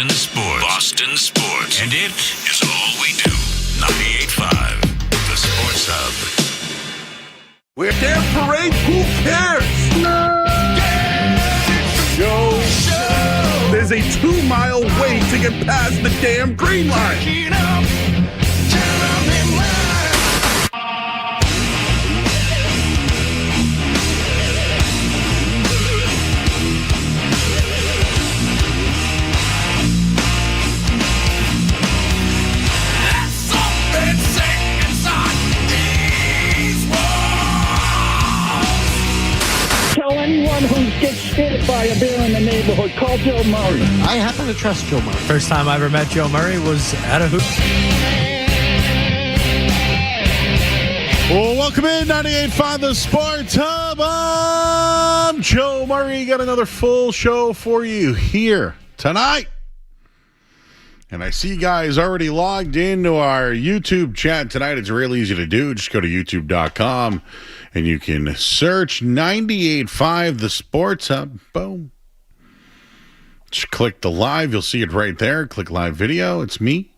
Boston sports. Boston sports. And it is all we do. 98.5, the Sports Hub. We're damn parade. Who cares? Show. There's a 2-mile wait to get past the damn green line. Anyone who gets hit by a bear in the neighborhood, call Joe Murray. I happen to trust Joe Murray. First time I ever met Joe Murray was at a hoop. Well, welcome in 98.5 The Sports Hub. I'm Joe Murray. Got another full show for you here tonight. And I see you guys already logged into our YouTube chat tonight. It's real easy to do. Just go to youtube.com and you can search 98.5 The Sports Hub. Boom. Just click the live. You'll see it right there. Click live video. It's me.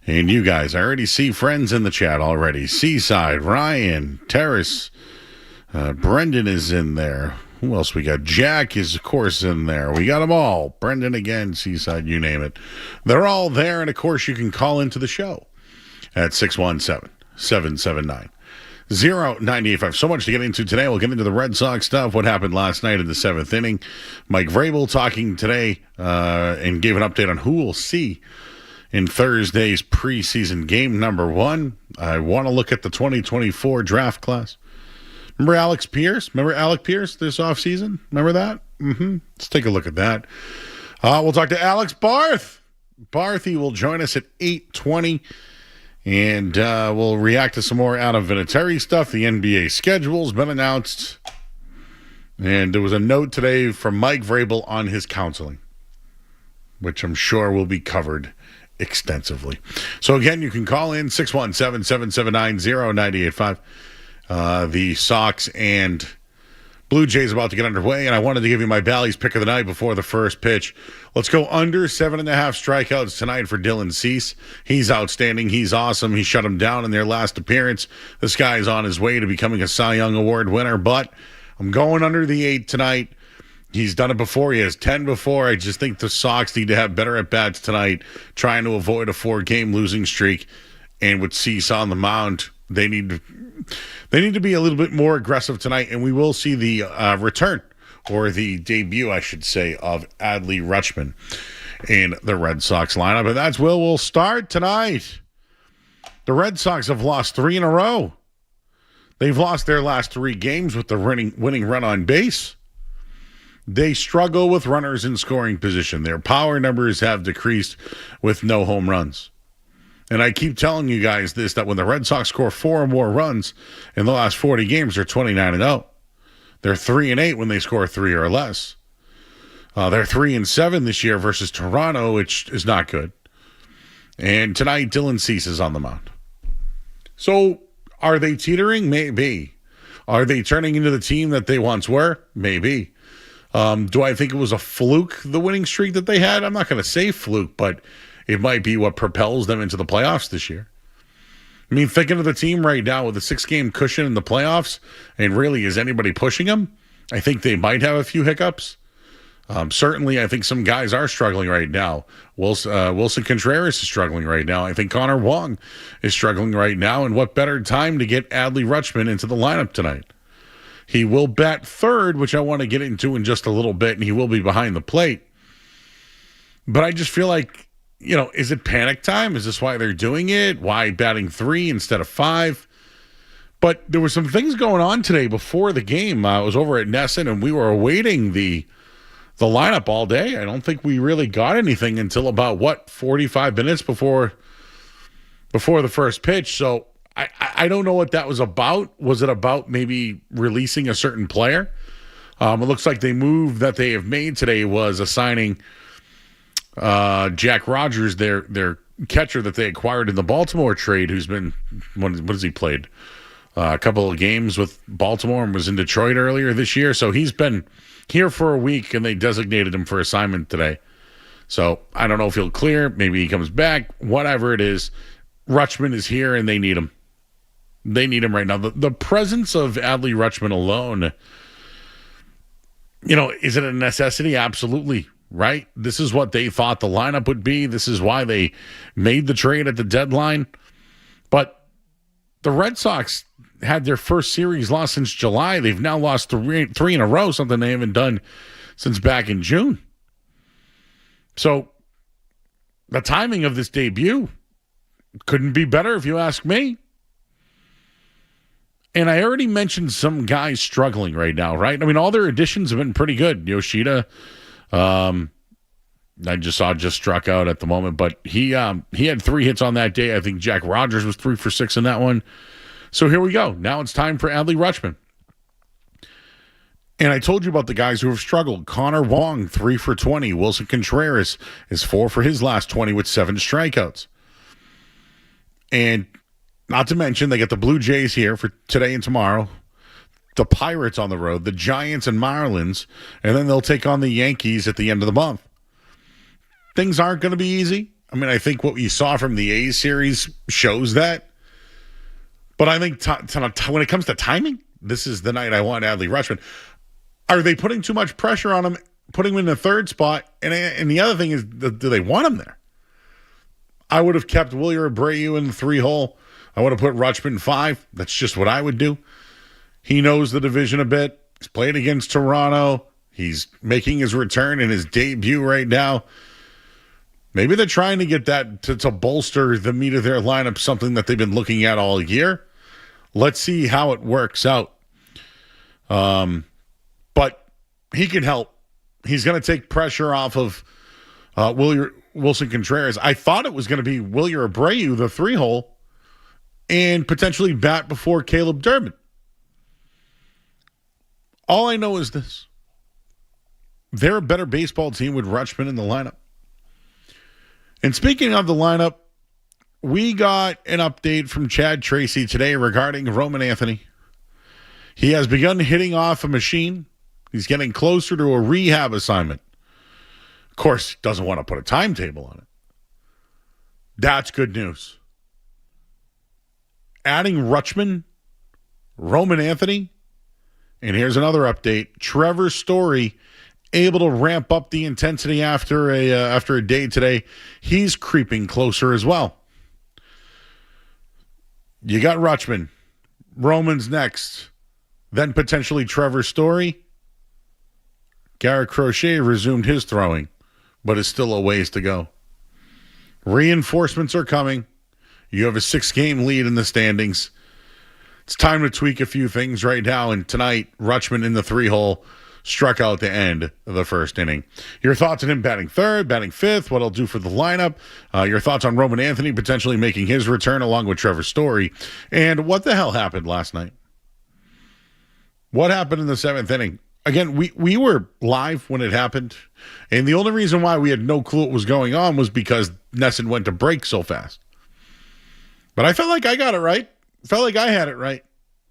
And you guys, I already see friends in the chat already. Seaside, Ryan, Terrace, Brendan is in there. Who else we got? Jack is, of course, in there. We got them all. Brendan again, Seaside, you name it. They're all there, and, of course, you can call into the show at 617-779-0985. So much to get into today. We'll get into the Red Sox stuff, what happened last night in the 7th inning. Mike Vrabel talking today and gave an update on who we'll see in Thursday's preseason game number 1. I want to look at the 2024 draft class. Remember Alec Pierce this offseason? Remember that? Let's take a look at that. We'll talk to Alex Barth. Barthy will join us at 8:20, and we'll react to some more Adam Vinatieri stuff. The NBA schedule's been announced, and there was a note today from Mike Vrabel on his counseling, which I'm sure will be covered extensively. So, again, you can call in 617-779-0985. The Sox and Blue Jays about to get underway, and I wanted to give you my Bally's pick of the night before the first pitch. Let's go under 7.5 strikeouts tonight for Dylan Cease. He's outstanding. He's awesome. He shut him down in their last appearance. This guy is on his way to becoming a Cy Young Award winner, but I'm going under the 8 tonight. He's done it before. He has 10 before. I just think the Sox need to have better at-bats tonight, trying to avoid a 4-game losing streak. And with Cease on the mound, they need to be a little bit more aggressive tonight, and we will see the return, or the debut, I should say, of Adley Rutschman in the Red Sox lineup. And that's where we'll start tonight. The Red Sox have lost 3 in a row. They've lost their last 3 games with the winning run on base. They struggle with runners in scoring position. Their power numbers have decreased with no home runs. And I keep telling you guys this, that when the Red Sox score 4 or more runs in the last 40 games, they're 29-0. They're 3-8 when they score 3 or less. They're 3-7 this year versus Toronto, which is not good. And tonight, Dylan Cease is on the mound. So, are they teetering? Maybe. Are they turning into the team that they once were? Maybe. Do I think it was a fluke, the winning streak that they had? I'm not going to say fluke, but it might be what propels them into the playoffs this year. I mean, thinking of the team right now with a 6-game cushion in the playoffs, and really, is anybody pushing them? I think they might have a few hiccups. Certainly, I think some guys are struggling right now. Wilson Contreras is struggling right now. I think Connor Wong is struggling right now. And what better time to get Adley Rutschman into the lineup tonight? He will bat third, which I want to get into in just a little bit, and he will be behind the plate. But I just feel like, is it panic time? Is this why they're doing it? Why batting 3 instead of 5? But there were some things going on today before the game. I was over at Nesson, and we were awaiting the lineup all day. I don't think we really got anything until about, 45 minutes before the first pitch. So I don't know what that was about. Was it about maybe releasing a certain player? It looks like the move that they have made today was assigning Jack Rogers, their catcher that they acquired in the Baltimore trade, who's been, what has he played? A couple of games with Baltimore and was in Detroit earlier this year. So he's been here for a week, and they designated him for assignment today. So I don't know if he'll clear. Maybe he comes back. Whatever it is, Rutschman is here and they need him. They need him right now. The presence of Adley Rutschman alone, is it a necessity? Absolutely, right? This is what they thought the lineup would be. This is why they made the trade at the deadline. But the Red Sox had their first series lost since July. They've now lost three in a row, something they haven't done since back in June. So the timing of this debut couldn't be better if you ask me. And I already mentioned some guys struggling right now, right? I mean, all their additions have been pretty good. Yoshida, I just struck out at the moment, but he had 3 hits on that day. I think Jack Rogers was 3 for 6 in that one. So here we go. Now it's time for Adley Rutschman. And I told you about the guys who have struggled. Connor Wong, 3 for 20. Wilson Contreras is 4 for his last 20 with 7 strikeouts. And not to mention, they get the Blue Jays here for today and tomorrow, the Pirates on the road, the Giants and Marlins, and then they'll take on the Yankees at the end of the month. Things aren't going to be easy. I mean, I think what you saw from the A's series shows that. But I think when it comes to timing, this is the night I want Adley Rutschman. Are they putting too much pressure on him, putting him in the third spot? And the other thing is, do they want him there? I would have kept Wilyer Abreu in the 3-hole. I would have put Rutschman 5. That's just what I would do. He knows the division a bit. He's played against Toronto. He's making his return in his debut right now. Maybe they're trying to get that to bolster the meat of their lineup, something that they've been looking at all year. Let's see how it works out. But he can help. He's going to take pressure off of Wilson Contreras. I thought it was going to be Wilyer Abreu, the 3-hole, and potentially bat before Caleb Durbin. All I know is this. They're a better baseball team with Rutschman in the lineup. And speaking of the lineup, we got an update from Chad Tracy today regarding Roman Anthony. He has begun hitting off a machine. He's getting closer to a rehab assignment. Of course, he doesn't want to put a timetable on it. That's good news. Adding Rutschman, Roman Anthony, and here's another update. Trevor Story able to ramp up the intensity after a day today. He's creeping closer as well. You got Rutschman. Roman's next. Then potentially Trevor Story. Garrett Crochet resumed his throwing, but is still a ways to go. Reinforcements are coming. You have a 6-game lead in the standings. It's time to tweak a few things right now. And tonight, Rutschman in the 3-hole struck out the end of the first inning. Your thoughts on him batting third, batting fifth, what he'll do for the lineup. Your thoughts on Roman Anthony potentially making his return along with Trevor Story. And what the hell happened last night? What happened in the 7th inning? Again, we were live when it happened. And the only reason why we had no clue what was going on was because Nesson went to break so fast. But I felt like I got it right. Felt like I had it right.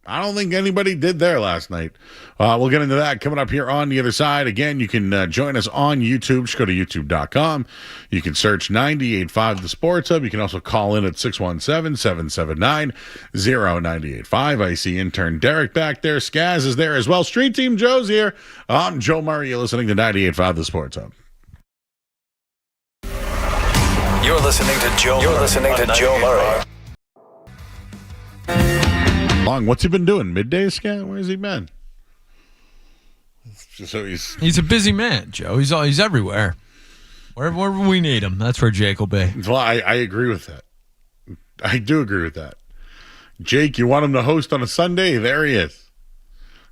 I don't think anybody did there last night. We'll get into that coming up here on the other side. Again, you can join us on YouTube. Just go to youtube.com. You can search 98.5 The Sports Hub. You can also call in at 617-779-0985. I see intern Derek back there. Skaz is there as well. Street Team Joe's here. I'm Joe Murray. You're listening to 98.5 The Sports Hub. You're listening to Joe Murray. What's he been doing? Midday scan? Where's he been? So he's a busy man, Joe. He's everywhere. Wherever we need him, that's where Jake will be. Well, I agree with that. I do agree with that. Jake, you want him to host on a Sunday? There he is.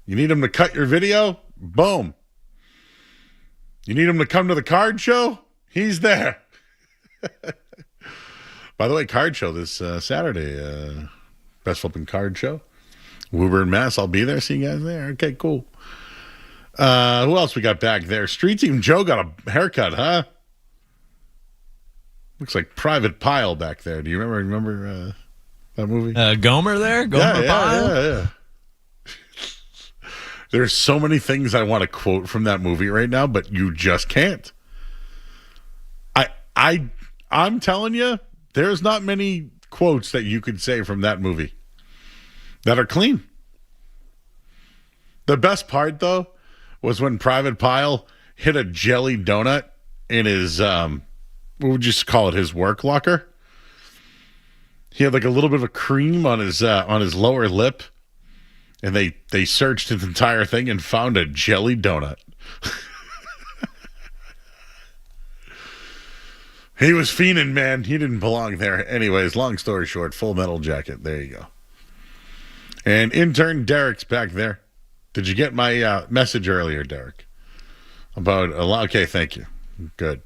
You need him to cut your video? Boom. You need him to come to the card show? He's there. By the way, card show this Saturday. Best Flipping Card Show. Woburn, Mass. I'll be there. See you guys there. Okay, cool. Who else we got back there? Street Team Joe got a haircut, huh? Looks like Private Pile back there. Do you remember that movie? Gomer there? Gomer Pile? Yeah. There's so many things I want to quote from that movie right now, but you just can't. I'm telling you, there's not many quotes that you could say from that movie that are clean. The best part, though, was when Private Pile hit a jelly donut in his, what would you call it, his work locker. He had like a little bit of a cream on his lower lip, and they searched his entire thing and found a jelly donut. He was fiending, man. He didn't belong there. Anyways, long story short, Full Metal Jacket. There you go. And intern Derek's back there. Did you get my message earlier, Derek? About a lot. Okay, thank you. Good.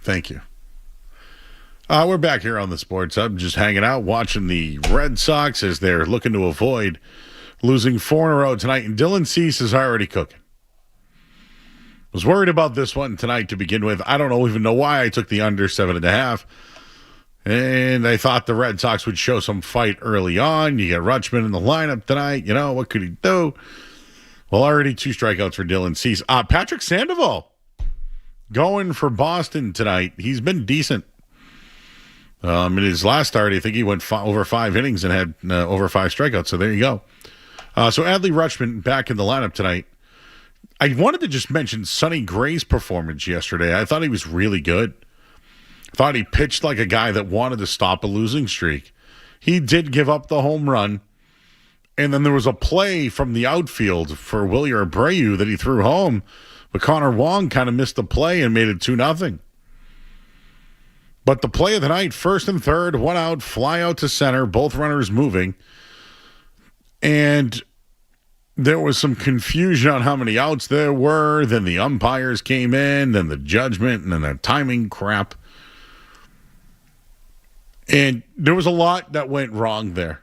Thank you. We're back here on the Sports Hub, just hanging out, watching the Red Sox as they're looking to avoid losing 4 in a row tonight. And Dylan Cease is already cooking. Was worried about this one tonight to begin with. I don't even know why I took the under 7.5. And I thought the Red Sox would show some fight early on. You get Rutschman in the lineup tonight. You know, what could he do? Well, already 2 strikeouts for Dylan Cease. Patrick Sandoval going for Boston tonight. He's been decent. In his last start, I think he went over 5 innings and had over 5 strikeouts. So there you go. So Adley Rutschman back in the lineup tonight. I wanted to just mention Sonny Gray's performance yesterday. I thought he was really good. I thought he pitched like a guy that wanted to stop a losing streak. He did give up the home run. And then there was a play from the outfield for Willie Abreu that he threw home. But Connor Wong kind of missed the play and made it 2-0. But the play of the night, first and third, 1 out, fly out to center, both runners moving. And there was some confusion on how many outs there were. Then the umpires came in, then the judgment, and then the timing crap. And there was a lot that went wrong there.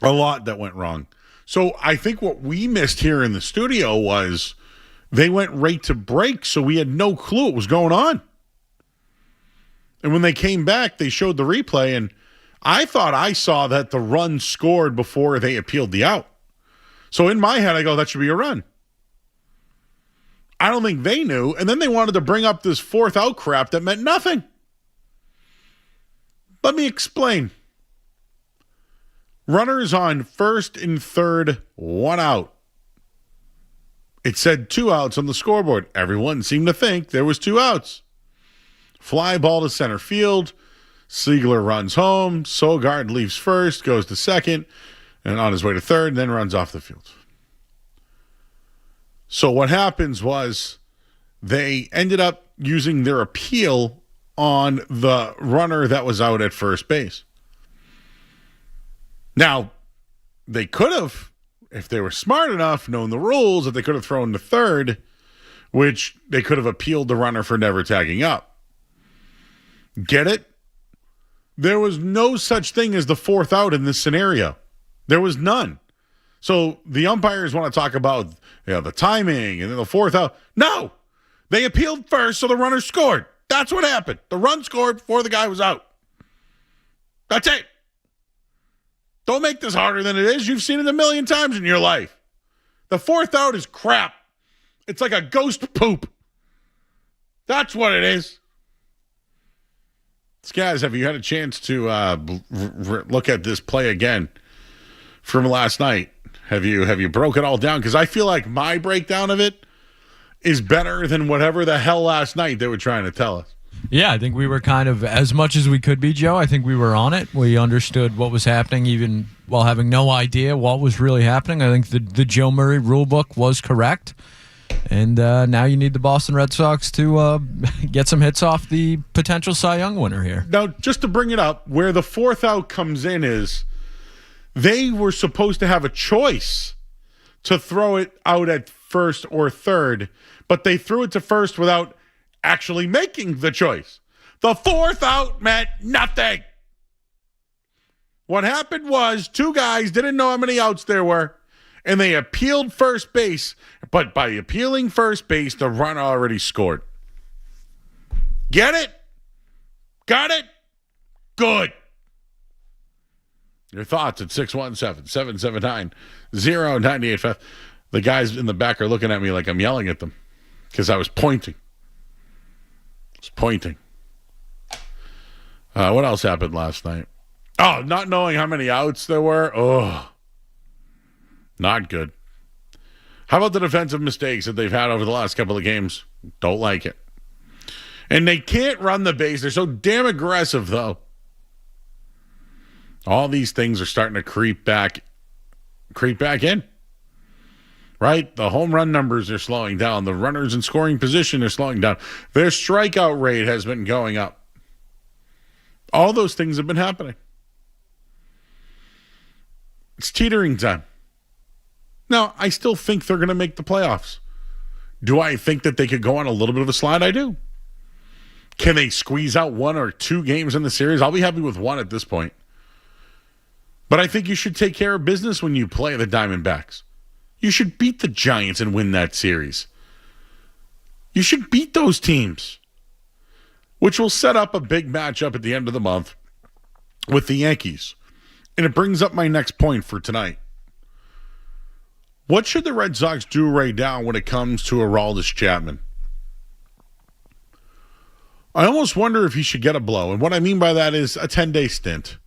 A lot that went wrong. So I think what we missed here in the studio was they went right to break, so we had no clue what was going on. And when they came back, they showed the replay, and I thought I saw that the run scored before they appealed the out. So in my head, I go, that should be a run. I don't think they knew. And then they wanted to bring up this 4th out crap that meant nothing. Let me explain. Runners on first and third, 1 out. It said 2 outs on the scoreboard. Everyone seemed to think there was 2 outs. Fly ball to center field. Siegler runs home. Sogard leaves first, goes to second, and on his way to third, and then runs off the field. So what happens was they ended up using their appeal on the runner that was out at first base. Now, they could have, if they were smart enough, known the rules, that they could have thrown to third, which they could have appealed the runner for never tagging up. Get it? There was no such thing as the 4th out in this scenario. There was none. So the umpires want to talk about the timing and then the 4th out. No! They appealed first, so the runner scored. That's what happened. The run scored before the guy was out. That's it. Don't make this harder than it is. You've seen it a million times in your life. The 4th out is crap. It's like a ghost poop. That's what it is. Guys, have you had a chance to look at this play again from last night? Have you broke it all down? Because I feel like my breakdown of it is better than whatever the hell last night they were trying to tell us. Yeah, I think we were kind of, as much as we could be, Joe, I think we were on it. We understood what was happening even while having no idea what was really happening. I think the Joe Murray rule book was correct. And now you need the Boston Red Sox to get some hits off the potential Cy Young winner here. Now, just to bring it up, where the 4th out comes in is they were supposed to have a choice to throw it out at first or third, but they threw it to first without actually making the choice. The 4th out meant nothing. What happened was 2 guys didn't know how many outs there were, and they appealed first base, but by appealing first base, the runner already scored. Get it? Got it? Good. Your thoughts at 617-779-0985. The guys in the back are looking at me like I'm yelling at them because I was pointing. It's pointing. What else happened last night? Oh, not knowing how many outs there were. Oh, not good. How about the defensive mistakes that they've had over the last couple of games? Don't like it. And they can't run the base. They're so damn aggressive, though. All these things are starting to creep back in. Right? The home run numbers are slowing down. The runners in scoring position are slowing down. Their strikeout rate has been going up. All those things have been happening. It's teetering time. Now, I still think they're going to make the playoffs. Do I think that they could go on a little bit of a slide? I do. Can they squeeze out 1 or 2 games in the series? I'll be happy with 1 at this point. But I think you should take care of business when you play the Diamondbacks. You should beat the Giants and win that series. You should beat those teams, which will set up a big matchup at the end of the month with the Yankees. And it brings up my next point for tonight. What should the Red Sox do right now when it comes to Aroldis Chapman? I almost wonder if he should get a blow. And what I mean by that is a 10-day stint.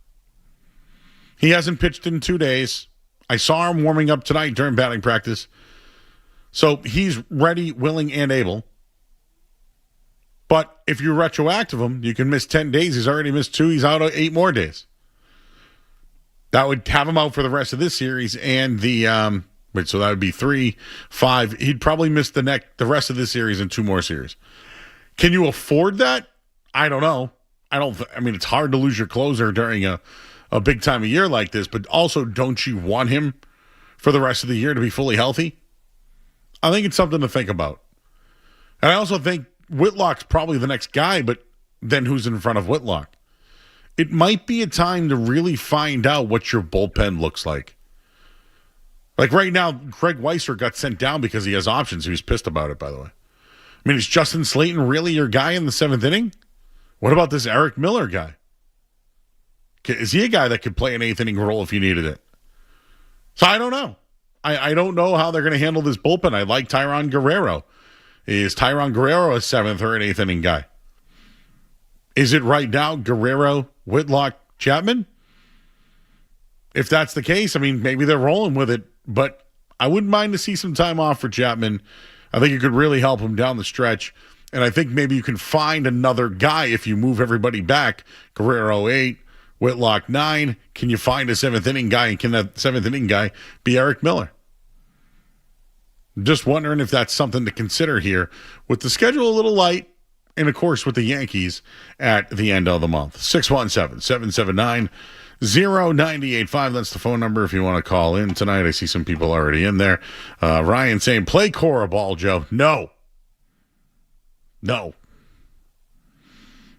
He hasn't pitched in 2 days. I saw him warming up tonight during batting practice. So he's ready, willing, and able. But if you retroactive him, you can miss 10 days. He's already missed 2. He's out 8 more days. That would have him out for the rest of this series and the so that would be 3, 5. He'd probably miss the rest of this series and 2 more series. Can you afford that? I don't know. I mean, it's hard to lose your closer during a big time of year like this, but also don't you want him for the rest of the year to be fully healthy? I think it's something to think about. And I also think Whitlock's probably the next guy, but then who's in front of Whitlock? It might be a time to really find out what your bullpen looks like. Like right now, Craig Weiser got sent down because he has options. He was pissed about it, by the way. I mean, is Justin Slayton really your guy in the 7th inning? What about this Eric Miller guy? Is he a guy that could play an 8th inning role if you needed it? So I don't know. I don't know how they're going to handle this bullpen. I like Tyron Guerrero. Is Tyron Guerrero a 7th or an 8th inning guy? Is it right now Guerrero, Whitlock, Chapman? If that's the case, I mean, maybe they're rolling with it, but I wouldn't mind to see some time off for Chapman. I think it could really help him down the stretch. And I think maybe you can find another guy if you move everybody back. Guerrero 8, Whitlock 9. Can you find a 7th inning guy? And can that 7th inning guy be Eric Miller? I'm just wondering if that's something to consider here with the schedule a little light and, of course, with the Yankees at the end of the month. 617-779-0985. That's the phone number if you want to call in tonight. I see some people already in there. Ryan saying, play Cora ball, Joe. No.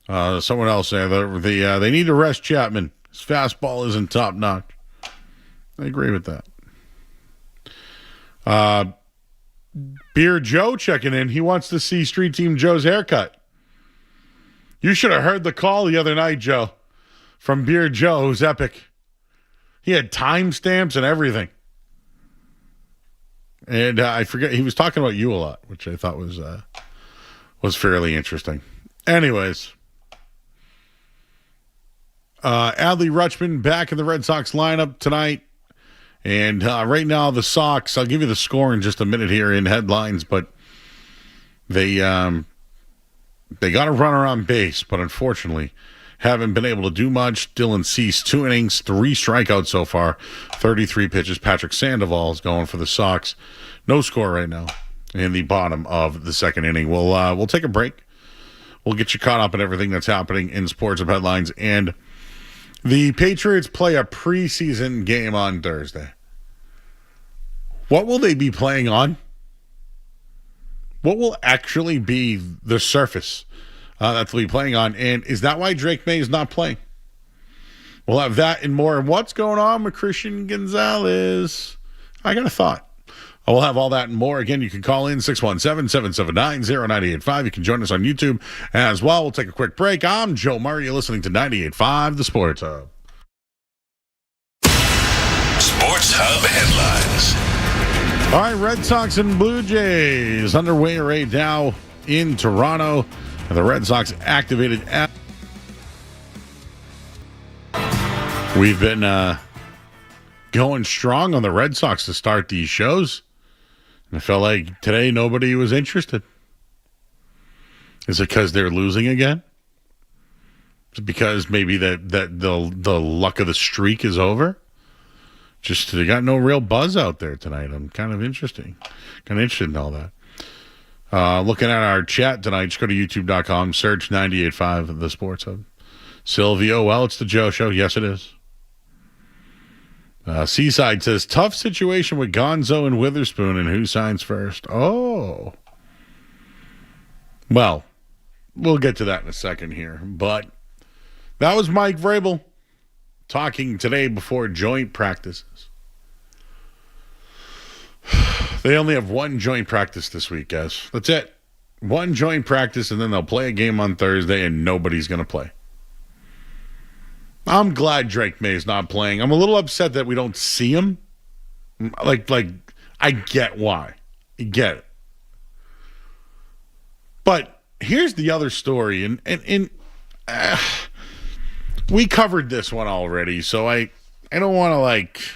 Someone else saying they need to rest Chapman. His fastball isn't top notch. I agree with that. Beer Joe checking in. He wants to see Street Team Joe's haircut. You should have heard the call the other night, Joe, from Beer Joe, who's epic. He had timestamps and everything. And I forget, he was talking about you a lot, which I thought was fairly interesting. Anyways, Adley Rutschman back in the Red Sox lineup tonight. And right now, the Sox, I'll give you the score in just a minute here in headlines, but they got a runner on base, but unfortunately haven't been able to do much. Dylan Cease, 2 innings, 3 strikeouts so far, 33 pitches. Patrick Sandoval is going for the Sox. No score right now in the bottom of the 2nd inning. We'll take a break. We'll get you caught up in everything that's happening in sports and headlines. And the Patriots play a preseason game on Thursday. What will they be playing on? What will actually be the surface that they'll be playing on? And is that why Drake May is not playing? We'll have that and more. And what's going on with Christian Gonzalez? I got a thought. I will have all that and more. Again, you can call in 617-779-0985. You can join us on YouTube as well. We'll take a quick break. I'm Joe Murray. You're listening to 98.5 The Sports Hub. Sports Hub headlines. All right, Red Sox and Blue Jays underway right now in Toronto. The Red Sox activated. We've been going strong on the Red Sox to start these shows. And I felt like today nobody was interested. Is it because they're losing again? Is it because maybe the luck of the streak is over? Just they got no real buzz out there tonight. I'm kind of interested in all that. Looking at our chat tonight, just go to youtube.com, search 98.5 The Sports Hub. Silvio, well, it's the Joe Show. Yes, it is. Seaside says, tough situation with Gonzo and Witherspoon, and who signs first? Oh. Well, we'll get to that in a second here. But that was Mike Vrabel talking today before joint practices. They only have one joint practice this week, guys. That's it. One joint practice, and then they'll play a game on Thursday, and nobody's going to play. I'm glad Drake May is not playing. I'm a little upset that we don't see him. Like I get why. I get it. But here's the other story, and we covered this one already, so I don't want to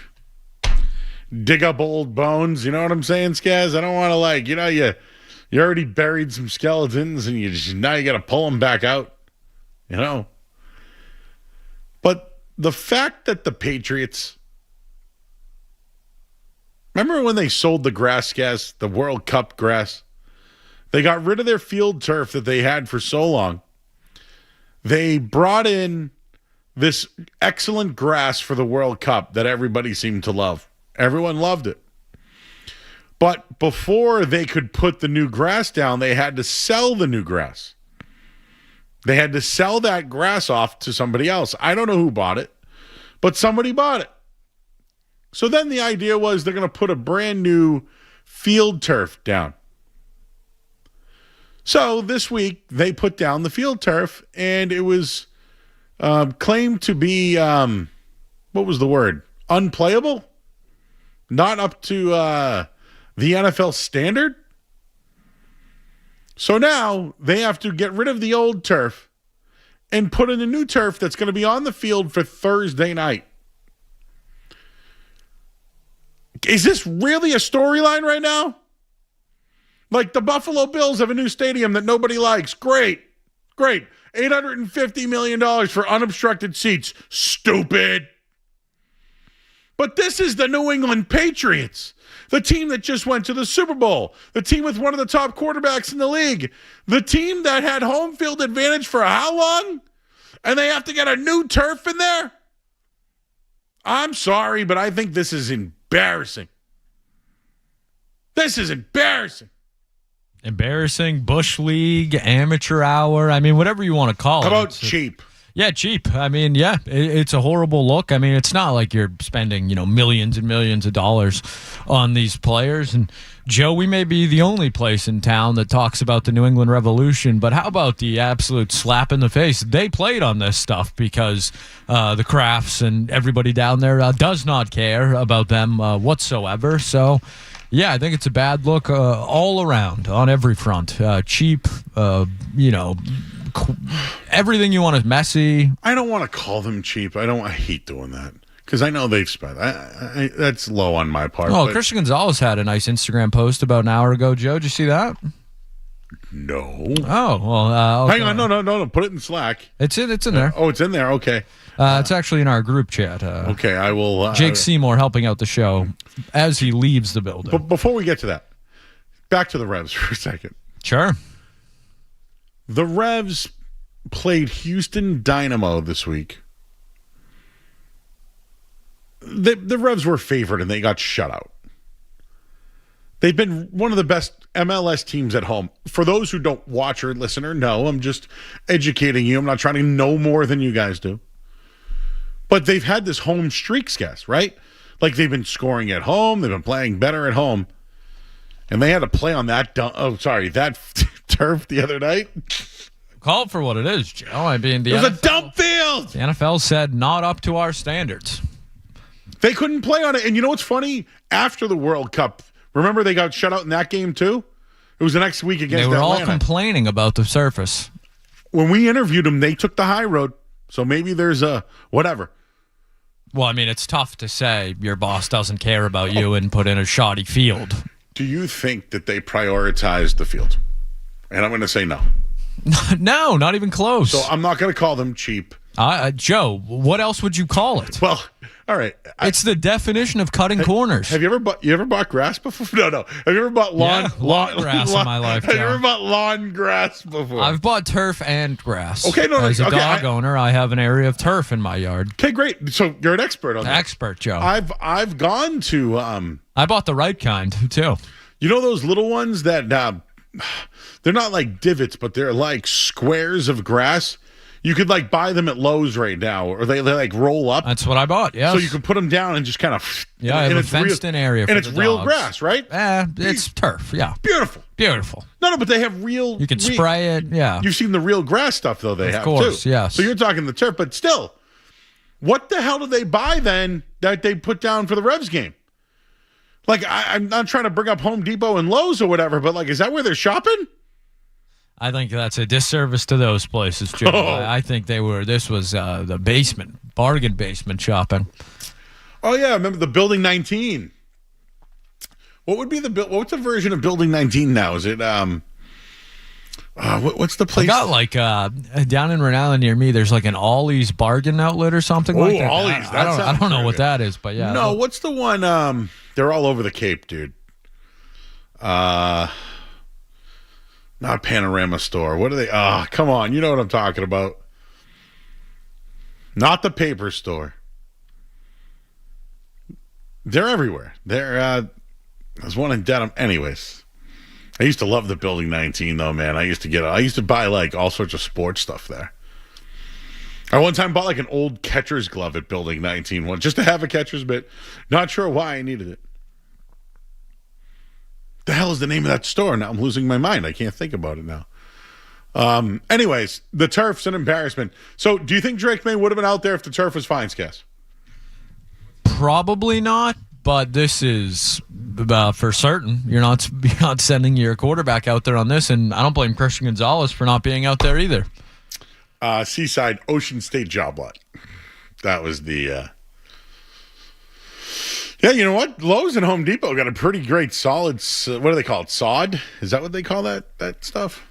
dig up old bones. You know what I'm saying, Skaz? I don't want to you already buried some skeletons, and now you got to pull them back out. You know. But the fact that the Patriots, remember when they sold the grass, the World Cup grass? They got rid of their field turf that they had for so long. They brought in this excellent grass for the World Cup that everybody seemed to love. Everyone loved it. But before they could put the new grass down, they had to sell the new grass. They had to sell that grass off to somebody else. I don't know who bought it, but somebody bought it. So then the idea was they're going to put a brand new field turf down. So this week they put down the field turf, and it was claimed to be, what was the word? Unplayable? Not up to the NFL standard? So now they have to get rid of the old turf and put in a new turf that's going to be on the field for Thursday night. Is this really a storyline right now? Like the Buffalo Bills have a new stadium that nobody likes. Great. $850 million for unobstructed seats. Stupid. But this is the New England Patriots. The team that just went to the Super Bowl. The team with one of the top quarterbacks in the league. The team that had home field advantage for how long? And they have to get a new turf in there? I'm sorry, but I think this is embarrassing. This is embarrassing. Embarrassing, Bush League, amateur hour. I mean, whatever you want to call it. How about cheap? Yeah, cheap. I mean, yeah, it's a horrible look. I mean, it's not like you're spending, millions and millions of dollars on these players. And, Joe, we may be the only place in town that talks about the New England Revolution, but how about the absolute slap in the face? They played on this stuff because the Crafts and everybody down there does not care about them whatsoever. So, yeah, I think it's a bad look all around on every front. Cheap, everything you want is messy. I don't want to call them cheap. I hate doing that because I know they've spent. That's low on my part. Oh, Christian Gonzalez had a nice Instagram post about an hour ago. Joe, did you see that? No. Oh, well. Okay. Hang on. No. Put it in Slack. It's in there. Oh, it's in there. Okay. It's actually in our group chat. Okay, I will. Jake Seymour helping out the show as he leaves the building. But before we get to that, back to the Revs for a second. Sure. The Revs played Houston Dynamo this week. The Revs were favored and they got shut out. They've been one of the best MLS teams at home. For those who don't watch or listen or know, I'm just educating you. I'm not trying to know more than you guys do. But they've had this home streak, guys, right? Like they've been scoring at home. They've been playing better at home. And they had to play on that turf the other night. Call it for what it is, Joe. I mean, it was a dump field. The NFL said not up to our standards. They couldn't play on it. And you know what's funny? After the World Cup, remember they got shut out in that game too? It was the next week against Atlanta. They were all complaining about the surface when we interviewed them, they took the high road. So maybe there's a whatever. Well, I mean, it's tough to say your boss doesn't care about you and put in a shoddy field. Do you think that they prioritized the field? And I'm going to say no. No, not even close. So I'm not going to call them cheap. Joe, what else would you call it? Well, all right. It's the definition of cutting corners. Have you ever bought grass before? No. Have you ever bought lawn grass in my life, Have you Joe. ever bought lawn grass before? I've bought turf and grass. Okay, no, As a okay, dog owner, I have an area of turf in my yard. Okay, great. So you're an expert on that. Expert, Joe. I've gone to I bought the right kind too. you know those little ones that they're not like divots, but they're like squares of grass. You could like buy them at Lowe's right now, or they like roll up. That's what I bought. Yeah. So you can put them down and just kind of I have a fenced-in area for and it's the real dogs. grass, right? It's turf. Yeah. Beautiful. Beautiful. No, but they have real. You can spray it. Yeah. You've seen the real grass stuff though. They Of have course, too. yes. So you're talking the turf, but still, what the hell did they buy then that they put down for the Revs game? Like I'm not trying to bring up Home Depot and Lowe's or whatever, but like, is that where they're shopping? I think that's a disservice to those places, Joe. Oh. I think this was the bargain basement shopping. Oh yeah, I remember the Building 19. What's the version of Building 19 now? Is it what's the place? I got like down in Rhode Island near me. There's like an Ollie's bargain outlet or something like that. Ollie's. I don't know what that is, but yeah. No, what's the one? They're all over the Cape, dude. Not Panorama Store. What are they? Come on. You know what I'm talking about. Not the paper store. They're everywhere. There's one in Dedham. Anyways, I used to love the Building 19 though, man. I used to buy like all sorts of sports stuff there. I one time bought like an old catcher's glove at Building 19 just to have a catcher's mitt. Not sure why I needed it. The hell is the name of that store? Now I'm losing my mind. I can't think about it now. Anyways, the turf's an embarrassment. So do you think Drake May would have been out there if the turf was fine, Skess? Probably not, but this is for certain. You're not sending your quarterback out there on this, and I don't blame Christian Gonzalez for not being out there either. Seaside Ocean State Job Lot. That was the... Yeah, you know what? Lowe's and Home Depot got a pretty great solid, what do they call it? Sod? Is that what they call that stuff?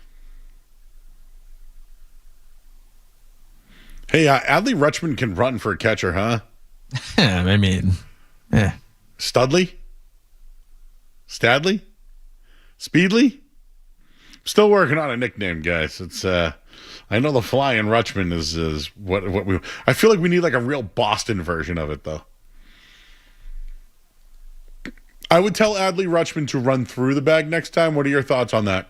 Hey, Adley Rutschman can run for a catcher, huh? I mean, Studley? Stadley? Speedley? Still working on a nickname, guys. It's I know the Flying Rutschman is what we... I feel like we need like a real Boston version of it, though. I would tell Adley Rutschman to run through the bag next time. What are your thoughts on that?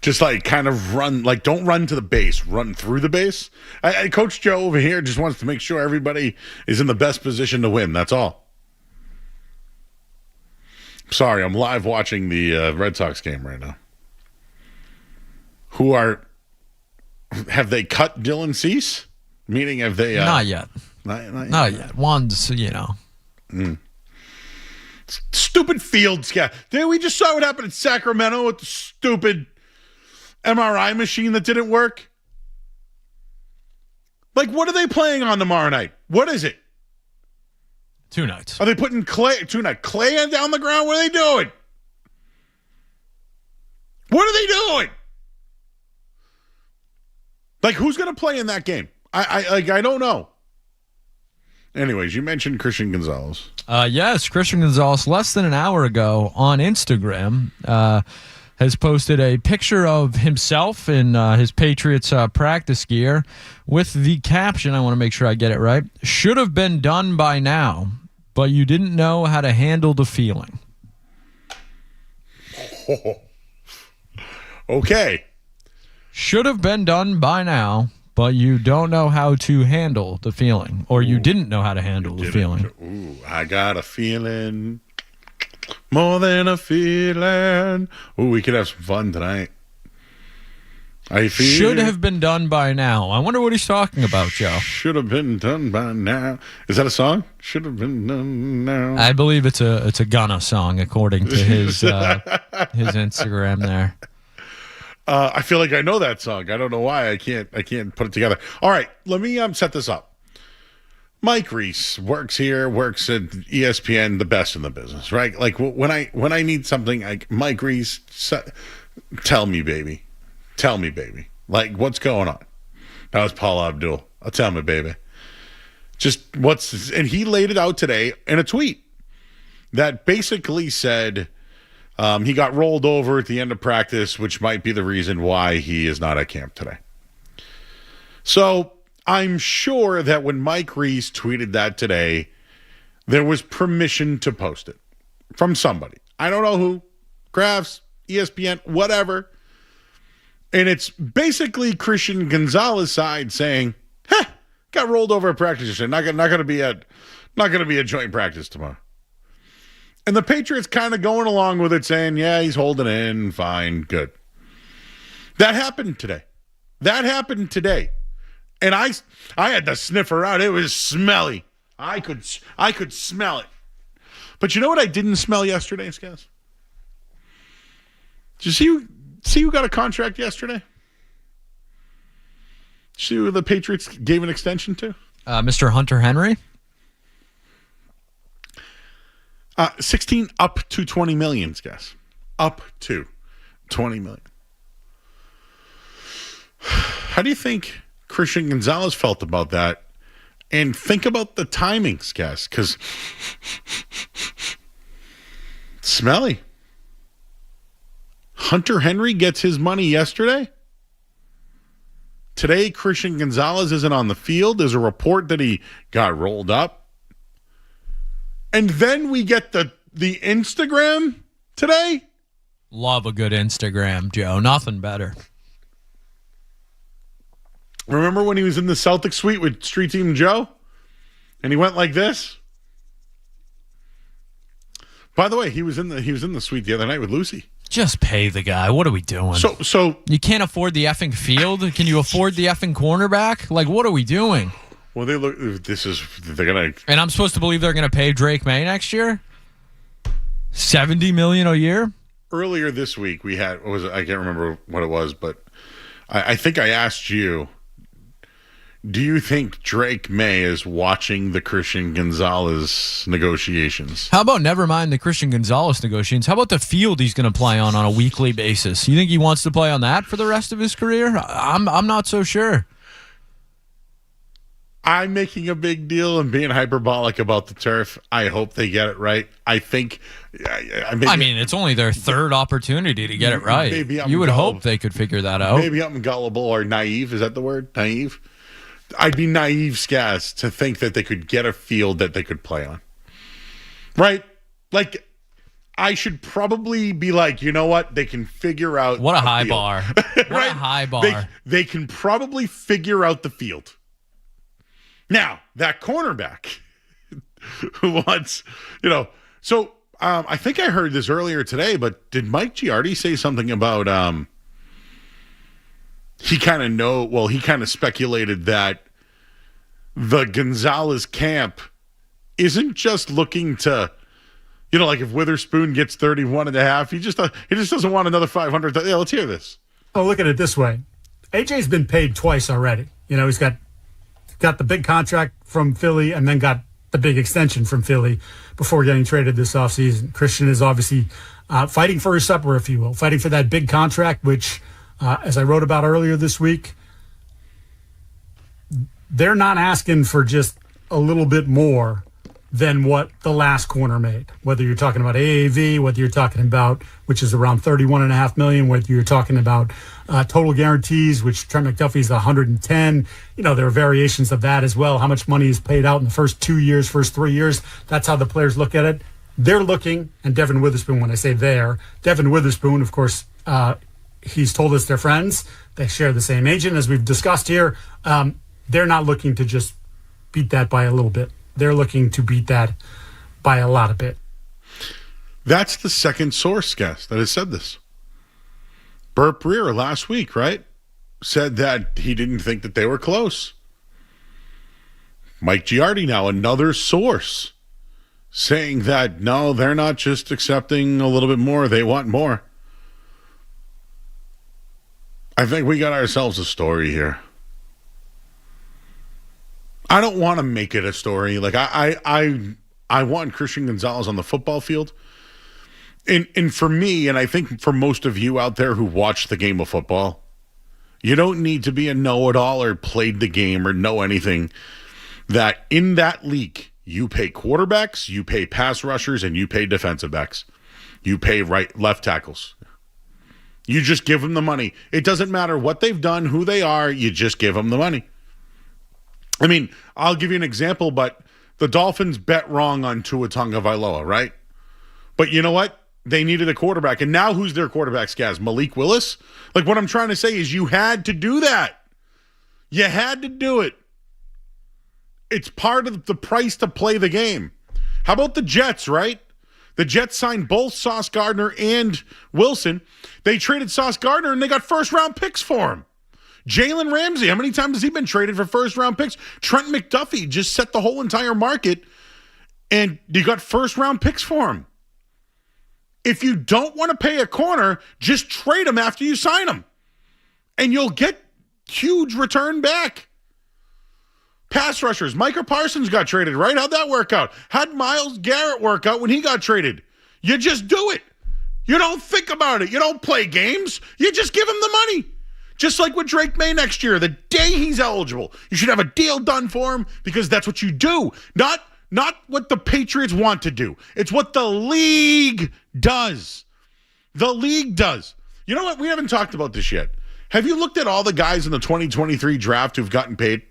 Just like kind of run, like don't run to the base, run through the base. Coach Joe over here just wants to make sure everybody is in the best position to win. That's all. Sorry, I'm live watching the Red Sox game right now. Have they cut Dylan Cease? Meaning have they... not yet. Not yet. One's, Stupid field scat. We just saw what happened in Sacramento with the stupid MRI machine that didn't work. Like, what are they playing on tomorrow night? What is it? 2 nights. Are they putting clay down the ground? What are they doing? What are they doing? Like, who's going to play in that game? I don't know. Anyways, you mentioned Christian Gonzalez. Yes, Christian Gonzalez, less than an hour ago on Instagram, has posted a picture of himself in his Patriots practice gear with the caption, I want to make sure I get it right, should have been done by now, but you didn't know how to handle the feeling. Okay. Should have been done by now, but you don't know how to handle the feeling, or you didn't know how to handle the feeling. Ooh, I got a feeling, more than a feeling. Ooh, we could have some fun tonight. I feel Should have been done by now. I wonder what he's talking about, Joe. Should have been done by now. Is that a song? Should have been done now. I believe it's a Gunna song, according to his Instagram there. I feel like I know that song. I don't know why. I can't put it together. All right, let me set this up. Mike Reese works at ESPN, the best in the business, right? Like when I need something, Mike Reese, tell me, baby. Like, what's going on? That was Paul Abdul. Tell me, baby. And he laid it out today in a tweet that basically said he got rolled over at the end of practice, which might be the reason why he is not at camp today. So I'm sure that when Mike Reese tweeted that today, there was permission to post it from somebody. I don't know who. Crafts, ESPN, whatever. And it's basically Christian Gonzalez's side saying, got rolled over at practice yesterday. Not going to be a joint practice tomorrow. And the Patriots kind of going along with it, saying, yeah, he's holding in, fine, good. That happened today. And I had to sniff her out. It was smelly. I could smell it. But you know what I didn't smell yesterday, guys? Did you see who got a contract yesterday? See who the Patriots gave an extension to? Mr. Hunter Henry? 16 up to 20 million, guys. Up to 20 million. How do you think Christian Gonzalez felt about that? And think about the timings, guys, because smelly. Hunter Henry gets his money yesterday. Today, Christian Gonzalez isn't on the field. There's a report that he got rolled up. And then we get the Instagram today. Love a good Instagram, Joe. Nothing better. Remember when he was in the Celtics suite with Street Team Joe? And he went like this? By the way, he was in the suite the other night with Lucy. Just pay the guy. What are we doing? So you can't afford the effing field? Can you afford the effing cornerback? Like, what are we doing? Well, they're gonna. And I'm supposed to believe they're gonna pay Drake May next year? $70 million a year? Earlier this week we had I can't remember what it was, but I think I asked you, do you think Drake May is watching the Christian Gonzalez negotiations? How about never mind the Christian Gonzalez negotiations? How about the field he's going to play on a weekly basis? You think he wants to play on that for the rest of his career? I'm not so sure. I'm making a big deal and being hyperbolic about the turf. I hope they get it right. I think. I mean, it's only their third opportunity to get it right. You would hope they could figure that out. Maybe I'm gullible or naive. Is that the word? Naive? I'd be naive, Skaz, to think that they could get a field that they could play on. Right? Like, I should probably be like, you know what? They can figure out. What a high field. bar. What right? a high bar. They can probably figure out the field. Now, that cornerback who wants, so I think I heard this earlier today, but did Mike Giardi say something about he kind of speculated that the Gonzalez camp isn't just looking to, like if Witherspoon gets 31 and a half, he just doesn't want another 500. Yeah, let's hear this. Oh, look at it this way. AJ's been paid twice already. He's got the big contract from Philly and then got the big extension from Philly before getting traded this offseason. Christian is obviously fighting for his supper, if you will, fighting for that big contract, which, as I wrote about earlier this week, they're not asking for just a little bit more than what the last corner made. Whether you're talking about AAV, whether you're talking about, which is around $31.5 million, whether you're talking about total guarantees, which Trent McDuffie is 110. There are variations of that as well. How much money is paid out in the first 2 years, first 3 years. That's how the players look at it. They're looking, and Devin Witherspoon, when I say Devin Witherspoon, of course, he's told us they're friends. They share the same agent, as we've discussed here. They're not looking to just beat that by a little bit. They're looking to beat that by a lot of bit. That's the second source, guest, that has said this. Burt Breer last week, right? Said that he didn't think that they were close. Mike Giardi now, another source, saying that, no, they're not just accepting a little bit more. They want more. I think we got ourselves a story here. I don't want to make it a story. Like I want Christian Gonzalez on the football field. And for me, and I think for most of you out there who watch the game of football, you don't need to be a know-it-all or played the game or know anything. That in that league, you pay quarterbacks, you pay pass rushers, and you pay defensive backs. You pay left tackles. You just give them the money. It doesn't matter what they've done, who they are, you just give them the money. I mean, I'll give you an example, but the Dolphins bet wrong on Tua Tagovailoa, right? But you know what? They needed a quarterback. And now who's their quarterback, Skaz? Malik Willis? Like, what I'm trying to say is you had to do that. You had to do it. It's part of the price to play the game. How about the Jets, right? The Jets signed both Sauce Gardner and Wilson. They traded Sauce Gardner, and they got first-round picks for him. Jalen Ramsey, how many times has he been traded for first-round picks? Trent McDuffie just set the whole entire market, and you got first-round picks for him. If you don't want to pay a corner, just trade him after you sign him, and you'll get huge return back. Pass rushers, Micah Parsons got traded, right? How'd that work out? How'd Myles Garrett work out when he got traded? You just do it. You don't think about it. You don't play games. You just give him the money. Just like with Drake May next year, the day he's eligible, you should have a deal done for him because that's what you do. Not what the Patriots want to do. It's what the league does. The league does. You know what? We haven't talked about this yet. Have you looked at all the guys in the 2023 draft who've gotten paid?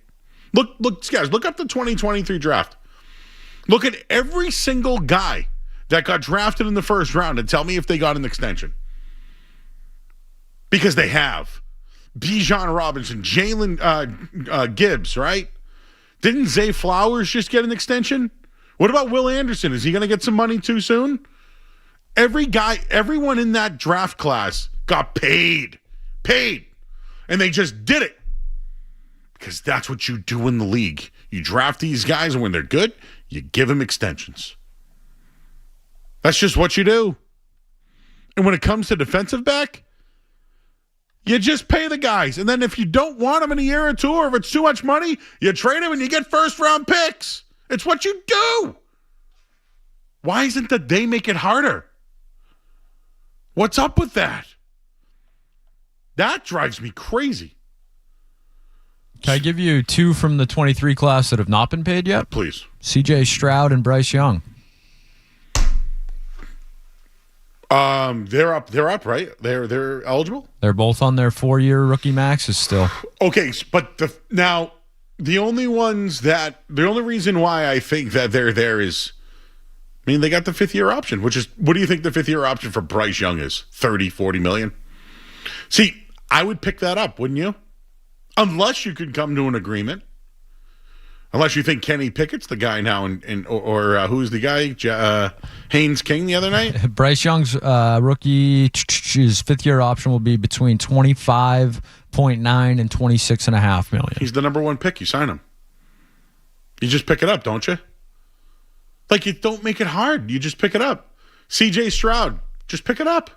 Look, guys, look up the 2023 draft. Look at every single guy that got drafted in the first round and tell me if they got an extension. Because they have. Bijan Robinson, Jalen Gibbs, right? Didn't Zay Flowers just get an extension? What about Will Anderson? Is he going to get some money too soon? Everyone in that draft class got paid. And they just did it. Because that's what you do in the league. You draft these guys, and when they're good, you give them extensions. That's just what you do. And when it comes to defensive back, you just pay the guys. And then if you don't want them in a year or two, or if it's too much money, you trade them and you get first-round picks. It's what you do. Why isn't that they make it harder? What's up with that? That drives me crazy. Can I give you two from the 23 class that have not been paid yet? Please. C.J. Stroud and Bryce Young. They're up, right? They're eligible? They're both on their 4-year rookie maxes still. Okay, but the only reason why I think that they're there is, I mean, they got the 5th-year option, which is, what do you think the 5th-year option for Bryce Young is? 30, 40 million? See, I would pick that up, wouldn't you? Unless you could come to an agreement. Unless you think Kenny Pickett's the guy now, or who's the guy? Haynes King the other night? Bryce Young's rookie, his 5th-year option will be between $25.9 and $26.5 million. He's the number 1 pick. You sign him. You just pick it up, don't you? Like, you don't make it hard. You just pick it up. C.J. Stroud, just pick it up.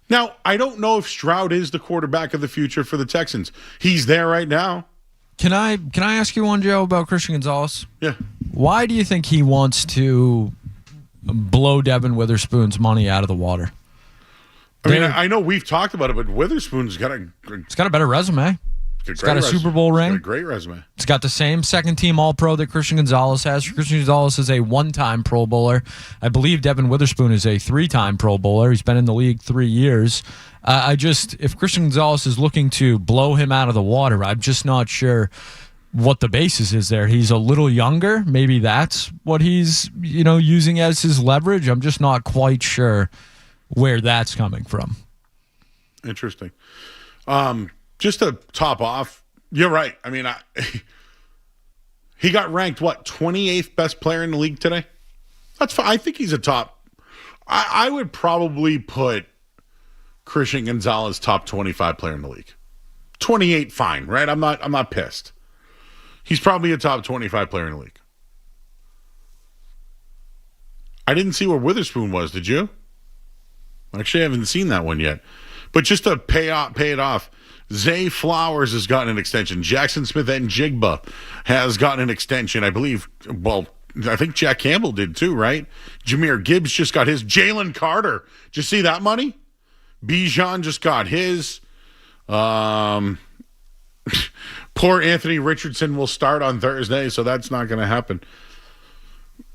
Now, I don't know if Stroud is the quarterback of the future for the Texans. He's there right now. Can I ask you one, Joe, about Christian Gonzalez? Yeah. Why do you think he wants to blow Devin Witherspoon's money out of the water? I mean, I know we've talked about it, but Witherspoon's got a better resume. It's got a Super Bowl ring. It's got a great resume. It's got the same second-team All-Pro that Christian Gonzalez has. Christian Gonzalez is a 1-time Pro Bowler. I believe Devin Witherspoon is a 3-time Pro Bowler. He's been in the league 3 years. If Christian Gonzalez is looking to blow him out of the water, I'm just not sure what the basis is there. He's a little younger. Maybe that's what he's, using as his leverage. I'm just not quite sure where that's coming from. Interesting. Just to top off, you're right. I mean, he got ranked, 28th best player in the league today? That's fine. I think he's a top. I would probably put Christian Gonzalez top 25 player in the league. 28, fine, right? I'm not pissed. He's probably a top 25 player in the league. I didn't see where Witherspoon was, did you? Actually, I haven't seen that one yet. But just to pay it off, Zay Flowers has gotten an extension. Jackson Smith and Jigba has gotten an extension. I believe, well, I think Jack Campbell did too, right? Jahmyr Gibbs just got his. Jalen Carter. Did you see that money? Bijan just got his. Poor Anthony Richardson will start on Thursday, so that's not going to happen.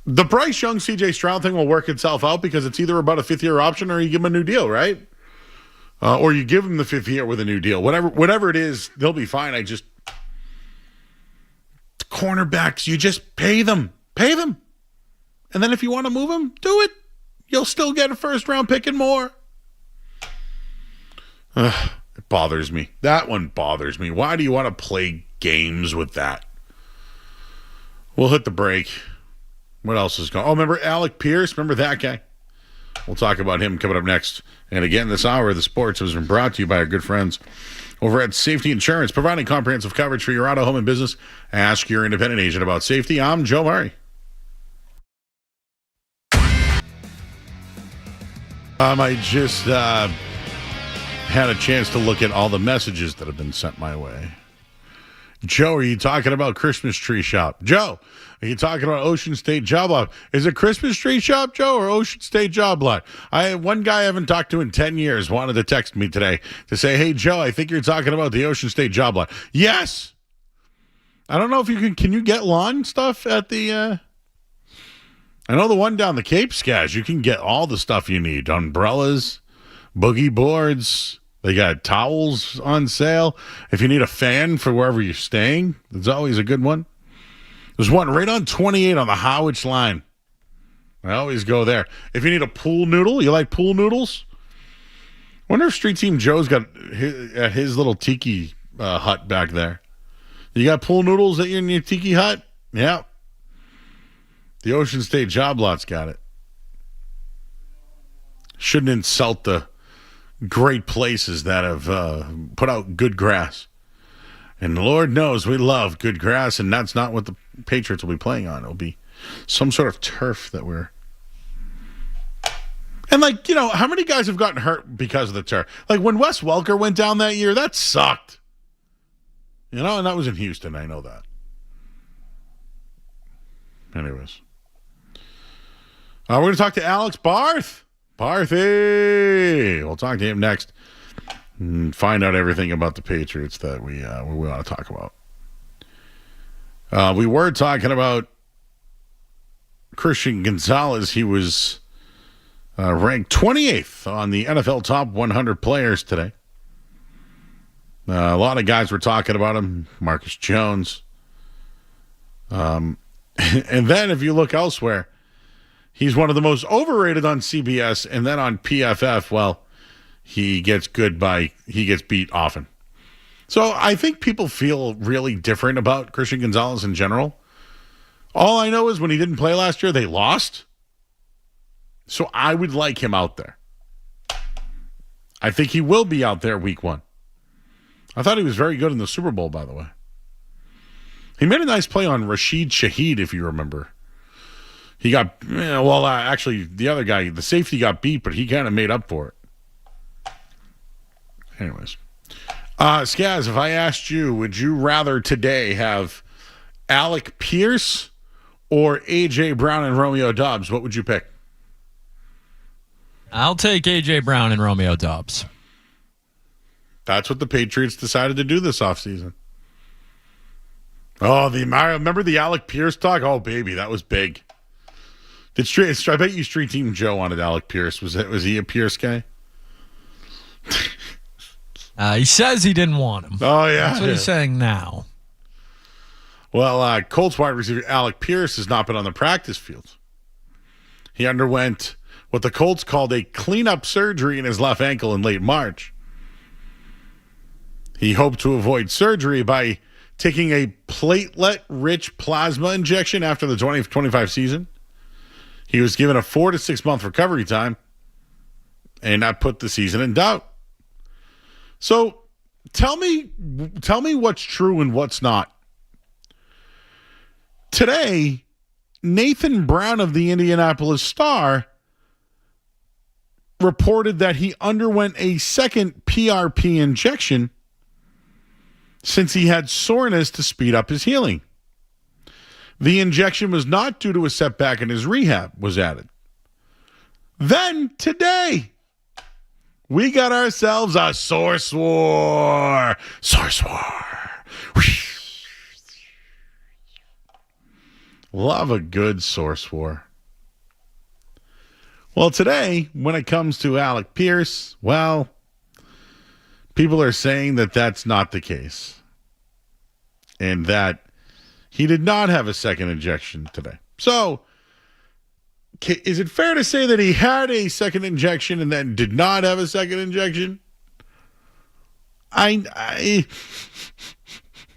The Bryce Young, CJ Stroud thing will work itself out because it's either about a fifth-year option or you give him a new deal, right? Or you give him the fifth year with a new deal. Whatever it is, they'll be fine. Cornerbacks, you just pay them. Pay them. And then if you want to move them, do it. You'll still get a first-round pick and more. It bothers me. That one bothers me. Why do you want to play games with that? We'll hit the break. What else is going on? Oh, remember Alec Pierce? Remember that guy? We'll talk about him coming up next. And again, this hour of the sports has been brought to you by our good friends over at Safety Insurance, providing comprehensive coverage for your auto, home, and business. Ask your independent agent about safety. I'm Joe Murray. I just had a chance to look at all the messages that have been sent my way. Joe, are you talking about Christmas tree shop? Joe, are you talking about Ocean State Job Lot? Is it Christmas tree shop, Joe, or Ocean State Job Lot? One guy I haven't talked to in 10 years wanted to text me today to say, hey, Joe, I think you're talking about the Ocean State Job Lot. Yes. I don't know if you can you get lawn stuff at the, I know the one down the Cape Scaz, you can get all the stuff you need. Umbrellas, boogie boards. They got towels on sale. If you need a fan for wherever you're staying, it's always a good one. There's one right on 28 on the Howich line. I always go there. If you need a pool noodle, you like pool noodles? Wonder if Street Team Joe's got at his little tiki hut back there. You got pool noodles at your tiki hut? Yeah. The Ocean State Job Lot's got it. Shouldn't insult the great places that have put out good grass. And Lord knows we love good grass, and that's not what the Patriots will be playing on. It'll be some sort of turf that we're... And, how many guys have gotten hurt because of the turf? Like, when Wes Welker went down that year, that sucked. And that was in Houston, I know that. Anyways. We're going to talk to Alex Barth. Barthy! We'll talk to him next and find out everything about the Patriots that we want to talk about. We were talking about Christian Gonzalez. He was ranked 28th on the NFL Top 100 players today. A lot of guys were talking about him. Marcus Jones. And then if you look elsewhere, he's one of the most overrated on CBS, and then on PFF, well, he gets beat often. So I think people feel really different about Christian Gonzalez in general. All I know is when he didn't play last year, they lost. So I would like him out there. I think he will be out there week 1. I thought he was very good in the Super Bowl, by the way. He made a nice play on Rashid Shaheed, if you remember. He got, actually, the other guy, the safety got beat, but he kind of made up for it. Anyways. Skaz, if I asked you, would you rather today have Alec Pierce or A.J. Brown and Romeo Doubs? What would you pick? I'll take A.J. Brown and Romeo Doubs. That's what the Patriots decided to do this offseason. Oh, remember the Alec Pierce talk? Oh, baby, that was big. I bet you Street Team Joe wanted Alec Pierce. Was he a Pierce guy? He says he didn't want him. Oh, yeah. That's what he's saying now. Well, Colts wide receiver Alec Pierce has not been on the practice field. He underwent what the Colts called a cleanup surgery in his left ankle in late March. He hoped to avoid surgery by taking a platelet-rich plasma injection after the 2025 season. He was given a 4 to 6 month recovery time, and that put the season in doubt. So tell me what's true and what's not. Today, Nathan Brown of the Indianapolis Star reported that he underwent a second PRP injection since he had soreness to speed up his healing. The injection was not due to a setback in his rehab, was added. Then today, we got ourselves a source war. Source war. Love a good source war. Well, today, when it comes to Alec Pierce, well, people are saying that that's not the case. And that he did not have a second injection today. So, is it fair to say that he had a second injection and then did not have a second injection?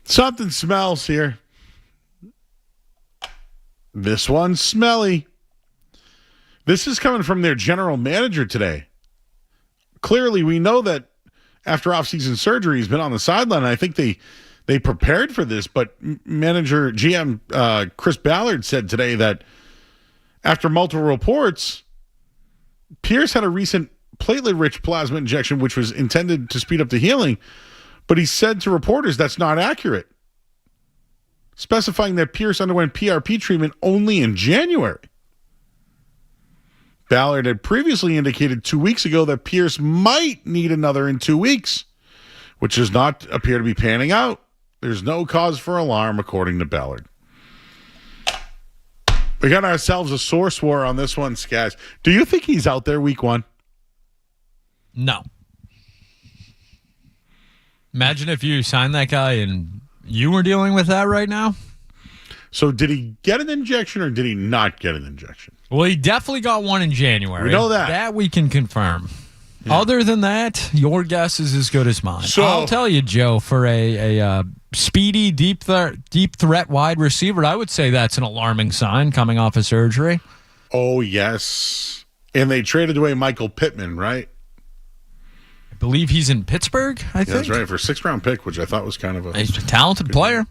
Something smells here. This one's smelly. This is coming from their general manager today. Clearly, we know that after offseason surgery, he's been on the sideline. I think they prepared for this, but manager GM Chris Ballard said today that after multiple reports, Pierce had a recent platelet-rich plasma injection, which was intended to speed up the healing, but he said to reporters that's not accurate, specifying that Pierce underwent PRP treatment only in January. Ballard had previously indicated 2 weeks ago that Pierce might need another in 2 weeks, which does not appear to be panning out. There's no cause for alarm, according to Ballard. We got ourselves a source war on this one, Skaz. Do you think he's out there week one? No. Imagine if you signed that guy and you were dealing with that right now. So did he get an injection or did he not get an injection? Well, he definitely got one in January. We know that. That we can confirm. Yeah. Other than that, your guess is as good as mine. So, I'll tell you, Joe, for a speedy, deep threat wide receiver, I would say that's an alarming sign coming off of surgery. Oh, yes. And they traded away Michael Pittman, right? I believe he's in Pittsburgh, I think. That's right, for a 6th-round pick, which I thought was kind of a... He's a talented player.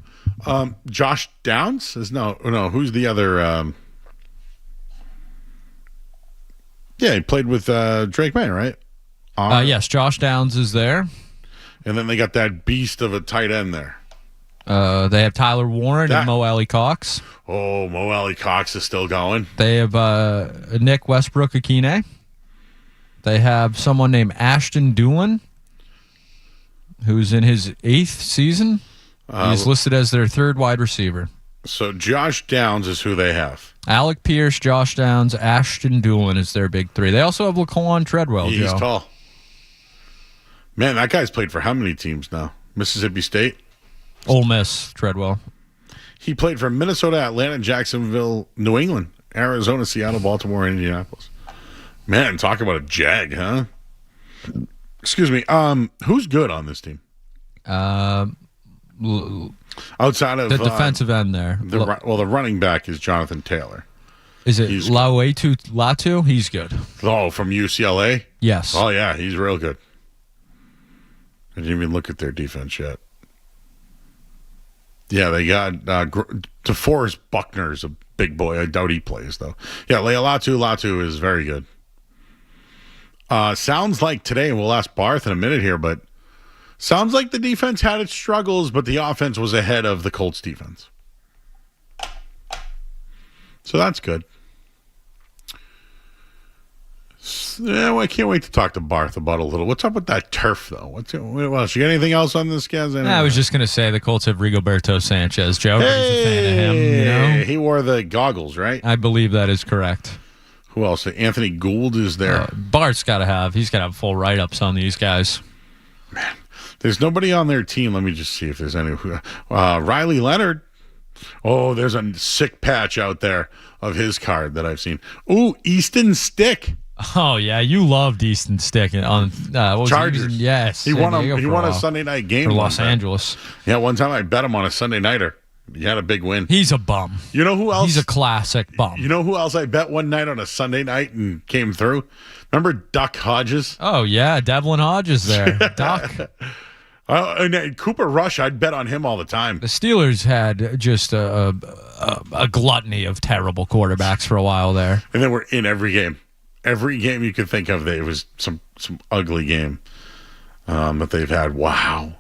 Josh Downs? No, who's the other... Yeah, he played with Drake May, right? Yes, Josh Downs is there. And then they got that beast of a tight end there. They have Tyler Warren and Mo Alley Cox. Oh, Mo Alley Cox is still going. They have Nick Westbrook-Akine. They have someone named Ashton Doolin, who's in his 8th season. He's listed as their 3rd wide receiver. So Josh Downs is who they have. Alec Pierce, Josh Downs, Ashton Doolin is their big 3. They also have Laquan Treadwell, He's Joe. tall. Man, that guy's played for how many teams now? Mississippi State? Ole Miss, Treadwell. He played for Minnesota, Atlanta, Jacksonville, New England, Arizona, Seattle, Baltimore, and Indianapolis. Man, talk about a jag, huh? Excuse me. Who's good on this team? Outside of the defensive end there. The running back is Jonathan Taylor. Is it Latu? He's good. Oh, from UCLA? Yes. Oh, yeah, he's real good. I didn't even look at their defense yet. Yeah, they got DeForest Buckner's a big boy. I doubt he plays, though. Yeah, Latu is very good. Sounds like today, and we'll ask Barth in a minute here, but sounds like the defense had its struggles, but the offense was ahead of the Colts defense. So that's good. Yeah, well, I can't wait to talk to Barth about a little. What's up with that turf, though? What else? You got anything else on this, guys? I was just going to say the Colts have Rigoberto Sanchez. Joe, he's a fan of him. You know? He wore the goggles, right? I believe that is correct. Who else? Anthony Gould is there. Bart's got to have. He's got to have full write-ups on these guys. Man, there's nobody on their team. Let me just see if there's any. Riley Leonard. Oh, there's a sick patch out there of his card that I've seen. Ooh, Easton Stick. Oh yeah, you loved Easton Stick on Chargers. Yes, he won a Sunday night game for Los Angeles. Yeah, one time I bet him on a Sunday nighter. He had a big win. He's a bum. You know who else? He's a classic bum. You know who else I bet one night on a Sunday night and came through? Remember Duck Hodges? Oh yeah, Devlin Hodges there. Duck. And Cooper Rush, I'd bet on him all the time. The Steelers had just a gluttony of terrible quarterbacks for a while there. And they were in every game. every game you could think of, it was some ugly game that they've had. Wow.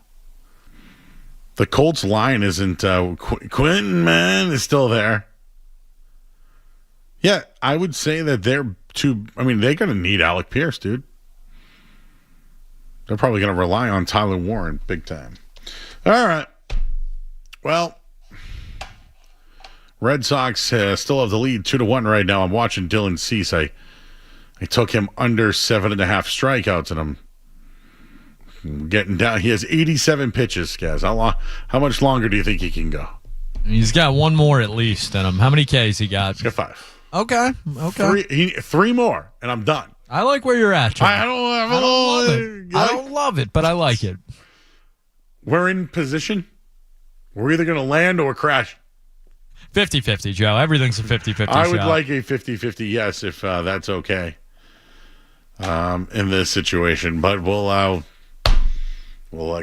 The Colts line isn't Quentin, man, is still there. Yeah, I would say that they're going to need Alec Pierce, dude. They're probably going to rely on Tyler Warren big time. All right. Well, Red Sox still have the lead 2-1 right now. I'm watching Dylan Cease. I took him under 7.5 strikeouts, and I'm getting down. He has 87 pitches, guys. How much longer do you think he can go? He's got one more at least in him. How many Ks he got? He's got 5. Okay. Three more, and I'm done. I like where you're at, John. I don't love it, but I like it. We're in position. We're either going to land or crash. 50-50, Joe. Everything's a 50-50 I would shot. like a 50-50 yes, if that's okay in this situation. But we'll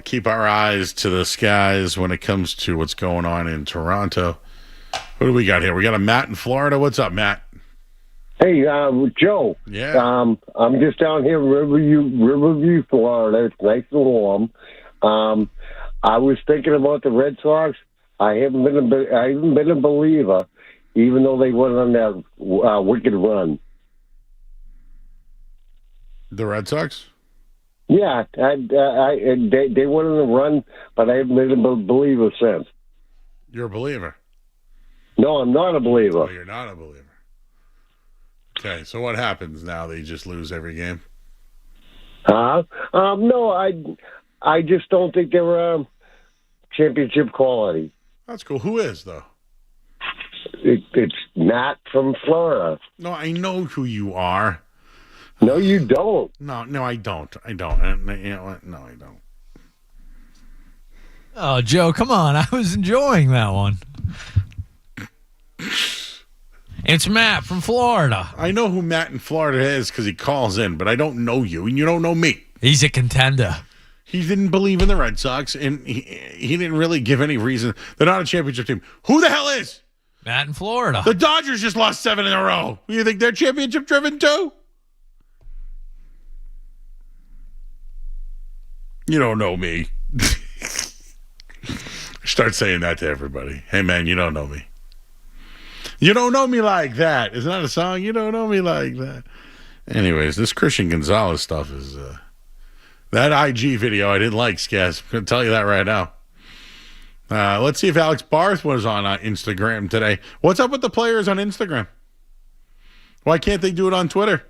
keep our eyes to the skies when it comes to what's going on in Toronto. Who do we got here? We got a Matt in Florida. What's up, Matt? Hey, Joe. Yeah. I'm just down here in Riverview, Florida. It's nice and warm. I was thinking about the Red Sox. I haven't been a believer, even though they went on that wicked run. The Red Sox? Yeah, they went on a run, but I haven't been a believer since. You're a believer? No, I'm not a believer. Oh, you're not a believer. Okay, so what happens now? They just lose every game? No, I just don't think they're championship quality. That's cool. Who is, though? It's Matt from Florida. No, I know who you are. No, you don't. No, I don't. You know what? No, I don't. Oh, Joe, come on. I was enjoying that one. It's Matt from Florida. I know who Matt in Florida is because he calls in, but I don't know you, and you don't know me. He's a contender. He didn't believe in the Red Sox, and he didn't really give any reason. They're not a championship team. Who the hell is? Matt in Florida. The Dodgers just lost 7 in a row. You think they're championship driven too? You don't know me. Start saying that to everybody. Hey, man, you don't know me. You don't know me like that. Isn't that a song? You don't know me like that. Anyways, this Christian Gonzalez stuff is... that IG video I didn't like, Skaz. I'm going to tell you that right now. Let's see if Alex Barth was on Instagram today. What's up with the players on Instagram? Why can't they do it on Twitter?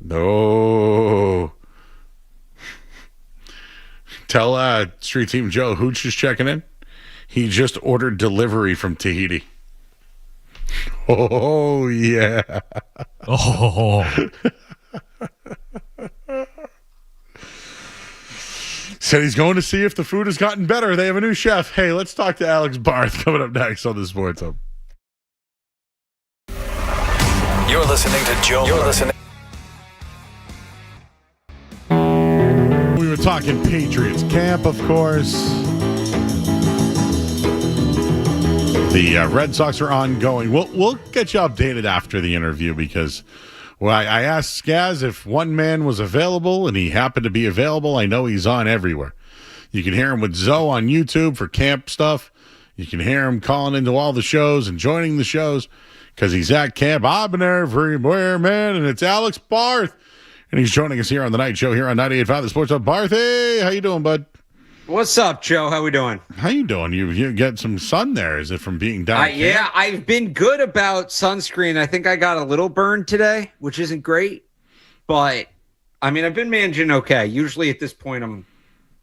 No. Tell Street Team Joe, Hooch is checking in. He just ordered delivery from Tahiti. Oh, yeah. Oh. Said he's going to see if the food has gotten better. They have a new chef. Hey, let's talk to Alex Barth coming up next on the Sports Hub. You're listening to Joe. You're listening. We were talking Patriots camp, of course. The Red Sox are ongoing. We'll get you updated after the interview because I asked Skaz if one man was available, and he happened to be available. I know he's on everywhere. You can hear him with Zoe on YouTube for camp stuff. You can hear him calling into all the shows and joining the shows because he's at camp. I've been everywhere, man, and it's Alex Barth. And he's joining us here on the night show here on 98.5 The Sports Hub. Barth, hey, how you doing, bud? What's up, Joe? How we doing? How you doing? You get some sun there. Is it from being down? Yeah, I've been good about sunscreen. I think I got a little burned today, which isn't great. But, I mean, I've been managing okay. Usually at this point, I'm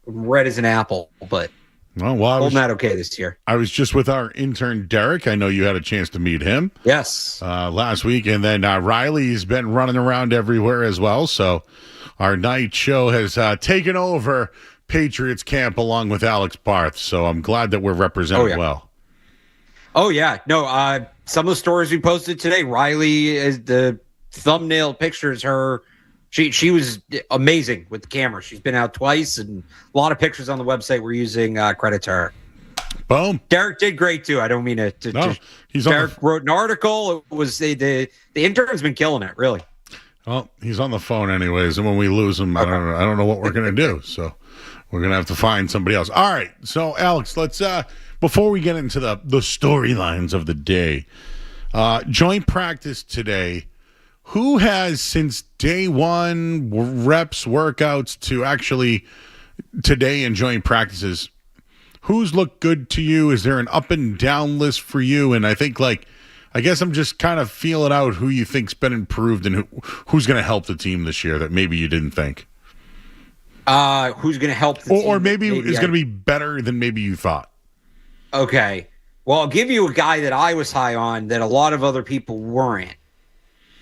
red as an apple. But holding that okay this year. I was just with our intern, Derek. I know you had a chance to meet him. Yes. Last week. And then Riley's been running around everywhere as well. So our night show has taken over Patriots camp along with Alex Barth, so I'm glad that we're represented well. Oh yeah, no. Some of the stories we posted today, Riley is the thumbnail pictures. Her, she was amazing with the camera. She's been out twice, and a lot of pictures on the website. We're using credit to her. Boom. Derek did great too. I don't mean to. Derek wrote an article. It was the intern's been killing it, really. Well, he's on the phone anyways, and when we lose him, I don't know what we're gonna do. So we're gonna have to find somebody else. All right. So Alex, let's before we get into the storylines of the day, joint practice today. Who has since day one reps, workouts to actually today in joint practices? Who's looked good to you? Is there an up and down list for you? And I think I guess I'm just kind of feeling out who you think's been improved and who's going to help the team this year that maybe you didn't think. Who's going to help the team? Or maybe is going to be better than maybe you thought. Okay. Well, I'll give you a guy that I was high on that a lot of other people weren't.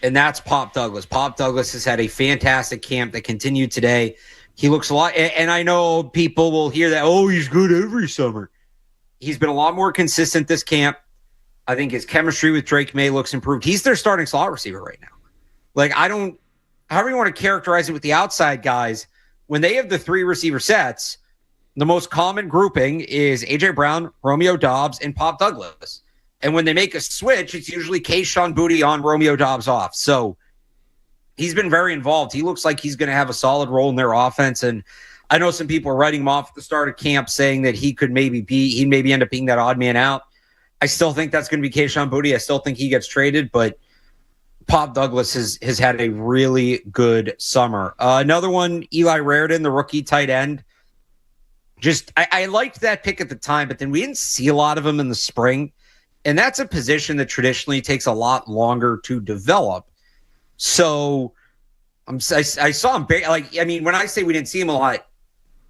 And that's Pop Douglas. Pop Douglas has had a fantastic camp that continued today. He looks a lot, and I know people will hear that, oh, he's good every summer. He's been a lot more consistent this camp. I think his chemistry with Drake May looks improved. He's their starting slot receiver right now. However you want to characterize it with the outside guys, when they have the three receiver sets, the most common grouping is A.J. Brown, Romeo Doubs, and Pop Douglas. And when they make a switch, it's usually Kayshon Boutte on, Romeo Doubs off. So he's been very involved. He looks like he's going to have a solid role in their offense. And I know some people are writing him off at the start of camp saying that he maybe end up being that odd man out. I still think that's going to be Kayshon Boutte. I still think he gets traded, but Pop Douglas has had a really good summer. Another one, Eli Raridan, the rookie tight end. I liked that pick at the time, but then we didn't see a lot of him in the spring. And that's a position that traditionally takes a lot longer to develop. So I saw him, when I say we didn't see him a lot,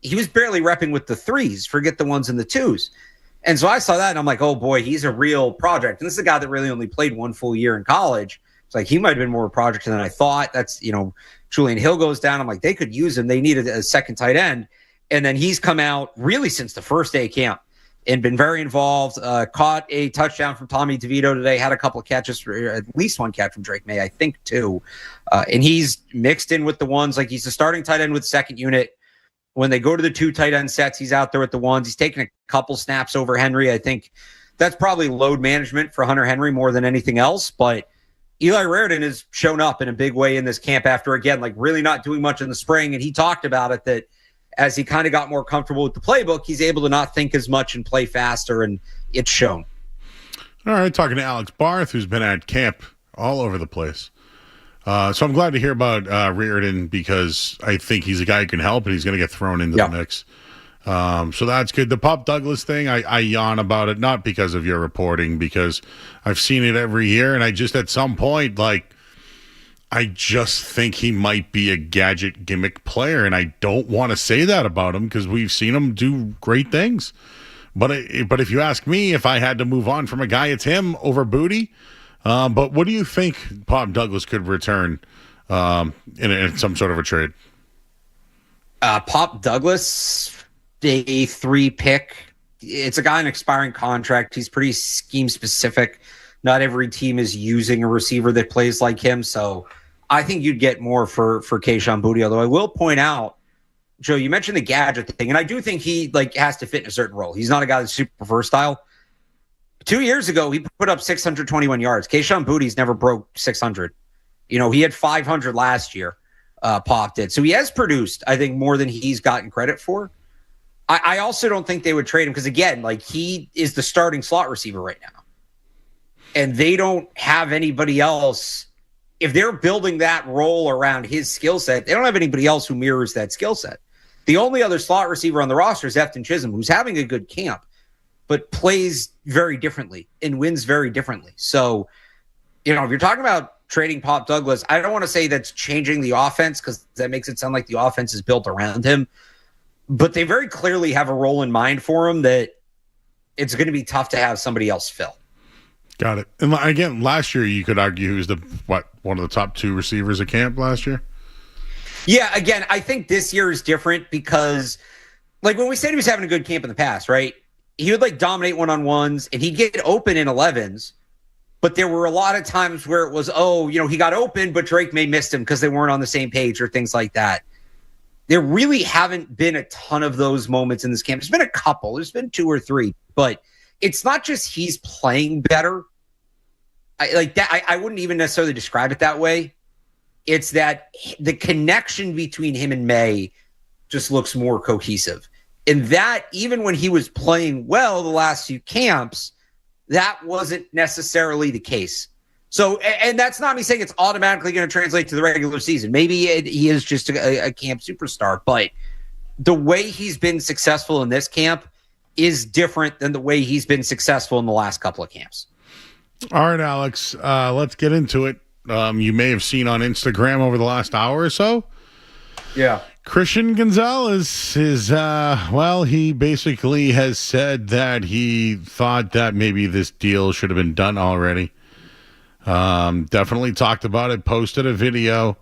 he was barely repping with the threes, forget the ones and the twos. And so I saw that and I'm like, oh boy, he's a real project. And this is a guy that really only played one full year in college. It's like he might have been more a project than I thought. That's, Julian Hill goes down. I'm like, they could use him. They needed a second tight end. And then he's come out really since the first day of camp and been very involved, caught a touchdown from Tommy DeVito today, had a couple of catches, for at least one catch from Drake May, I think two. And he's mixed in with the ones, like he's the starting tight end with second unit. When they go to the two tight end sets, he's out there with the ones. He's taking a couple snaps over Henry. I think that's probably load management for Hunter Henry more than anything else. But Eli Raridan has shown up in a big way in this camp after, again, really not doing much in the spring. And he talked about it that as he kind of got more comfortable with the playbook, he's able to not think as much and play faster, and it's shown. All right, talking to Alex Barth, who's been at camp all over the place. So I'm glad to hear about Reardon because I think he's a guy who can help, and he's going to get thrown into the mix. So that's good. The Pop Douglas thing, I yawn about it, not because of your reporting, because I've seen it every year, and I just at some point, I just think he might be a gadget gimmick player, and I don't want to say that about him because we've seen him do great things. But if you ask me, if I had to move on from a guy, it's him over Boutte. But what do you think Pop Douglas could return in some sort of a trade? Pop Douglas, a 3 pick. It's a guy on an expiring contract. He's pretty scheme specific. Not every team is using a receiver that plays like him, so I think you'd get more for Kayshon Boutte. Although I will point out, Joe, you mentioned the gadget thing, and I do think he has to fit in a certain role. He's not a guy that's super versatile. 2 years ago, he put up 621 yards. Kayshon Boutte's never broke 600. He had 500 last year. Pop did. So he has produced, I think, more than he's gotten credit for. I also don't think they would trade him because, again, he is the starting slot receiver right now. And they don't have anybody else. If they're building that role around his skill set, they don't have anybody else who mirrors that skill set. The only other slot receiver on the roster is Efton Chisholm, who's having a good camp, but plays very differently and wins very differently. So, if you're talking about trading Pop Douglas, I don't want to say that's changing the offense because that makes it sound like the offense is built around him. But they very clearly have a role in mind for him that it's going to be tough to have somebody else fill. Got it. And again, last year you could argue he was one of the top 2 receivers at camp last year. Yeah, again, I think this year is different because, when we said he was having a good camp in the past, right? He would dominate one-on-ones and he'd get open in 11s. But there were a lot of times where it was, he got open, but Drake May missed him because they weren't on the same page or things like that. there really haven't been a ton of those moments in this camp. There's been a couple. There's been 2 or 3. But it's not just he's playing better. I wouldn't even necessarily describe it that way. It's that the connection between him and May just looks more cohesive. And that, even when he was playing well the last few camps, that wasn't necessarily the case. So, and that's not me saying it's automatically going to translate to the regular season. Maybe he is just a camp superstar, but the way he's been successful in this camp is different than the way he's been successful in the last couple of camps. All right, Alex, let's get into it. You may have seen on Instagram over the last hour or so. Yeah. Christian Gonzalez is, he basically has said that he thought that maybe this deal should have been done already. Definitely talked about it, posted a video,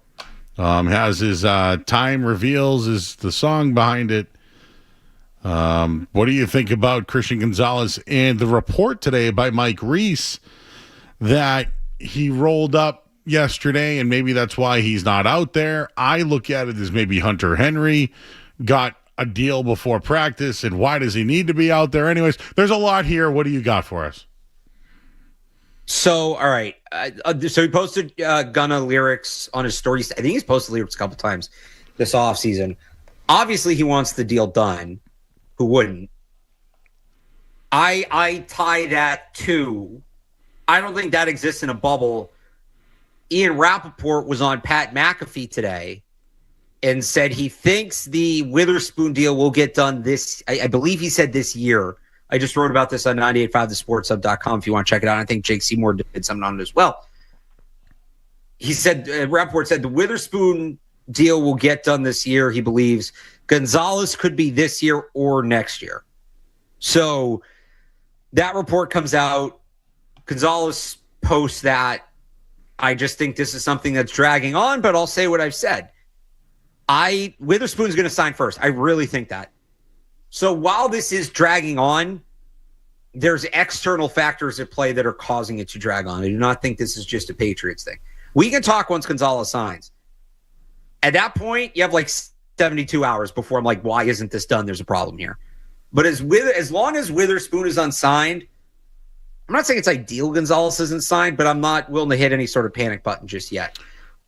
has his Time Reveals is the song behind it. What do you think about Christian Gonzalez and the report today by Mike Reese that he rolled up yesterday and maybe that's why he's not out there? I look at it as maybe Hunter Henry got a deal before practice, and why does he need to be out there anyways? There's a lot here. What do you got for us? So, all right. So he posted Gunna lyrics on his story. I think he's posted lyrics a couple times this offseason. Obviously, he wants the deal done. Who wouldn't? I tie that to, I don't think that exists in a bubble. Ian Rappaport was on Pat McAfee today and said he thinks the Witherspoon deal will get done this, I believe he said this year. I just wrote about this on 985thesportshub.com if you want to check it out. I think Jake Seymour did something on it as well. He said, Rappaport said the Witherspoon deal will get done this year, he believes. Gonzalez could be this year or next year. So that report comes out. Gonzalez posts that. I just think this is something that's dragging on, but I'll say what I've said. Witherspoon's going to sign first. I really think that. So while this is dragging on, there's external factors at play that are causing it to drag on. I do not think this is just a Patriots thing. We can talk once Gonzalez signs. At that point, you have like 72 hours before I'm like, why isn't this done? There's a problem here. But as long as Witherspoon is unsigned, I'm not saying it's ideal Gonzalez isn't signed, but I'm not willing to hit any sort of panic button just yet.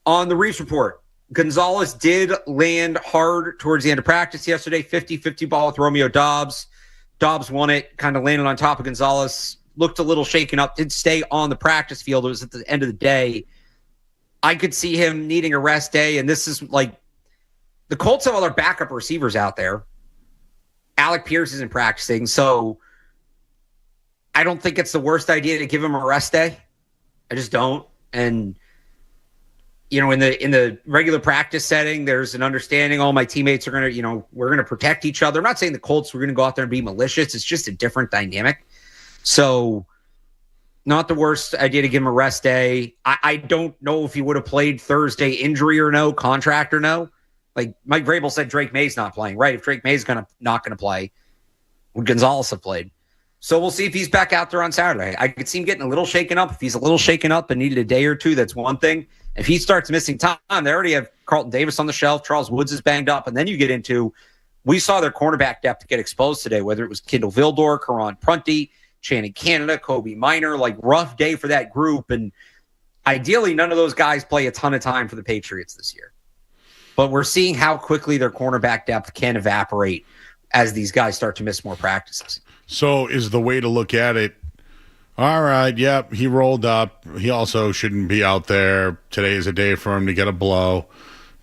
On the Reese report, Gonzalez did land hard towards the end of practice yesterday, 50-50 ball with Romeo Dobbs. Dobbs won it, kind of landed on top of Gonzalez, looked a little shaken up, did stay on the practice field. It was at the end of the day. I could see him needing a rest day, and this is like the Colts have all their backup receivers out there. Alec Pierce isn't practicing, so I don't think it's the worst idea to give him a rest day. I just don't. And you know, in the regular practice setting, there's an understanding. All my teammates are going to, you know, we're going to protect each other. I'm not saying the Colts, we're going to go out there and be malicious. It's just a different dynamic. So not the worst idea to give him a rest day. I don't know if he would have played Thursday, injury or no, contract or no. Like Mike Vrabel said, Drake May's not playing, right? If Drake May's not going to play, would Gonzalez have played? So we'll see if he's back out there on Saturday. I could see him getting a little shaken up. If he's a little shaken up and needed a day or two, that's one thing. If he starts missing time, they already have Carlton Davis on the shelf. Charles Woods is banged up. And then you get into, we saw their cornerback depth get exposed today, whether it was Kendall Vildor, Karan Prunty, Channing Canada, Kobe Minor, like rough day for that group. And ideally, none of those guys play a ton of time for the Patriots this year. But we're seeing how quickly their cornerback depth can evaporate as these guys start to miss more practices. So is the way to look at it, all right, yep, he rolled up. He also shouldn't be out there. Today is a day for him to get a blow.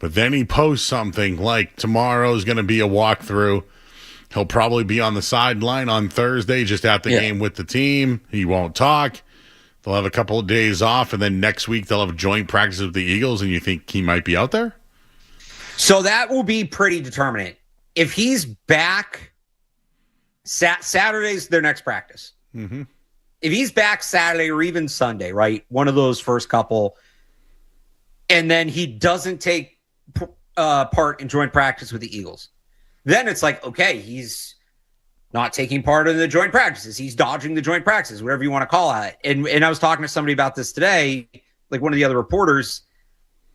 But then he posts something like tomorrow's going to be a walkthrough. He'll probably be on the sideline on Thursday just at the game with the team. He won't talk. They'll have a couple of days off, and then next week they'll have joint practice with the Eagles, and you think he might be out there? So that will be pretty determinant. If he's back, Saturday's their next practice. Mm-hmm. If he's back Saturday or even Sunday, right, one of those first couple, and then he doesn't take part in joint practice with the Eagles, then it's like, okay, he's not taking part in the joint practices. He's dodging the joint practices, whatever you want to call it. And I was talking to somebody about this today, like one of the other reporters.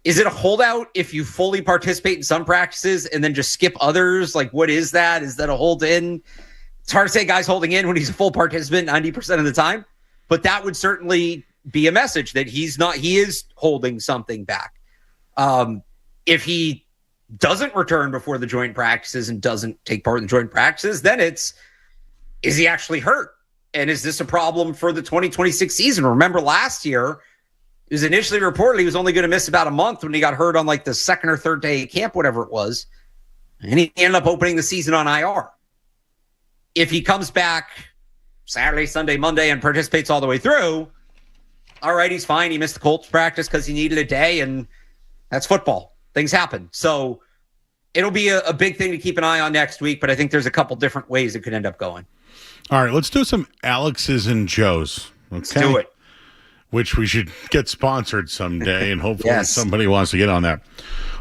Is it a holdout if you fully participate in some practices and then just skip others? Like, what is that? Is that a hold in? It's hard to say guy's holding in when he's a full participant 90% of the time, but that would certainly be a message that he is holding something back. If he doesn't return before the joint practices and doesn't take part in the joint practices, then is he actually hurt? And is this a problem for the 2026 season? Remember last year, it was initially reported he was only going to miss about a month when he got hurt on like the second or third day of camp, whatever it was. And he ended up opening the season on IR. If he comes back Saturday, Sunday, Monday, and participates all the way through, all right, he's fine. He missed the Colts practice because he needed a day, and that's football. Things happen. So it'll be a big thing to keep an eye on next week, but I think there's a couple different ways it could end up going. All right, let's do some Alex's and Joe's. Okay? Let's do it. Which we should get sponsored someday, and hopefully Yes. somebody wants to get on that.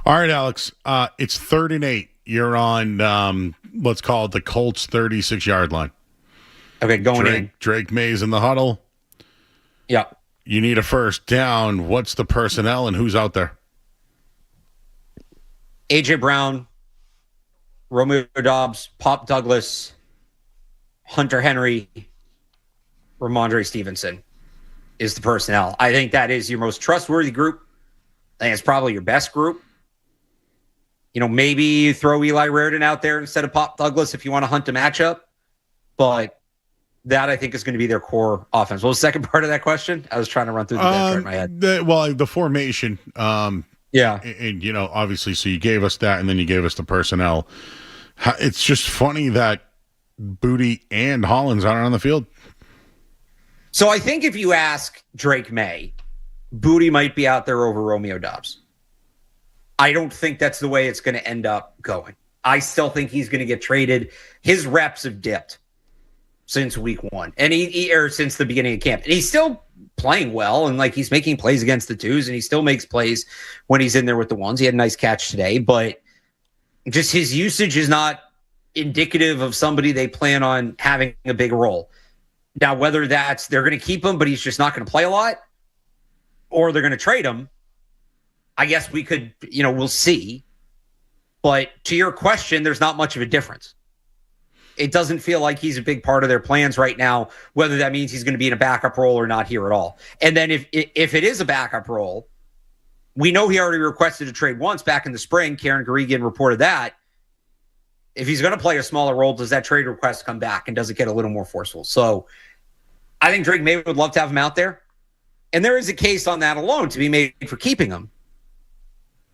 All right, Alex, it's 3rd and 8. You're on, let's call it the Colts 36-yard line. Okay, going in. Drake May's in the huddle. Yeah. You need a first down. What's the personnel and who's out there? A.J. Brown, Romeo Doubs, Pop Douglas, Hunter Henry, Ramondre Stevenson is the personnel. I think that is your most trustworthy group. I think it's probably your best group. You know, maybe you throw Eli Raridon out there instead of Pop Douglas if you want to hunt a matchup. But that, I think, is going to be their core offense. What was the second part of that question? I was trying to run through the depth chart in my head. The formation. Yeah. And, you know, obviously, so you gave us that, and then you gave us the personnel. It's just funny that Booty and Hollins aren't on the field. So I think if you ask Drake May, Booty might be out there over Romeo Doubs. I don't think that's the way it's going to end up going. I still think he's going to get traded. His reps have dipped since week 1, and or since the beginning of camp. And he's still playing well, and like he's making plays against the twos, and he still makes plays when he's in there with the ones. He had a nice catch today, but just his usage is not indicative of somebody they plan on having a big role. Now, whether that's they're going to keep him, but he's just not going to play a lot, or they're going to trade him, I guess we could, we'll see. But to your question, there's not much of a difference. It doesn't feel like he's a big part of their plans right now, whether that means he's going to be in a backup role or not here at all. And then if it is a backup role, we know he already requested a trade once back in the spring. Karen Garrigan reported that. If he's going to play a smaller role, does that trade request come back, and does it get a little more forceful? So I think Drake May would love to have him out there. And there is a case on that alone to be made for keeping him.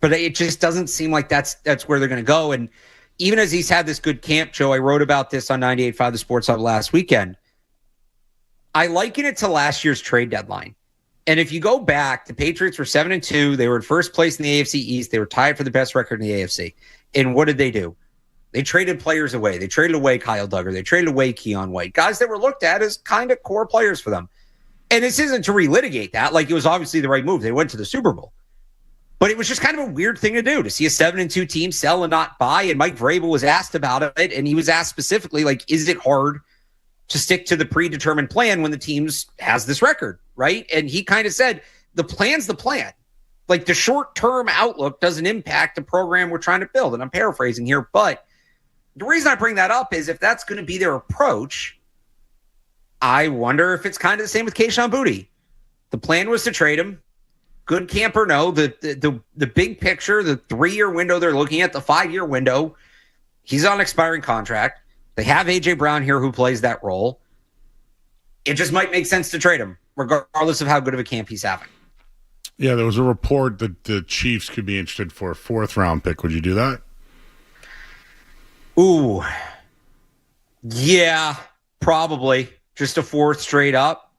But it just doesn't seem like that's where they're going to go. And even as he's had this good camp, Joe, I wrote about this on 98.5 The Sports Hub last weekend. I liken it to last year's trade deadline. And if you go back, the Patriots were 7-2. They were in first place in the AFC East. They were tied for the best record in the AFC. And what did they do? They traded players away. They traded away Kyle Duggar. They traded away Keon White. Guys that were looked at as kind of core players for them. And this isn't to relitigate that. Like, it was obviously the right move. They went to the Super Bowl. But it was just kind of a weird thing to do, to see a 7-2 team sell and not buy. And Mike Vrabel was asked about it, and he was asked specifically, like, is it hard to stick to the predetermined plan when the teams has this record, right? And he kind of said, the plan's the plan. Like, the short-term outlook doesn't impact the program we're trying to build. And I'm paraphrasing here, but the reason I bring that up is if that's going to be their approach, I wonder if it's kind of the same with Kayshon Boutte. The plan was to trade him. Good camp or no, the big picture, the 3-year window they're looking at, the 5-year window, he's on an expiring contract. They have A.J. Brown here who plays that role. It just might make sense to trade him, regardless of how good of a camp he's having. Yeah, there was a report that the Chiefs could be interested for a 4th-round pick. Would you do that? Ooh. Yeah, probably. Just a 4th straight up.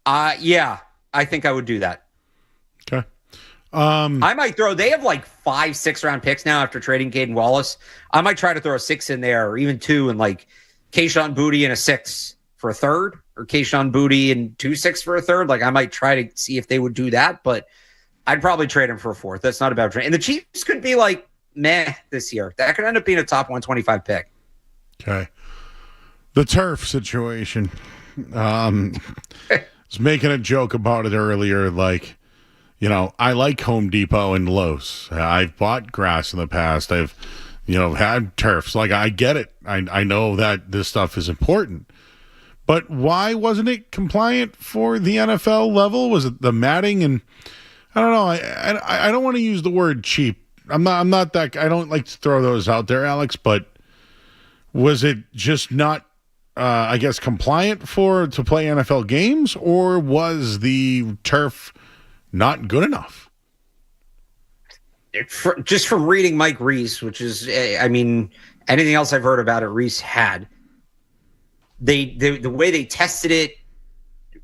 Yeah, I think I would do that. Okay. I might throw, they have like 5 6-round picks now after trading Caden Wallace. I might try to throw a 6 in there, or even 2, and like Kayshon Boutte and a 6 for a 3rd, or Kayshon Boutte and 2 6 for a 3rd. Like, I might try to see if they would do that, but I'd probably trade him for a 4th. That's not a bad trade. And the Chiefs could be like, meh this year. That could end up being a top 125 pick. Okay. The turf situation. I was making a joke about it earlier. Like, I like Home Depot and Lowe's. I've bought grass in the past. I've, had turfs. Like, I get it. I know that this stuff is important. But why wasn't it compliant for the NFL level? Was it the matting? And I don't know. I don't want to use the word cheap. I'm not that. I don't like to throw those out there, Alex. But was it just not, I guess, compliant to play NFL games, or was the turf not good enough? Just from reading Mike Reese, which is, anything else I've heard about it, Reese had. The way they tested it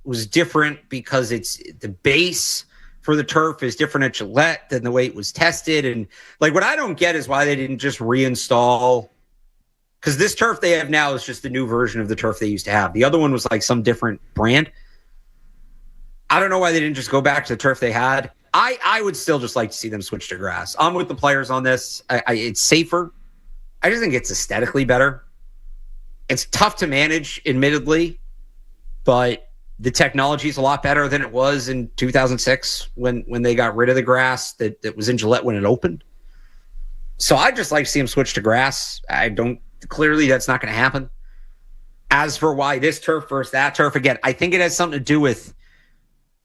was different because it's the base for the turf is different at Gillette than the way it was tested. And like, what I don't get is why they didn't just reinstall, because this turf they have now is just the new version of the turf they used to have. The other one was like some different brand. I don't know why they didn't just go back to the turf they had. I would still just like to see them switch to grass. I'm with the players on this. It's safer. I just think it's aesthetically better. It's tough to manage, admittedly, but the technology is a lot better than it was in 2006 when they got rid of the grass that was in Gillette when it opened. So I'd just like to see them switch to grass. Clearly that's not going to happen. As for why this turf versus that turf, again, I think it has something to do with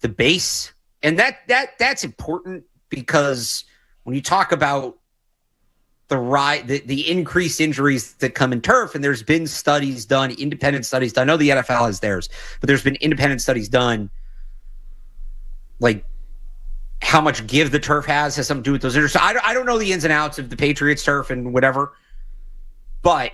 the base. And that's important because when you talk about the increased injuries that come in turf, and there's been studies done, independent studies done. I know the NFL has theirs, but there's been independent studies done, like how much give the turf has something to do with those injuries. So I don't know the ins and outs of the Patriots turf and whatever, but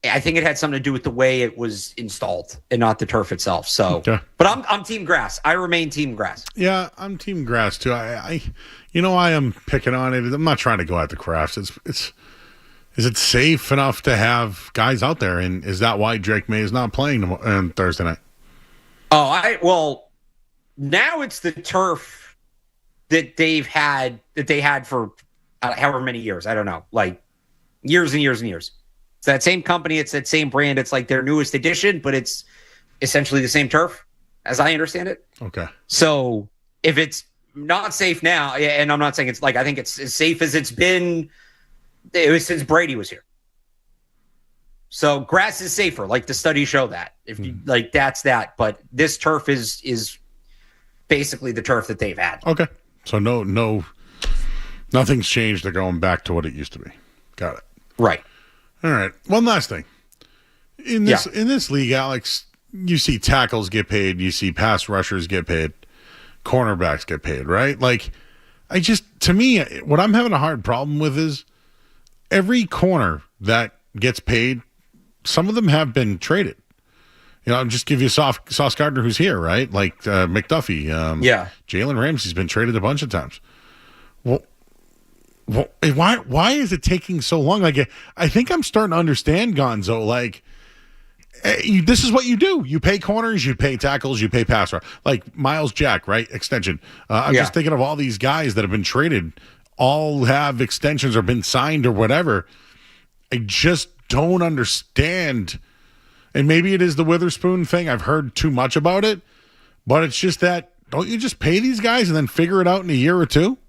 I think it had something to do with the way it was installed and not the turf itself. So, okay. But I'm team grass. I remain team grass. Yeah, I'm team grass too. I am picking on it. I'm not trying to go at the crafts. Is it safe enough to have guys out there? And is that why Drake May is not playing on Thursday night? Well, now it's the turf that they had for however many years. I don't know, like years and years and years. It's that same company. It's that same brand. It's like their newest edition, but it's essentially the same turf, as I understand it. Okay. So if it's not safe now, and I'm not saying it's like, I think it's as safe as it's been since Brady was here. So grass is safer. Like the studies show that. If you like, that's that. But this turf is basically the turf that they've had. Okay. So nothing's changed. They're going back to what it used to be. Got it. Right. All right. One last thing. In this league, Alex, you see tackles get paid. You see pass rushers get paid. Cornerbacks get paid, right? Like, to me, what I'm having a hard problem with is every corner that gets paid, some of them have been traded. I'll just give you Sauce Gardner, who's here, right? Like McDuffie. Jalen Ramsey's been traded a bunch of times. Well, why is it taking so long? Like, I think I'm starting to understand, Gonzo. Like, this is what you do. You pay corners, you pay tackles, you pay pass rush. Like Miles Jack, right? Extension. I'm just thinking of all these guys that have been traded, all have extensions or been signed or whatever. I just don't understand. And maybe it is the Witherspoon thing. I've heard too much about it. But it's just that, don't you just pay these guys and then figure it out in a year or two?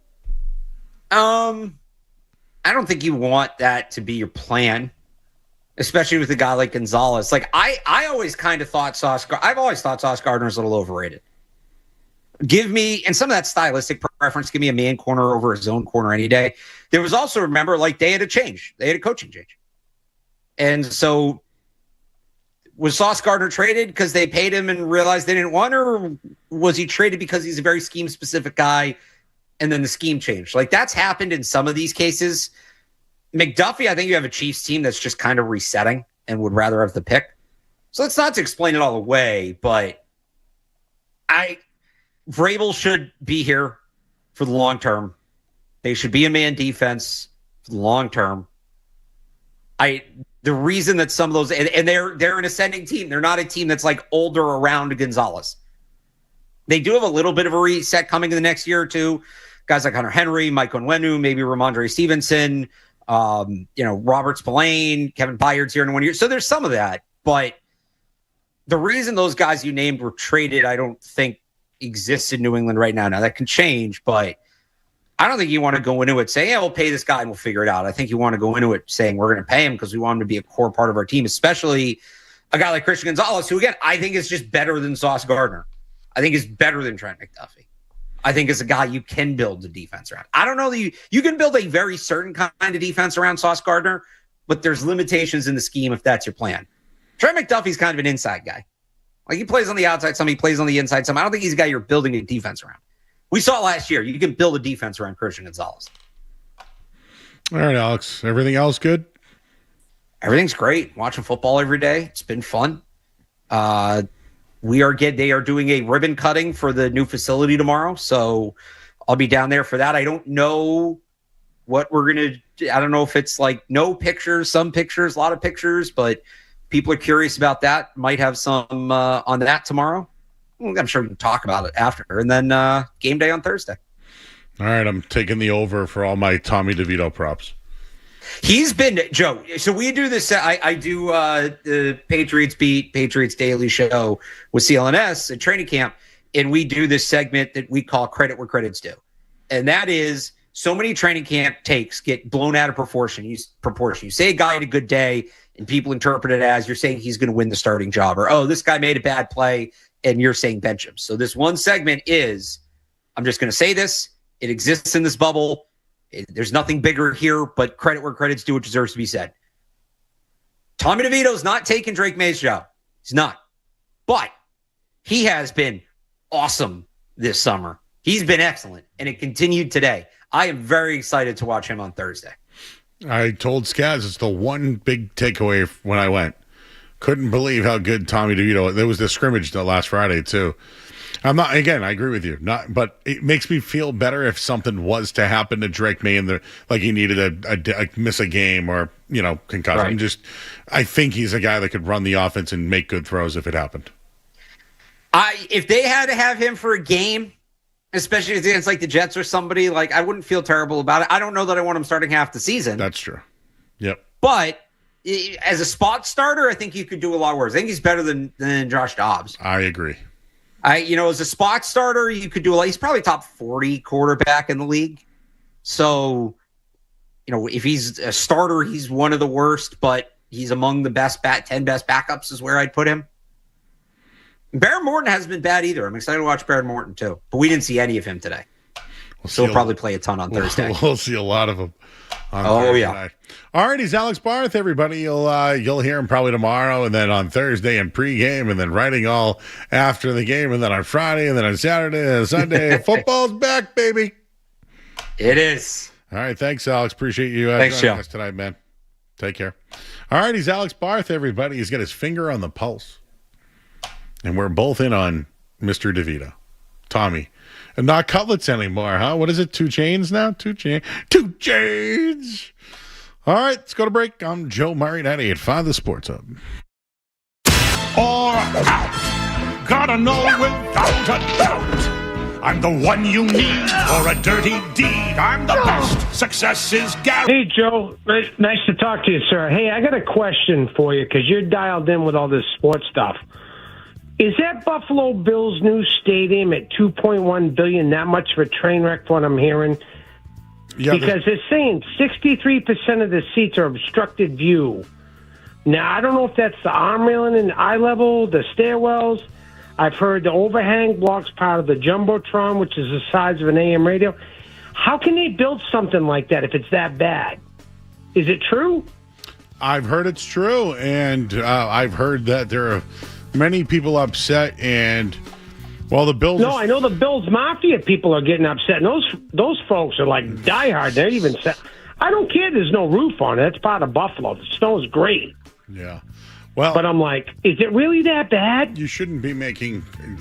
I don't think you want that to be your plan, especially with a guy like Gonzalez. Like I always kind of thought I've always thought Sauce Gardner is a little overrated. Give me, and some of that stylistic preference, give me a man corner over a zone corner any day. There was also, remember, like they had a change. They had a coaching change. And so was Sauce Gardner traded because they paid him and realized they didn't want her, or was he traded because he's a very scheme-specific guy and then the scheme changed? Like, that's happened in some of these cases. McDuffie, I think you have a Chiefs team that's just kind of resetting and would rather have the pick. So it's not to explain it all away, but Vrabel should be here for the long term. They should be a man defense for the long term. The reason that some of those, and they're an ascending team. They're not a team that's like older around Gonzalez. They do have a little bit of a reset coming in the next year or two. Guys like Hunter Henry, Mike Onwenu, maybe Ramondre Stevenson, Robert Spillane, Kevin Byard's here in 1 year. So there's some of that. But the reason those guys you named were traded, I don't think exists in New England right now. Now, that can change, but I don't think you want to go into it saying, yeah, we'll pay this guy and we'll figure it out. I think you want to go into it saying we're going to pay him because we want him to be a core part of our team, especially a guy like Christian Gonzalez, who, again, I think is just better than Sauce Gardner. I think is better than Trent McDuffie. I think is a guy you can build the defense around. I don't know that you can build a very certain kind of defense around Sauce Gardner, but there's limitations in the scheme if that's your plan. Trent McDuffie's kind of an inside guy. Like, he plays on the outside some, he plays on the inside some. I don't think he's a guy you're building a defense around. We saw last year. You can build a defense around Christian Gonzalez. All right, Alex. Everything else good? Everything's great. Watching football every day. It's been fun. They are doing a ribbon cutting for the new facility tomorrow, so I'll be down there for that. I don't know what we're going to – I don't know if it's like no pictures, some pictures, a lot of pictures, but people are curious about that. Might have some on that tomorrow. I'm sure we can talk about it after. And then game day on Thursday. All right, I'm taking the over for all my Tommy DeVito props. He's been – Joe, so we do this – I do the Patriots Beat, Patriots Daily Show with CLNS at training camp, and we do this segment that we call Credit Where Credit's Due. And that is so many training camp takes get blown out of proportion. You say a guy had a good day, and people interpret it as you're saying he's going to win the starting job, or, oh, this guy made a bad play, and you're saying bench him. So this one segment is – I'm just going to say this. It exists in this bubble. There's nothing bigger here, but credit where credit's due, it deserves to be said. Tommy DeVito's not taking Drake May's job. He's not. But he has been awesome this summer. He's been excellent, and it continued today. I am very excited to watch him on Thursday. I told Skaz it's the one big takeaway when I went. Couldn't believe how good Tommy DeVito. There was the scrimmage last Friday, too. I agree with you. But it makes me feel better if something was to happen to Drake May like he needed a miss a game or, concussion. Right. I think he's a guy that could run the offense and make good throws if it happened. If they had to have him for a game, especially if it's like the Jets or somebody, like, I wouldn't feel terrible about it. I don't know that I want him starting half the season. That's true. Yep. But as a spot starter, I think you could do a lot worse. I think he's better than Josh Dobbs. I agree. As a spot starter, you could do a lot. He's probably top 40 quarterback in the league. So, if he's a starter, he's one of the worst, but he's among the 10 best backups is where I'd put him. Baron Morton hasn't been bad either. I'm excited to watch Baron Morton too, but we didn't see any of him today. He'll probably play a ton on Thursday. We'll see a lot of him. Thursday night. All right, he's Alex Barth, everybody. You'll hear him probably tomorrow, and then on Thursday and pregame, and then writing all after the game, and then on Friday, and then on Saturday and Sunday. Football's back, baby. It is. All right, thanks, Alex. Appreciate you joining us tonight, man. Take care. All right, he's Alex Barth, everybody. He's got his finger on the pulse, and we're both in on Mr. DeVito, Tommy. And not cutlets anymore, huh? What is it? 2 chains now? 2 chains. 2 chains. All right, let's go to break. I'm Joe Murray, 98.5 The Sports Hub. Or out. Gotta know without a doubt. I'm the one you need for a dirty deed. I'm the best. Success is guaranteed. Hey, Joe. Nice to talk to you, sir. Hey, I got a question for you because you're dialed in with all this sports stuff. Is that Buffalo Bills' new stadium at $2.1 billion that much of a train wreck? What I'm hearing, because they're saying 63% of the seats are obstructed view. Now I don't know if that's the arm railing and eye level, the stairwells. I've heard the overhang blocks part of the jumbotron, which is the size of an AM radio. How can they build something like that if it's that bad? Is it true? I've heard it's true, and I've heard that there are many people upset, and the Bills. No, I know the Bills Mafia people are getting upset, and those folks are like diehard. They're even I don't care. There's no roof on it. It's part of Buffalo. The snow is great. Yeah, but I'm like, is it really that bad? You shouldn't be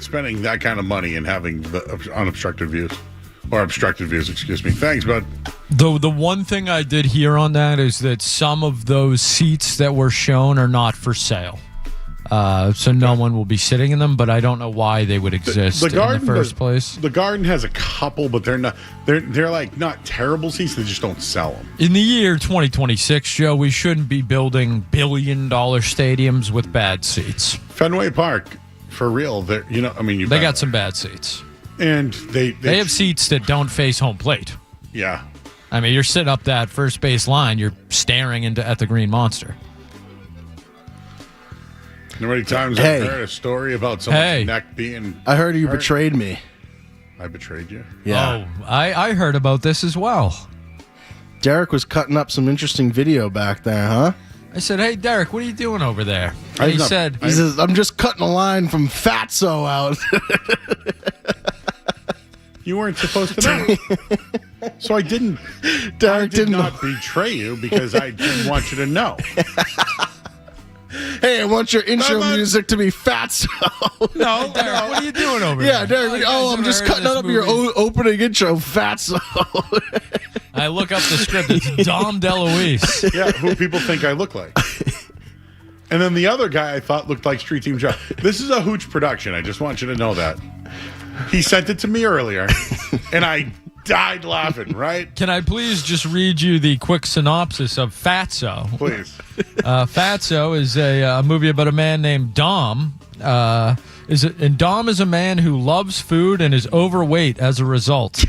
spending that kind of money and having the unobstructed views. Or obstructed views, excuse me. Thanks, bud. The one thing I did hear on that is that some of those seats that were shown are not for sale. So no one will be sitting in them, but I don't know why they would exist in the first place. The Garden has a couple, but they're not. They're like not terrible seats. They just don't sell them. In the year 2026, Joe, we shouldn't be building $1 billion stadiums with bad seats. Fenway Park, for real, they They got some bad seats. And they have seats that don't face home plate. Yeah. I mean, you're sitting up that first base line, you're staring at the Green Monster. How many times I've heard a story about someone's neck being I heard you hurt? betrayed me. I betrayed you? Yeah. Oh, I heard about this as well. Derek was cutting up some interesting video back there, huh? I said, hey, Derek, what are you doing over there? And He he said, said, I'm just cutting a line from Fatso out. You weren't supposed to know. So I didn't. Derek did not betray you because I didn't want you to know. Hey, I want your intro music to be Fatso. No, Derek, what are you doing over there? Yeah, Derek. I'm just cutting up your opening intro, Fatso. I look up the script. It's Dom DeLuise. Yeah, who people think I look like. And then the other guy I thought looked like Street Team Joe. This is a Hooch production. I just want you to know that. He sent it to me earlier, and I died laughing, right? Can I please just read you the quick synopsis of Fatso? Please. Fatso is a movie about a man named Dom. Dom is a man who loves food and is overweight as a result.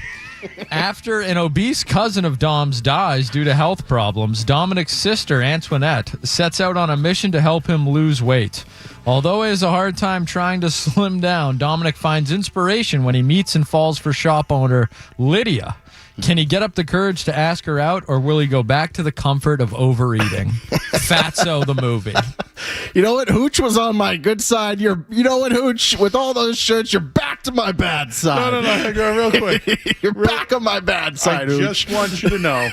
After an obese cousin of Dom's dies due to health problems, Dominic's sister, Antoinette, sets out on a mission to help him lose weight. Although he has a hard time trying to slim down, Dominic finds inspiration when he meets and falls for shop owner Lydia. Can he get up the courage to ask her out, or will he go back to the comfort of overeating? Fatso the movie. You know what? Hooch was on my good side. You know what, Hooch? With all those shirts, you're back to my bad side. No, hang on real quick. You're back on my bad side, I Hooch. just want you to know.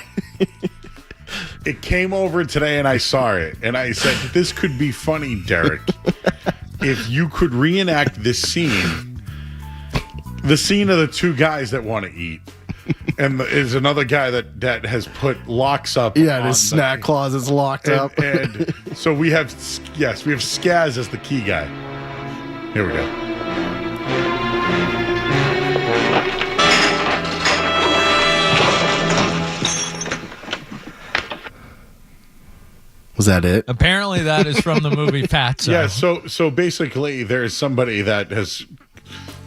It came over today and I saw it. And I said, this could be funny, Derek. If you could reenact this scene. The scene of the two guys that want to eat. And is another guy that has put locks up. Yeah, and his snack closet's locked up. And so we have Skaz as the key guy. Here we go. Was that it? Apparently that is from the movie Fatso. Yeah, so basically there's somebody that has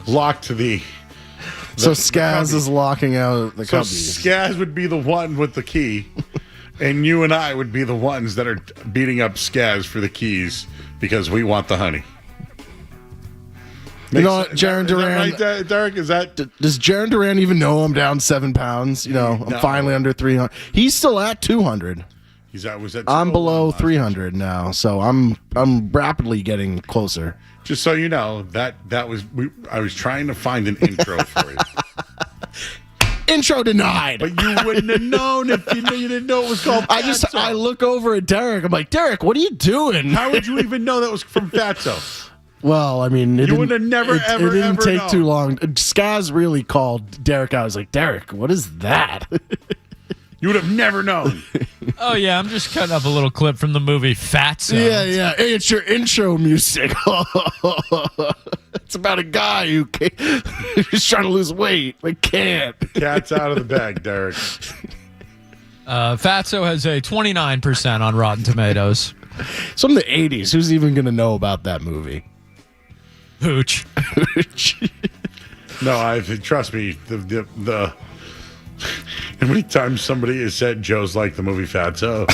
locked the So Skaz is locking out the So cubbies. Skaz would be the one with the key, and you and I would be the ones that are beating up Skaz for the keys because we want the honey. You know what, Jaron Duran? Is that right, Derek? Is that Does Jaron Duran even know I'm down 7 pounds? You know, I'm finally under 300. He's still at 200. I'm below 300 now, so I'm rapidly getting closer. Just so you know, I was trying to find an intro for you. Intro denied. But you wouldn't have known if you didn't know it was called Fatso. I look over at Derek. I'm like, Derek, what are you doing? How would you even know that was from Fatso? Well, I mean, you would have never, ever, it didn't ever take known. too long. Skaz really called Derek. I was like, Derek, what is that? You would have never known. Oh, yeah, I'm just cutting up a little clip from the movie Fatso. Yeah. Hey, it's your intro music. It's about a guy who's trying to lose weight but can't. The cat's out of the bag, Derek. Fatso has a 29% on Rotten Tomatoes. It's from the 80s. Who's even going to know about that movie? Hooch. No, trust me, the how many times somebody has said Joe's like the movie Fatso?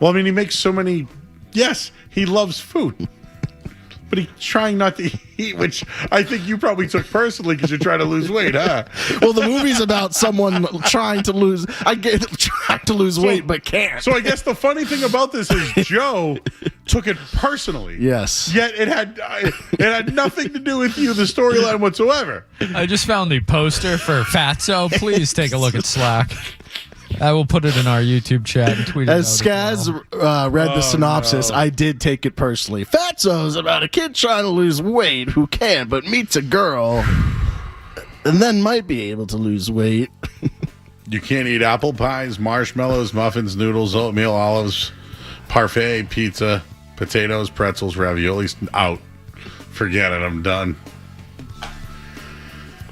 Well, I mean, he makes so many. Yes, he loves food, but he's trying not to eat, which I think you probably took personally because you're trying to lose weight, huh? Well, the movie's about someone trying to lose weight but can't. So I guess the funny thing about this is Joe took it personally. Yes. Yet it had nothing to do with you, the storyline whatsoever. I just found the poster for Fatso. Please take a look at Slack. I will put it in our YouTube chat and tweet it out. As Skaz read the synopsis, I did take it personally. Fatso's about a kid trying to lose weight who can't, but meets a girl and then might be able to lose weight. You can't eat apple pies, marshmallows, muffins, noodles, oatmeal, olives, parfait, pizza, potatoes, pretzels, raviolis. Out. Forget it. I'm done.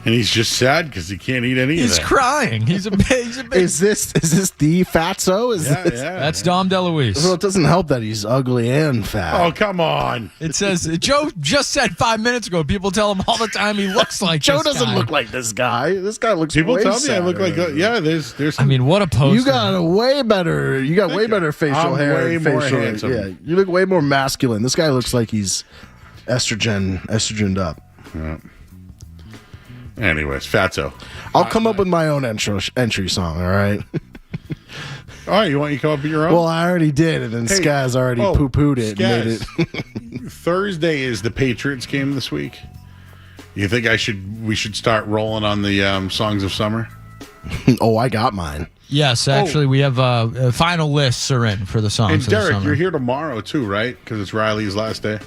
And he's just sad because he can't eat any of He's that. crying. He's a big. Is this the fatso? That's Dom DeLuise. Well, it doesn't help that he's ugly and fat. Oh, come on. It says Joe just said 5 minutes ago. People tell him all the time he looks like Joe this doesn't guy. look like this guy. This guy looks. People way tell me I look like sadder. there's. I mean, what a poster. You got a way better. You got way better facial I'm hair. way and more facial, handsome. Yeah, you look way more masculine. This guy looks like he's estrogened up. Yeah. Anyways, Fatso. I'll come up with my own entry song. All right. All right, you want you to come up with your own? Well, I already did, and then Skaz already poo-pooed it. And made Skaz. Thursday is the Patriots game this week. You think we should start rolling on the songs of summer? Oh, I got mine. Yes, actually, we have final lists are in for the songs. And of the Derek, summer. you're here tomorrow too, right? Because it's Riley's last day.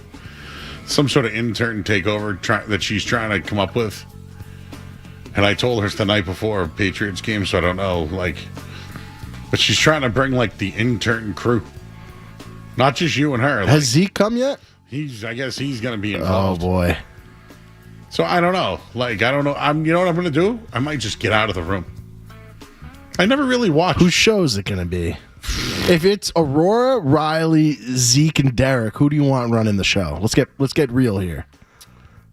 Some sort of intern takeover that she's trying to come up with. And I told her it's the night before Patriots game, so I don't know, but she's trying to bring the intern crew, not just you and her. Has Zeke come yet? I guess he's gonna be involved. Oh boy. So I don't know. I don't know. You know what I'm gonna do? I might just get out of the room. I never really watched. Whose show is it gonna be? If it's Aurora, Riley, Zeke, and Derek, who do you want running the show? Let's get real here.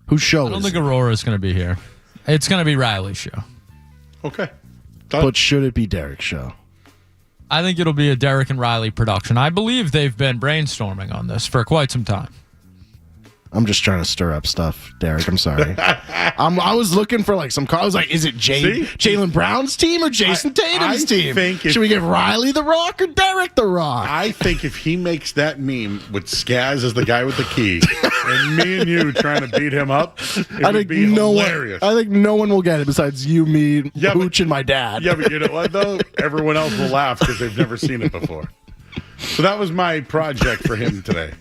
Whose show? I don't think Aurora's going to be here. It's going to be Riley's show. Okay. But should it be Derek's show? I think it'll be a Derek and Riley production. I believe they've been brainstorming on this for quite some time. I'm just trying to stir up stuff, Derek. I'm sorry. I was looking for some call. I was like, is it Jalen Brown's team or Jason Tatum's team? Should we give Riley the rock or Derek the rock? I think if he makes that meme with Skaz as the guy with the key and me and you trying to beat him up, it would be hilarious. I think no one will get it besides you, me, Hooch, and my dad. Yeah, but you know what, though? Everyone else will laugh because they've never seen it before. So that was my project for him today.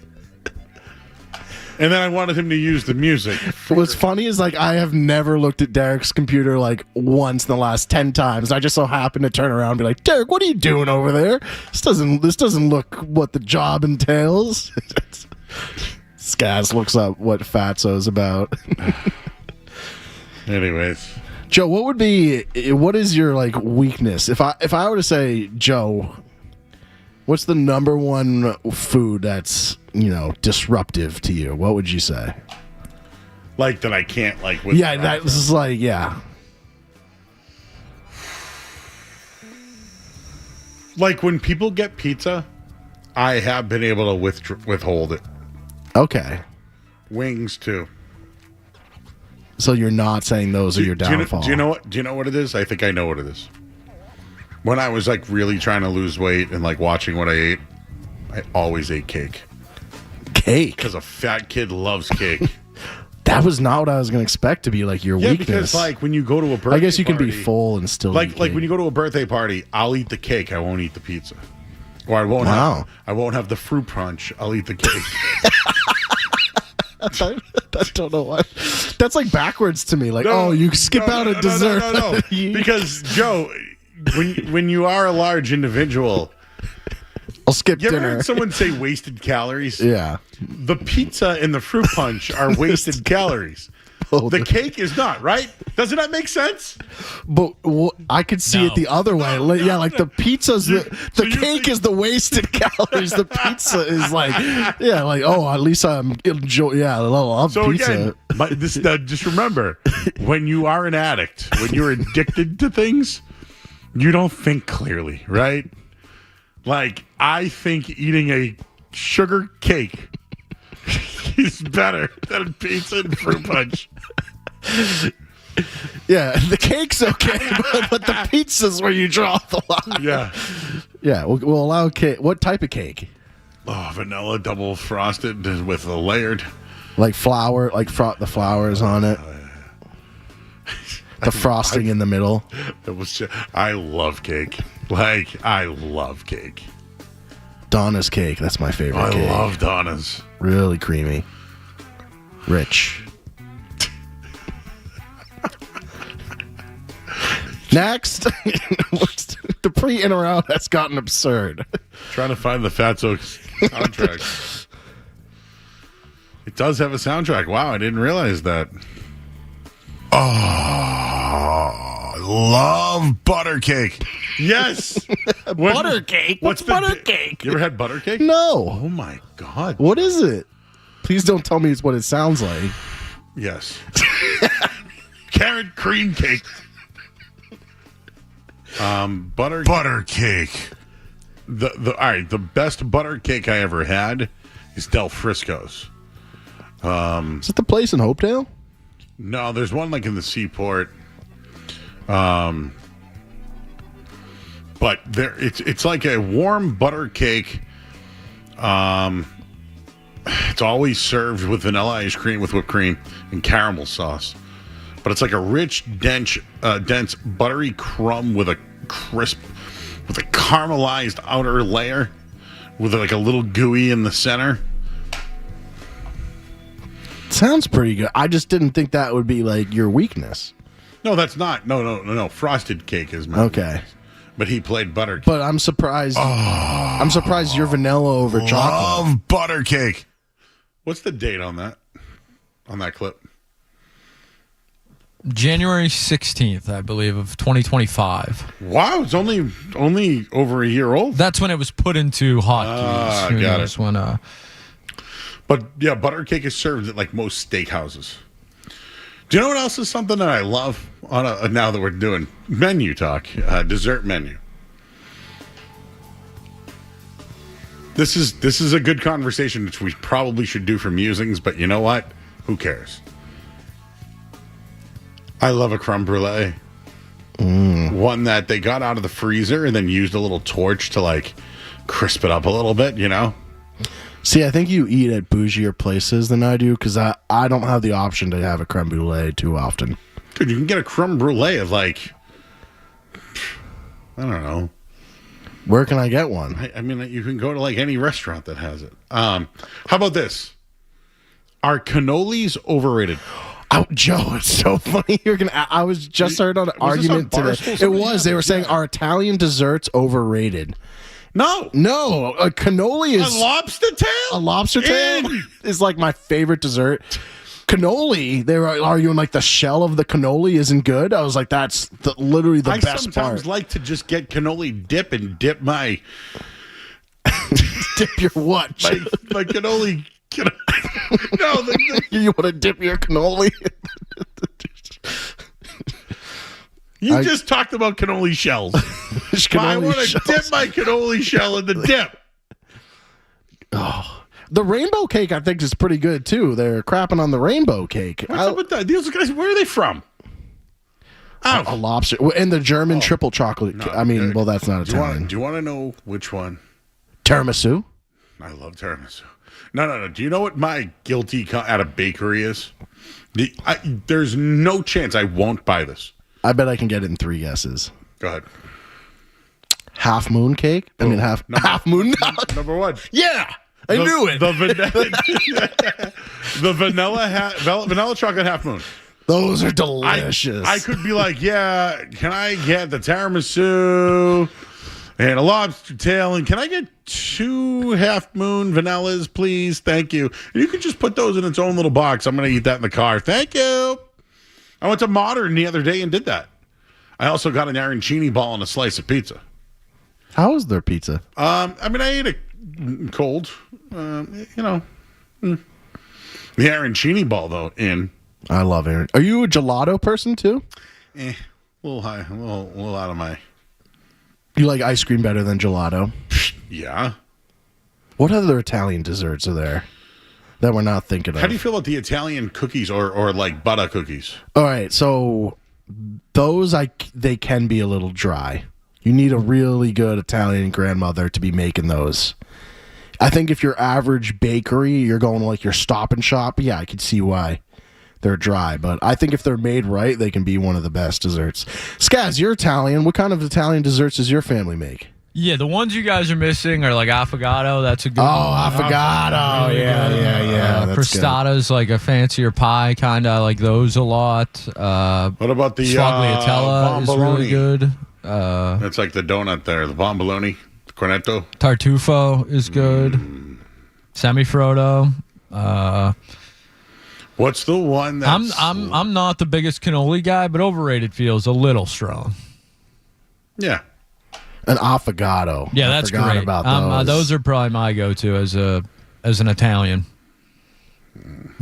And then I wanted him to use the music. What's funny is I have never looked at Derek's computer once in the last 10 times. I just so happened to turn around and be like, Derek, what are you doing over there? This doesn't look what the job entails. Skaz looks up what Fatso's about. Anyways. Joe, what is your weakness? If I were to say, Joe, what's the number one food that's disruptive to you? What would you say? That I can't with. Yeah, this is yeah. When people get pizza, I have been able to withhold it. Okay. Wings too. So you're not saying those are your downfall? Do you know what? Do you know what it is? I think I know what it is. When I was really trying to lose weight and watching what I ate, I always ate cake. Cake? Because a fat kid loves cake. That was not what I was going to expect to be your weakness. Because when you go to a birthday I guess you party, can be full and still eat when you go to a birthday party, I'll eat the cake. I won't eat the pizza. Or I won't have the fruit punch. I'll eat the cake. I don't know why. That's backwards to me. You skip out a dessert. No. Because Joe, when you are a large individual, I'll skip dinner. You ever dinner. heard someone say wasted calories? Yeah. The pizza and the fruit punch are wasted calories. The cake is not, right? Doesn't that make sense? But I could see it the other way. The pizza's the cake is the wasted calories. The pizza is at least I'm enjoy. Yeah, I love pizza. Again, just remember, when you are an addict, when you're addicted to things, you don't think clearly, right? I think eating a sugar cake is better than pizza and fruit punch. Yeah, the cake's okay, but the pizza's where you draw the line. Yeah. Yeah, we'll allow cake. What type of cake? Oh, vanilla double frosted with a layered. Flour, the flowers on it. The frosting in the middle. I love cake. I love cake. Donna's cake. That's my favorite cake. I love Donna's. Really creamy. Rich. Next. The pre-in or out has gotten absurd. Trying to find the Fatso soundtrack. It does have a soundtrack. Wow, I didn't realize that. I love butter cake. Yes. Butter cake? What's butter cake? You ever had butter cake? No. Oh, my God. What is it? Please don't tell me it's what it sounds like. Yes. Carrot cream cake. Butter cake. All right, the best butter cake I ever had is Del Frisco's. Is it the place in Hopedale? No, there's one like in the Seaport. But it's like a warm butter cake. It's always served with vanilla ice cream with whipped cream and caramel sauce. But it's like a rich, dense buttery crumb with a caramelized outer layer with like a little gooey in the center. Sounds pretty good. I just didn't think that would be like your weakness. No, that's not. No. Frosted cake is my weakness. But he played butter cake. But I'm surprised. I'm surprised you're vanilla over chocolate. Love butter cake. What's the date on that? On that clip? January 16th, I believe, of 2025. Wow, it's only over a year old. That's when it was put into hotkeys. Got it. When, but yeah, butter cake is served at like most steakhouses. Do you know what else is something that I love on now that we're doing menu talk, dessert menu? This is a good conversation, which we probably should do for musings, but you know what? Who cares? I love a creme brulee. One that they got out of the freezer and then used a little torch to like crisp it up a little bit, you know? See, I think you eat at bougier places than I do because I don't have the option to have a creme brulee too often. Dude, you can get a creme brulee of like, I don't know. Where can I get one? I mean, you can go to like any restaurant that has it. How about this? Are cannolis overrated? Oh, Joe, it's so funny. I was just heard on an argument today. It was. They were saying, are Italian desserts overrated? No, a cannoli is a lobster tail. A lobster tail is like my favorite dessert. Cannoli, they were arguing like the shell of the cannoli isn't good. I was like, that's literally the best part. I sometimes like to just get cannoli dip and dip my dip your what? My cannoli. No, you want to dip your cannoli? You just talked about cannoli shells. I want to dip my cannoli shell in the dip. Oh, the rainbow cake I think is pretty good too. They're crapping on the rainbow cake. What's up with that? These guys, where are they from? A lobster and the German triple chocolate. No, I mean, well, that's not Italian. Do you want to know which one? Tiramisu. I love tiramisu. No. Do you know what my guilty at a bakery is? There's no chance I won't buy this. I bet I can get it in 3 guesses. Go ahead. Half moon cake? I mean, half moon. Number one. Yeah, I knew it. The vanilla chocolate half moon. Those are delicious. I could be like, yeah, can I get the tiramisu and a lobster tail? And can I get 2 half moon vanillas, please? Thank you. And you could just put those in its own little box. I'm going to eat that in the car. Thank you. I went to Modern the other day and did that. I also got an arancini ball and a slice of pizza. How was their pizza? I mean, I ate it cold. The arancini ball, though, I love it. Are you a gelato person, too? A little high. A little out of my... You like ice cream better than gelato? Yeah. What other Italian desserts are there that we're not thinking of? How do you feel about the Italian cookies or like butter cookies? All right, so those they can be a little dry. You need a really good Italian grandmother to be making those. I think if your average bakery, you're going to like your Stop and Shop, yeah, I could see why they're dry. But I think if they're made right, they can be one of the best desserts. Skaz, you're Italian. What kind of Italian desserts does your family make? Yeah, the ones you guys are missing are like affogato. That's a good one. Affogato. Yeah. Crostata's like a fancier pie, kind of like those a lot. What about the sfogliatella is really good. That's like the donut there, the bomboloni, the cornetto. Tartufo is good. Semifrodo. What's the one that's... I'm not the biggest cannoli guy, but overrated feels a little strong. Yeah. An affogato. Yeah, that's great. About those are probably my go-to as an Italian.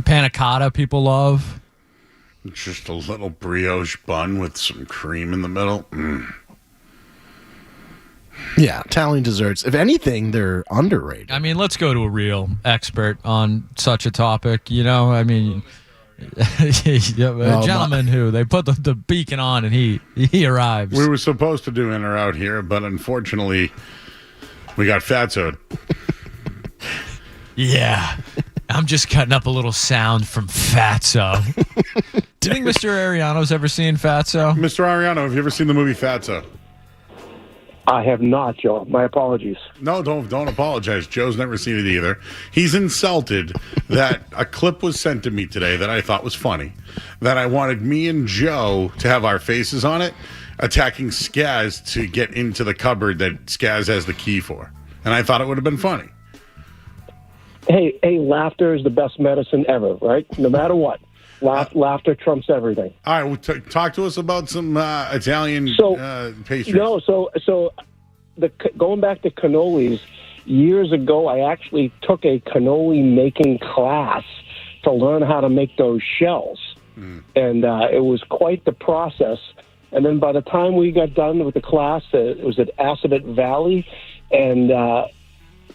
Panna cotta, people love. Just a little brioche bun with some cream in the middle. Yeah, Italian desserts. If anything, they're underrated. I mean, let's go to a real expert on such a topic. You know, I mean, a gentleman who they put the beacon on and he arrives. We were supposed to do in or out here, but unfortunately, we got fatsoed. Yeah. I'm just cutting up a little sound from Fatso. Do you think Mr. Ariano's ever seen Fatso? Mr. Ariano, have you ever seen the movie Fatso? I have not, Joe. My apologies. No, don't apologize. Joe's never seen it either. He's insulted that a clip was sent to me today that I thought was funny, that I wanted me and Joe to have our faces on it, attacking Skaz to get into the cupboard that Skaz has the key for. And I thought it would have been funny. Hey, laughter is the best medicine ever, right? No matter what. Laughter trumps everything. All right, well, talk to us about some Italian pastries. No, so going back to cannolis, years ago I actually took a cannoli making class to learn how to make those shells. And it was quite the process. And then by the time we got done with the class, it was at Assabet Valley, and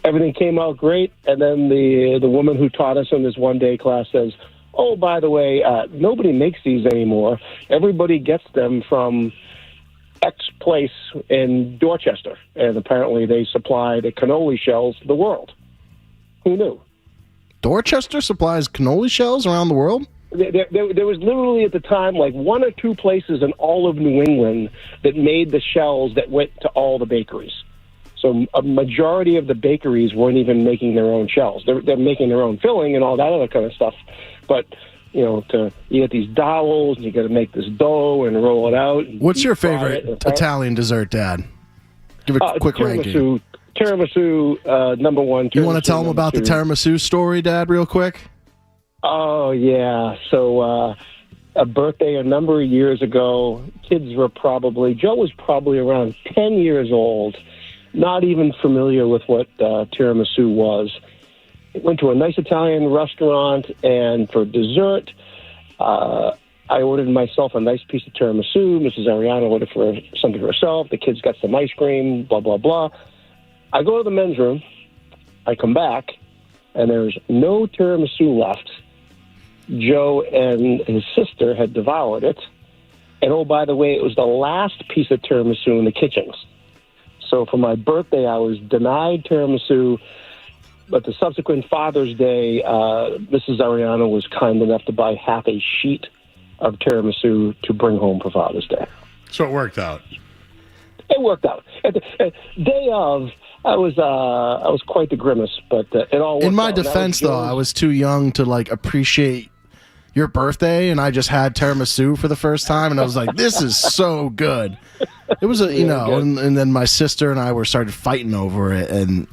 everything came out great. And then the woman who taught us in this one-day class says, oh, by the way, nobody makes these anymore. Everybody gets them from X place in Dorchester. And apparently they supply the cannoli shells to the world. Who knew? Dorchester supplies cannoli shells around the world? There was literally at the time like one or two places in all of New England that made the shells that went to all the bakeries. So a majority of the bakeries weren't even making their own shells. They're making their own filling and all that other kind of stuff. But, you know, you get these dowels, and you got to make this dough and roll it out. What's your favorite Italian dessert, Dad? Give a quick ranking. Tiramisu, number one. You want to tell them about the tiramisu story, Dad, real quick? Oh, yeah. So a birthday a number of years ago, Joe was probably around 10 years old, not even familiar with what tiramisu was. Went to a nice Italian restaurant, and for dessert, I ordered myself a nice piece of tiramisu. Mrs. Ariano ordered for something for herself. The kids got some ice cream, blah, blah, blah. I go to the men's room. I come back, and there's no tiramisu left. Joe and his sister had devoured it. And, oh, by the way, it was the last piece of tiramisu in the kitchens. So for my birthday, I was denied tiramisu. But the subsequent Father's Day, Mrs. Ariano was kind enough to buy half a sheet of tiramisu to bring home for Father's Day. So it worked out. It worked out. At the day of, I was quite the grimace, but it all worked out. In my defense, though, I was too young to appreciate your birthday, and I just had tiramisu for the first time, and I was like, "This is so good." It was and then my sister and I started fighting over it, and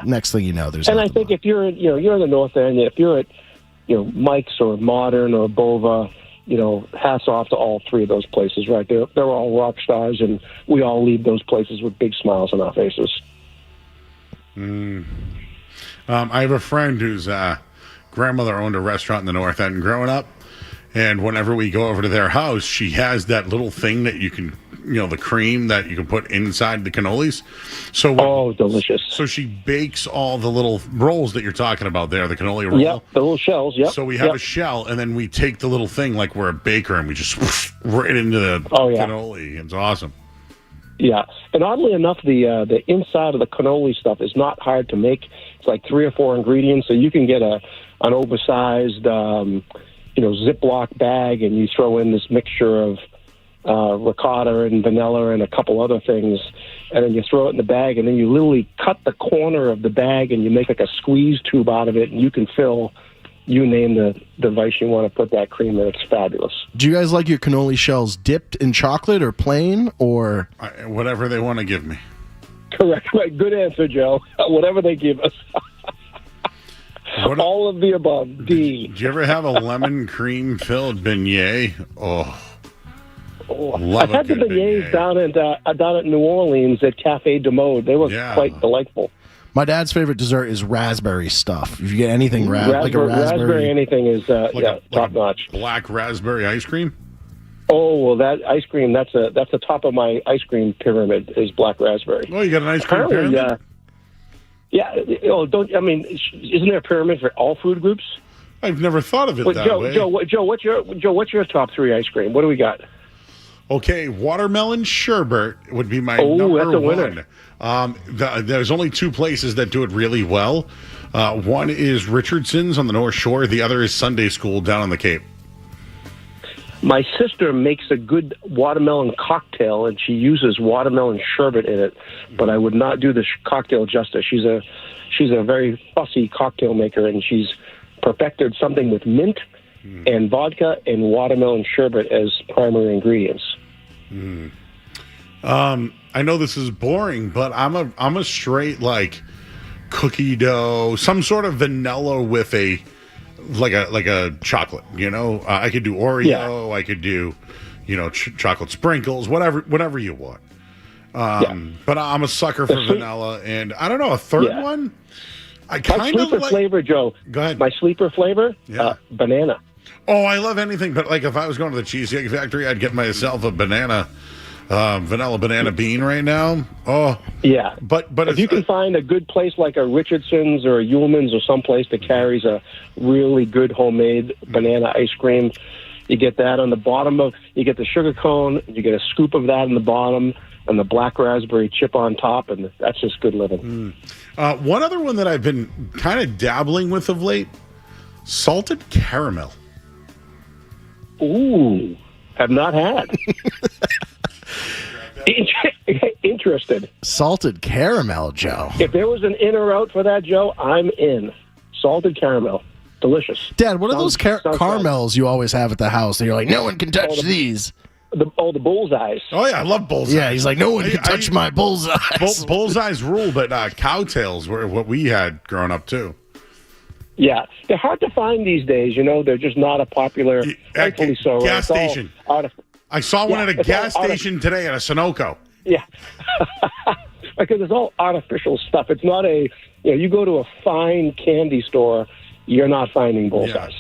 next thing you know, there's. And I think if you're in the North End, if you're at Mike's or Modern or Bova, hats off to all three of those places, right? They're all rock stars, and we all leave those places with big smiles on our faces. I have a friend whose grandmother owned a restaurant in the North End growing up, and whenever we go over to their house, she has that little thing that you can, the cream that you can put inside the cannolis. So delicious. So she bakes all the little rolls that you're talking about there, the cannoli roll. Yep, the little shells, yep. So we have a shell, and then we take the little thing like we're a baker, and we just right into the cannoli. It's awesome. Yeah, and oddly enough, the inside of the cannoli stuff is not hard to make. It's like 3 or 4 ingredients, so you can get an oversized, Ziploc bag, and you throw in this mixture of ricotta and vanilla and a couple other things, and then you throw it in the bag, and then you literally cut the corner of the bag, and you make like a squeeze tube out of it, and you can fill. You name the device you want to put that cream in. It's fabulous. Do you guys like your cannoli shells dipped in chocolate or plain or? Whatever they want to give me. Correct. Right. Good answer, Joe. Whatever they give us. All of the above. D. Did you ever have a lemon cream filled beignet? Oh, I've had the beignets down at New Orleans at Cafe de Mode. They were quite delightful. My dad's favorite dessert is raspberry stuff. If you get anything like a raspberry anything is top notch. Black raspberry ice cream. Oh well, that ice cream that's the top of my ice cream pyramid is black raspberry. Oh, you got an ice cream pyramid? Yeah. Isn't there a pyramid for all food groups? I've never thought of it that way. Joe, what's your top 3 ice cream? What do we got? Okay, watermelon sherbet would be my number that's a winner. one. There's only 2 places that do it really well. One is Richardson's on the North Shore. The other is Sunday School down on the Cape. My sister makes a good watermelon cocktail, and she uses watermelon sherbet in it. But I would not do the cocktail justice. She's a very fussy cocktail maker, and she's perfected something with mint and vodka and watermelon sherbet as primary ingredients. I know this is boring, but I'm a straight like cookie dough, some sort of vanilla with a like a chocolate. I could do Oreo. Yeah. I could do chocolate sprinkles, whatever you want. But I'm a sucker for vanilla, and I don't know a third one. I kind of like flavor, Joe. Go ahead. My sleeper flavor, banana. Oh, I love anything, but like if I was going to the Cheesecake Factory, I'd get myself a vanilla banana bean right now. Oh, yeah. But if you can find a good place like a Richardson's or a Ullman's or someplace that carries a really good homemade banana ice cream, you get that on the bottom you get the sugar cone, you get a scoop of that in the bottom, and the black raspberry chip on top, and that's just good living. One other one that I've been kind of dabbling with of late, salted caramel. Ooh, have not had. Interested. Salted caramel, Joe. If there was an in or out for that, Joe, I'm in. Salted caramel. Delicious. Dad, what are those caramels you always have at the house? And you're like, no one can touch these. The bullseyes. Oh, yeah, I love bullseyes. Yeah, he's like, no one can touch my bullseyes. Bullseyes rule, but cowtails were what we had growing up, too. Yeah, they're hard to find these days. They're just not a popular, rightfully so. Gas station. I saw one at a gas station today at a Sunoco. Yeah. Because it's all artificial stuff. It's not you go to a fine candy store, you're not finding bullseyes. Yeah.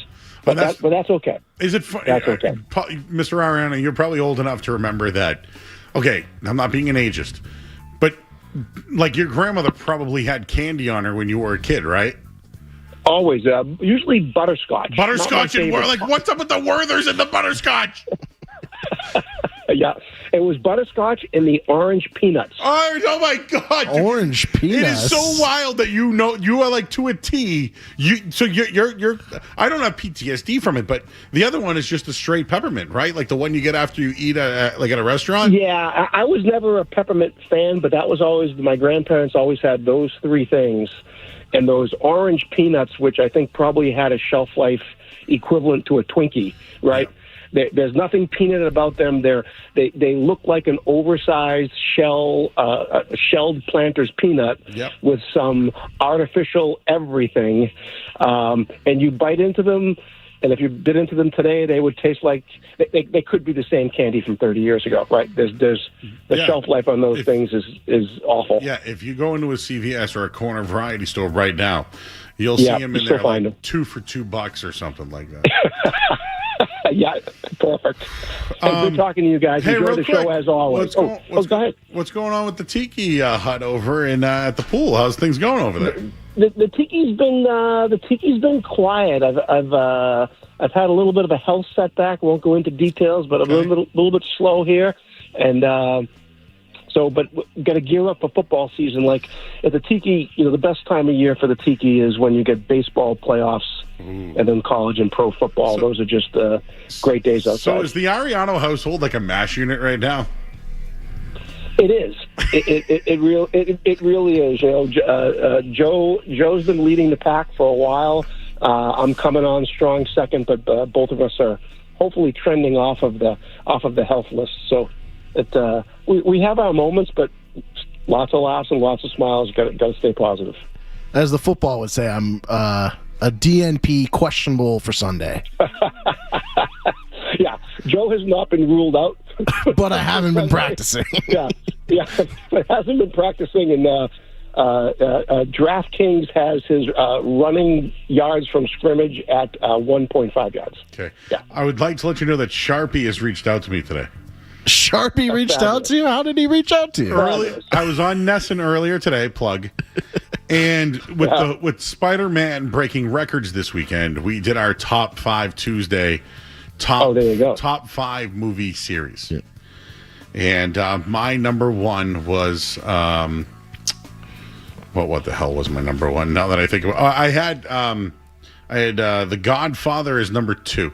But that's okay. Is it fun? That's okay. Mr. Ariana, you're probably old enough to remember that. Okay, I'm not being an ageist, but like your grandmother probably had candy on her when you were a kid, right? Always. Usually butterscotch. Butterscotch and what's up with the Werthers and the butterscotch? Yeah, it was butterscotch and the orange peanuts. Oh my God! Orange peanuts. It is so wild that you are like to a T. You're. I don't have PTSD from it, but the other one is just a straight peppermint, right? Like the one you get after you eat at a restaurant. Yeah, I was never a peppermint fan, but that was always my grandparents always had those 3 things, and those orange peanuts, which I think probably had a shelf life equivalent to a Twinkie, right? Yeah. There's nothing peanut about them. They look like an oversized shelled Planters peanut with some artificial everything. And you bite into them, and if you bit into them today, they would taste like they could be the same candy from 30 years ago, right? The shelf life on those things is awful. Yeah, if you go into a CVS or a corner variety store right now, you'll see them in there like 2 for $2 or something like that. Yeah, perfect. Good talking to you guys. Hey, enjoy the show as always. Go ahead. What's going on with the Tiki hut over at the pool? How's things going over there? The Tiki's been quiet. I've had a little bit of a health setback. Won't go into details, but I'm a little bit slow here, and but got to gear up for football season. Like at the Tiki, the best time of year for the Tiki is when you get baseball playoffs and then college and pro football. Those are just great days outside. So is the Ariano household like a MASH unit right now? It is. It really is. Joe's been leading the pack for a while. I'm coming on strong second, but both of us are hopefully trending off of the health list. So we have our moments, but lots of laughs and lots of smiles. Got to stay positive. As the football would say, I'm a DNP questionable for Sunday. Yeah, Joe has not been ruled out. But I haven't been practicing. yeah, it hasn't been practicing, and DraftKings has his running yards from scrimmage at 1.5 yards. Okay. Yeah. I would like to let you know that Sharpie has reached out to me today. Sharpie reached out to you? How did he reach out to you? I was on Nesson earlier today, plug. And with Spider-Man breaking records this weekend, we did our top 5 Tuesday top 5 movie series. Yeah. And my number one was what the hell was my number one? Now that I think about I had The Godfather as number 2.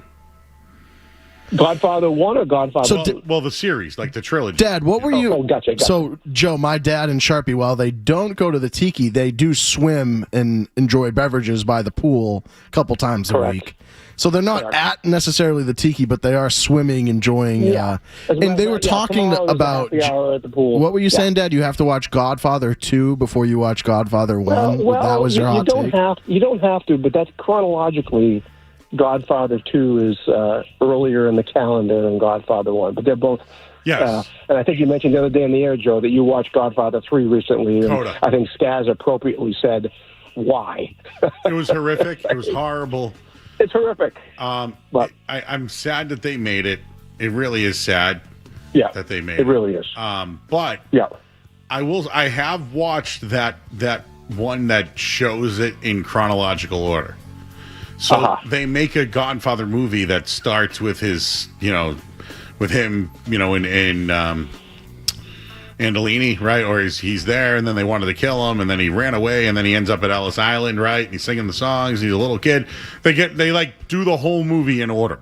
Godfather 1 or Godfather 2? Well, the series, like the trilogy. Dad, what were you... Gotcha. So, Joe, my dad and Sharpie, while they don't go to the tiki, they do swim and enjoy beverages by the pool a couple times a week. So they're not at necessarily the tiki, but they are swimming, enjoying... and they were talking about... Hour at the pool. What were you saying, Dad? You have to watch Godfather 2 before you watch Godfather 1? Well, that was your hot take? You don't have to, but that's chronologically... Godfather 2 is earlier in the calendar than Godfather 1, but they're both. Yes. And I think you mentioned the other day in the air, Joe, that you watched Godfather 3 recently. And Coda. I think Skaz appropriately said, why? It was horrific. It was horrible. It's horrific. But I'm sad that they made it. It really is sad that they made it. It really is. But yeah. I have watched that one that shows it in chronological order. So they make a Godfather movie that starts with his, with him, in Andolini, right? Or he's there, and then they wanted to kill him, and then he ran away, and then he ends up at Ellis Island, right? And he's singing the songs. He's a little kid. They do the whole movie in order,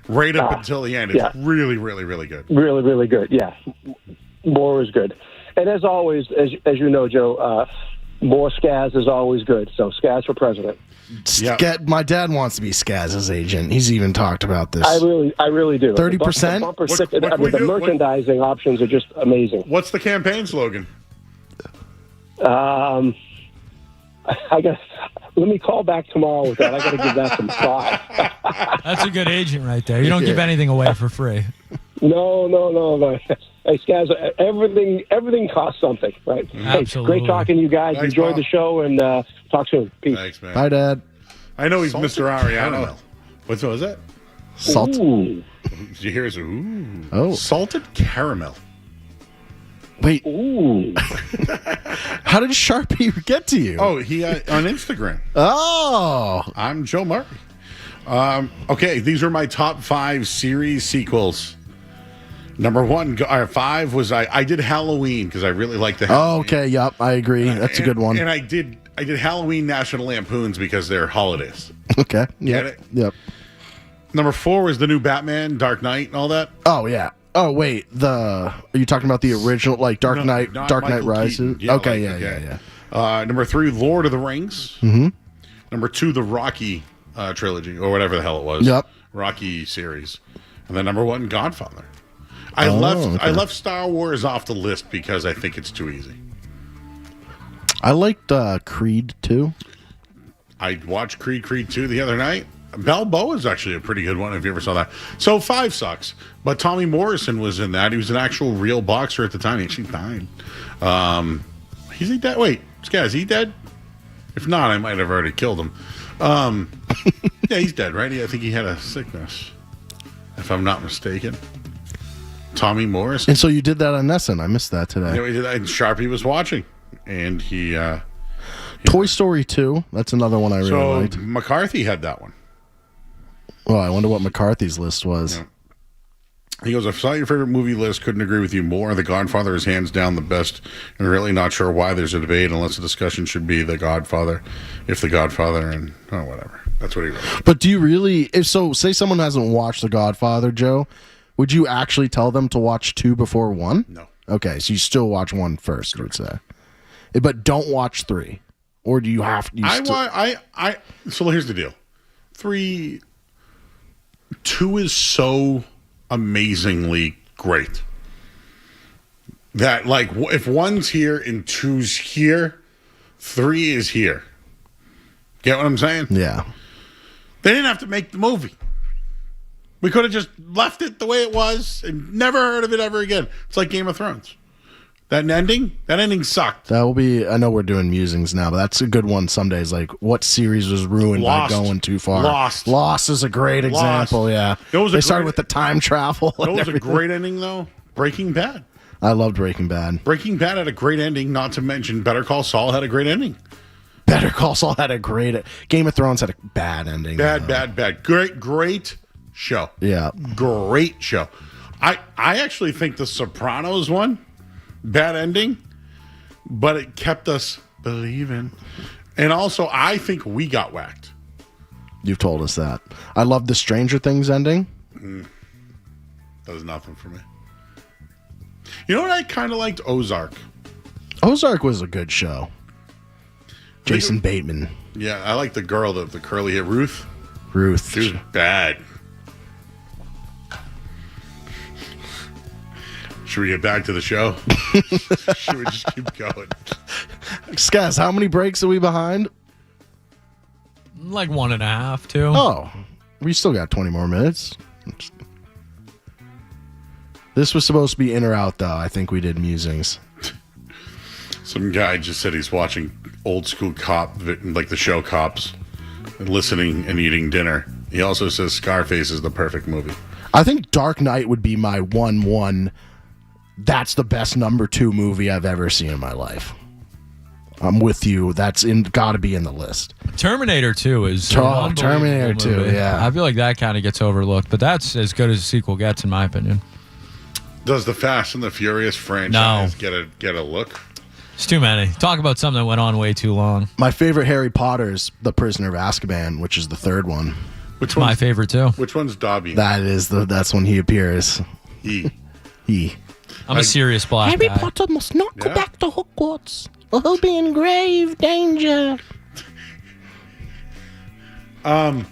right up until the end. It's really, really, really good. Really, really good. Yeah, more is good. And as always, as you know, Joe, more Skaz is always good. So Skaz for president. My dad wants to be Skaz's agent. He's even talked about this. I really do. 30%? The merchandising options are just amazing. What's the campaign slogan? I guess. Let me call back tomorrow with that. I got to give that some thought. That's a good agent right there. You don't give anything away for free. No. Hey, Skaz, everything costs something, right? Absolutely. Hey, great talking to you guys. Thanks, Enjoy Bob. the show, and talk soon. Peace. Thanks, man. Bye, Dad. I know he's Salted Mr. Ariano. caramel. What was that? Salt. Ooh. Did you hear his ooh? Oh. Salted caramel. Wait. Ooh. How did Sharpie get to you? Oh, he on Instagram. Oh. I'm Joe Murray. Okay, these are my top 5 series sequels. Number 5 was I did Halloween because I really like the Halloween. Oh, okay. Yep. I agree. That's a good one. And I did Halloween National Lampoons because they're holidays. Okay. Get it? Yep. Number 4 was the new Batman, Dark Knight, and all that. Oh, yeah. Oh, wait. Are you talking about the original, like Dark Knight Michael Rises? Keaton. Okay. Yeah. Yeah. Number 3, Lord of the Rings. Mm-hmm. Number 2, the Rocky trilogy, or whatever the hell it was. Yep. Rocky series. And then number 1, Godfather. I left Star Wars off the list because I think it's too easy. I liked Creed 2. I watched Creed 2 the other night. Balboa is actually a pretty good one if you ever saw that. So 5 sucks. But Tommy Morrison was in that. He was an actual real boxer at the time. He actually died. Is he dead? Wait, is he dead? If not, I might have already killed him. Yeah, he's dead, right? I think he had a sickness, if I'm not mistaken. Tommy Morrison. And so you did that on Nesson. I missed that today. Yeah, we did that. And Sharpie was watching. And he Toy Story 2. That's another one I really liked. So McCarthy had that one. Well, I wonder what McCarthy's list was. Yeah. He goes, I saw your favorite movie list. Couldn't agree with you more. The Godfather is hands down the best. And really not sure why there's a debate unless the discussion should be The Godfather. If The Godfather and whatever. That's what he wrote. But do you really, say someone hasn't watched The Godfather, Joe, would you actually tell them to watch 2 before 1? No. Okay, so you still watch 1 first, you would say. But don't watch 3. Or do you have to? So here's the deal. 2 is so amazingly great that, like, if 1's here and 2's here, 3 is here. Get what I'm saying? Yeah. They didn't have to make the movie. We could have just left it the way it was and never heard of it ever again. It's like Game of Thrones. That ending sucked. That will be, I know we're doing musings now, but that's a good one some days. Like, what series was ruined Lost. by going too far? Lost. Lost is a great example, yeah. They started with the time travel. That was a great ending, though. Breaking Bad. I loved Breaking Bad. Breaking Bad had a great ending, not to mention Better Call Saul had a great ending. Better Call Saul had a great... Game of Thrones had a bad ending. Bad. Great show. Yeah. Great show. I actually think The Sopranos one, bad ending, but it kept us believing. And also, I think we got whacked. You've told us that. I love the Stranger Things ending. That was nothing for me. You know what I kind of liked? Ozark. Ozark was a good show. Jason Bateman. Yeah, I like the girl, the curly hair, Ruth. Ruth. She was bad. Should we get back to the show? Should we just keep going? Skaz, how many breaks are we behind? Like 1.5, 2. Oh, we still got 20 more minutes. This was supposed to be in or out, though. I think we did musings. Some guy just said he's watching old school cop, like the show Cops, and listening and eating dinner. He also says Scarface is the perfect movie. I think Dark Knight would be my 1-1. That's the best number 2 movie I've ever seen in my life. I'm with you. That's got to be in the list. Terminator 2 is Terminator 2, movie. yeah. I feel like that kind of gets overlooked, but that's as good as a sequel gets, in my opinion. Does the Fast and the Furious franchise get a look? It's too many. Talk about something that went on way too long. My favorite Harry Potter is The Prisoner of Azkaban, which is the third one. Which one's my favorite too? Which one's Dobby? That's when he appears. He. I'm a serious black Harry guy. Potter must not go back to Hogwarts, or he'll be in grave danger. No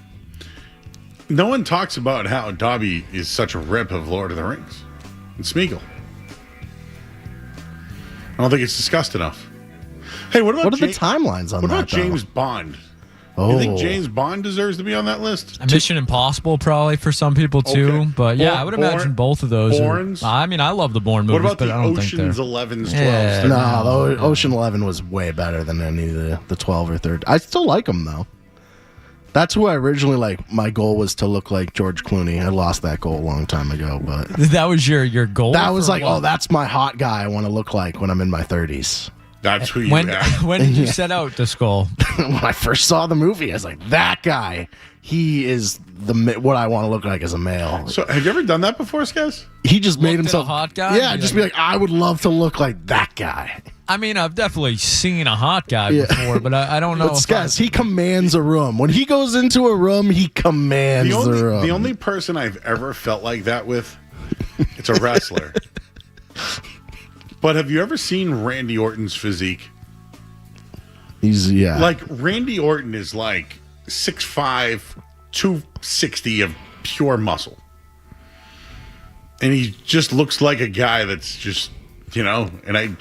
one talks about how Dobby is such a rip of Lord of the Rings and Smeagol. I don't think it's discussed enough. Hey, what about What are the timelines on what that? about James Bond? You think James Bond deserves to be on that list? Mission Impossible probably for some people too, Okay. but yeah, I would imagine both of those. Bournes? I mean, I love the Bourne movies, What about but the I don't think Ocean's they're. 11s, 12s? Yeah. No, the Ocean 11 was way better than any of the 12 or 13. I still like them, though. That's who I originally, my goal was to look like George Clooney. I lost that goal a long time ago, but... That was your goal? That was for like, what? that's my hot guy I want to look like when I'm in my 30s. That's who you When act. did you set out this goal? When I first saw the movie, I was like, that guy, he is what I want to look like as a male. So, have you ever done that before, Skaz? He just made Looked at himself... a hot guy? Yeah, just be like, I would love to look like that guy. I mean, I've definitely seen a hot guy before, but I don't know. But Skaz, he commands a room. When he goes into a room, he commands the room. The only person I've ever felt like that with, it's a wrestler. But have you ever seen Randy Orton's physique? Like, Randy Orton is like 6'5", 260 of pure muscle. And he just looks like a guy that's just, and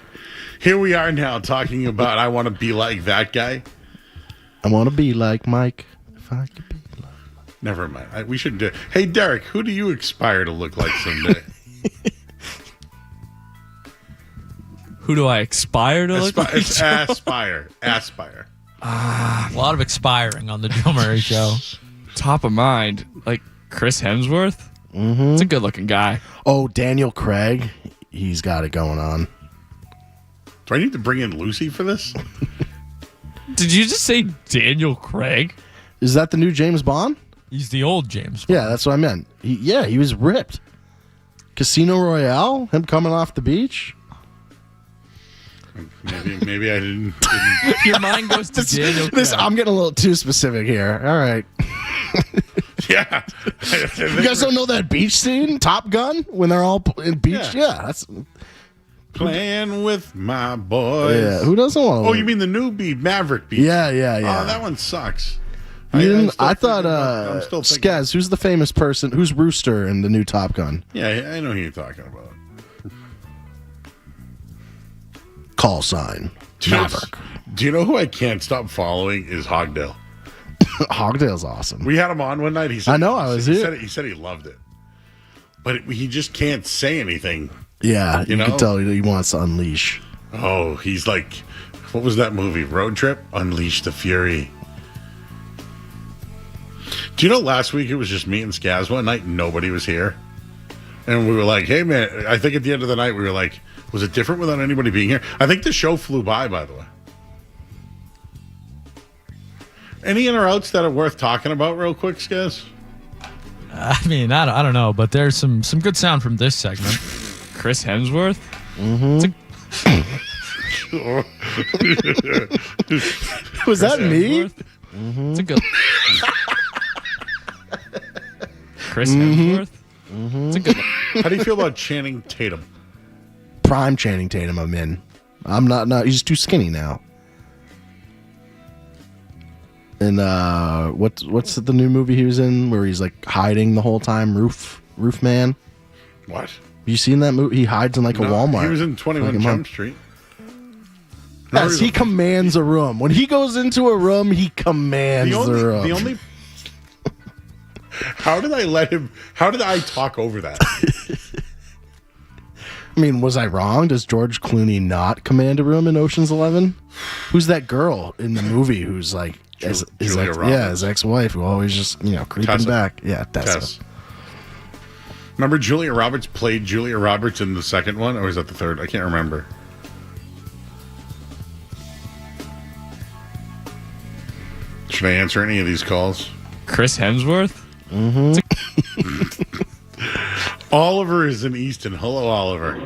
here we are now talking about I want to be like that guy. I want to be like Mike. If I could be like Mike. Never mind. We should do. Hey, Derek, who do you aspire to look like someday? Who do I aspire to look like? Aspire. A lot of expiring on the Joe Murray Show. Top of mind, like Chris Hemsworth. Mm-hmm. It's a good-looking guy. Oh, Daniel Craig. He's got it going on. Do I need to bring in Lucy for this? Did you just say Daniel Craig? Is that the new James Bond? He's the old James Bond. Yeah, that's what I meant. He was ripped. Casino Royale, him coming off the beach. Maybe I didn't. Your mind goes to Daniel Craig. I'm getting a little too specific here. All right. Yeah. You guys don't know that beach scene, Top Gun, when they're all in beach? Yeah, that's playing with my boys. Yeah, who doesn't want to? Oh, you mean the new Maverick Beach? Yeah. Oh, that one sucks. I thought Skaz, who's the famous person? Who's Rooster in the new Top Gun? Yeah, I know who you're talking about. Call sign. Maverick. Do you know who I can't stop following is Hogdale? Hogtail's awesome. We had him on one night. He said, I know, I was here. He said he loved it. But he just can't say anything. Yeah, you know? can tell he wants to unleash. Oh, he's like, what was that movie? Road Trip? Unleash the Fury. Do you know last week it was just me and Skaz one night? Nobody was here. And we were like, hey, man, I think at the end of the night we were like, was it different without anybody being here? I think the show flew by the way. Any in or outs that are worth talking about real quick, Skaz? I mean, I don't know, but there's some good sound from this segment. Chris Hemsworth? Mm-hmm. Was that me? Mm-hmm. It's a good. Chris Hemsworth? Mm-hmm. It's a good. How do you feel about Channing Tatum? Prime Channing Tatum, I'm in. I'm not. He's too skinny now. And what's the new movie he was in where he's like hiding the whole time? Roof Man. What? Have you seen that movie? He hides in like a Walmart. He was in 21 Jump Street. Yes, he commands a room. When he goes into a room, he commands the room. The only. How did I talk over that? I mean, was I wrong? Does George Clooney not command a room in Ocean's 11? Who's that girl in the movie who's like his ex-wife who always just creeping Tessa. back? Yeah, Tessa. Tess. Remember Julia Roberts played Julia Roberts in the second one, or was that the third? I can't remember. Should I answer any of these calls? Chris Hemsworth? Mm-hmm. Oliver is in Easton. Hello, Oliver.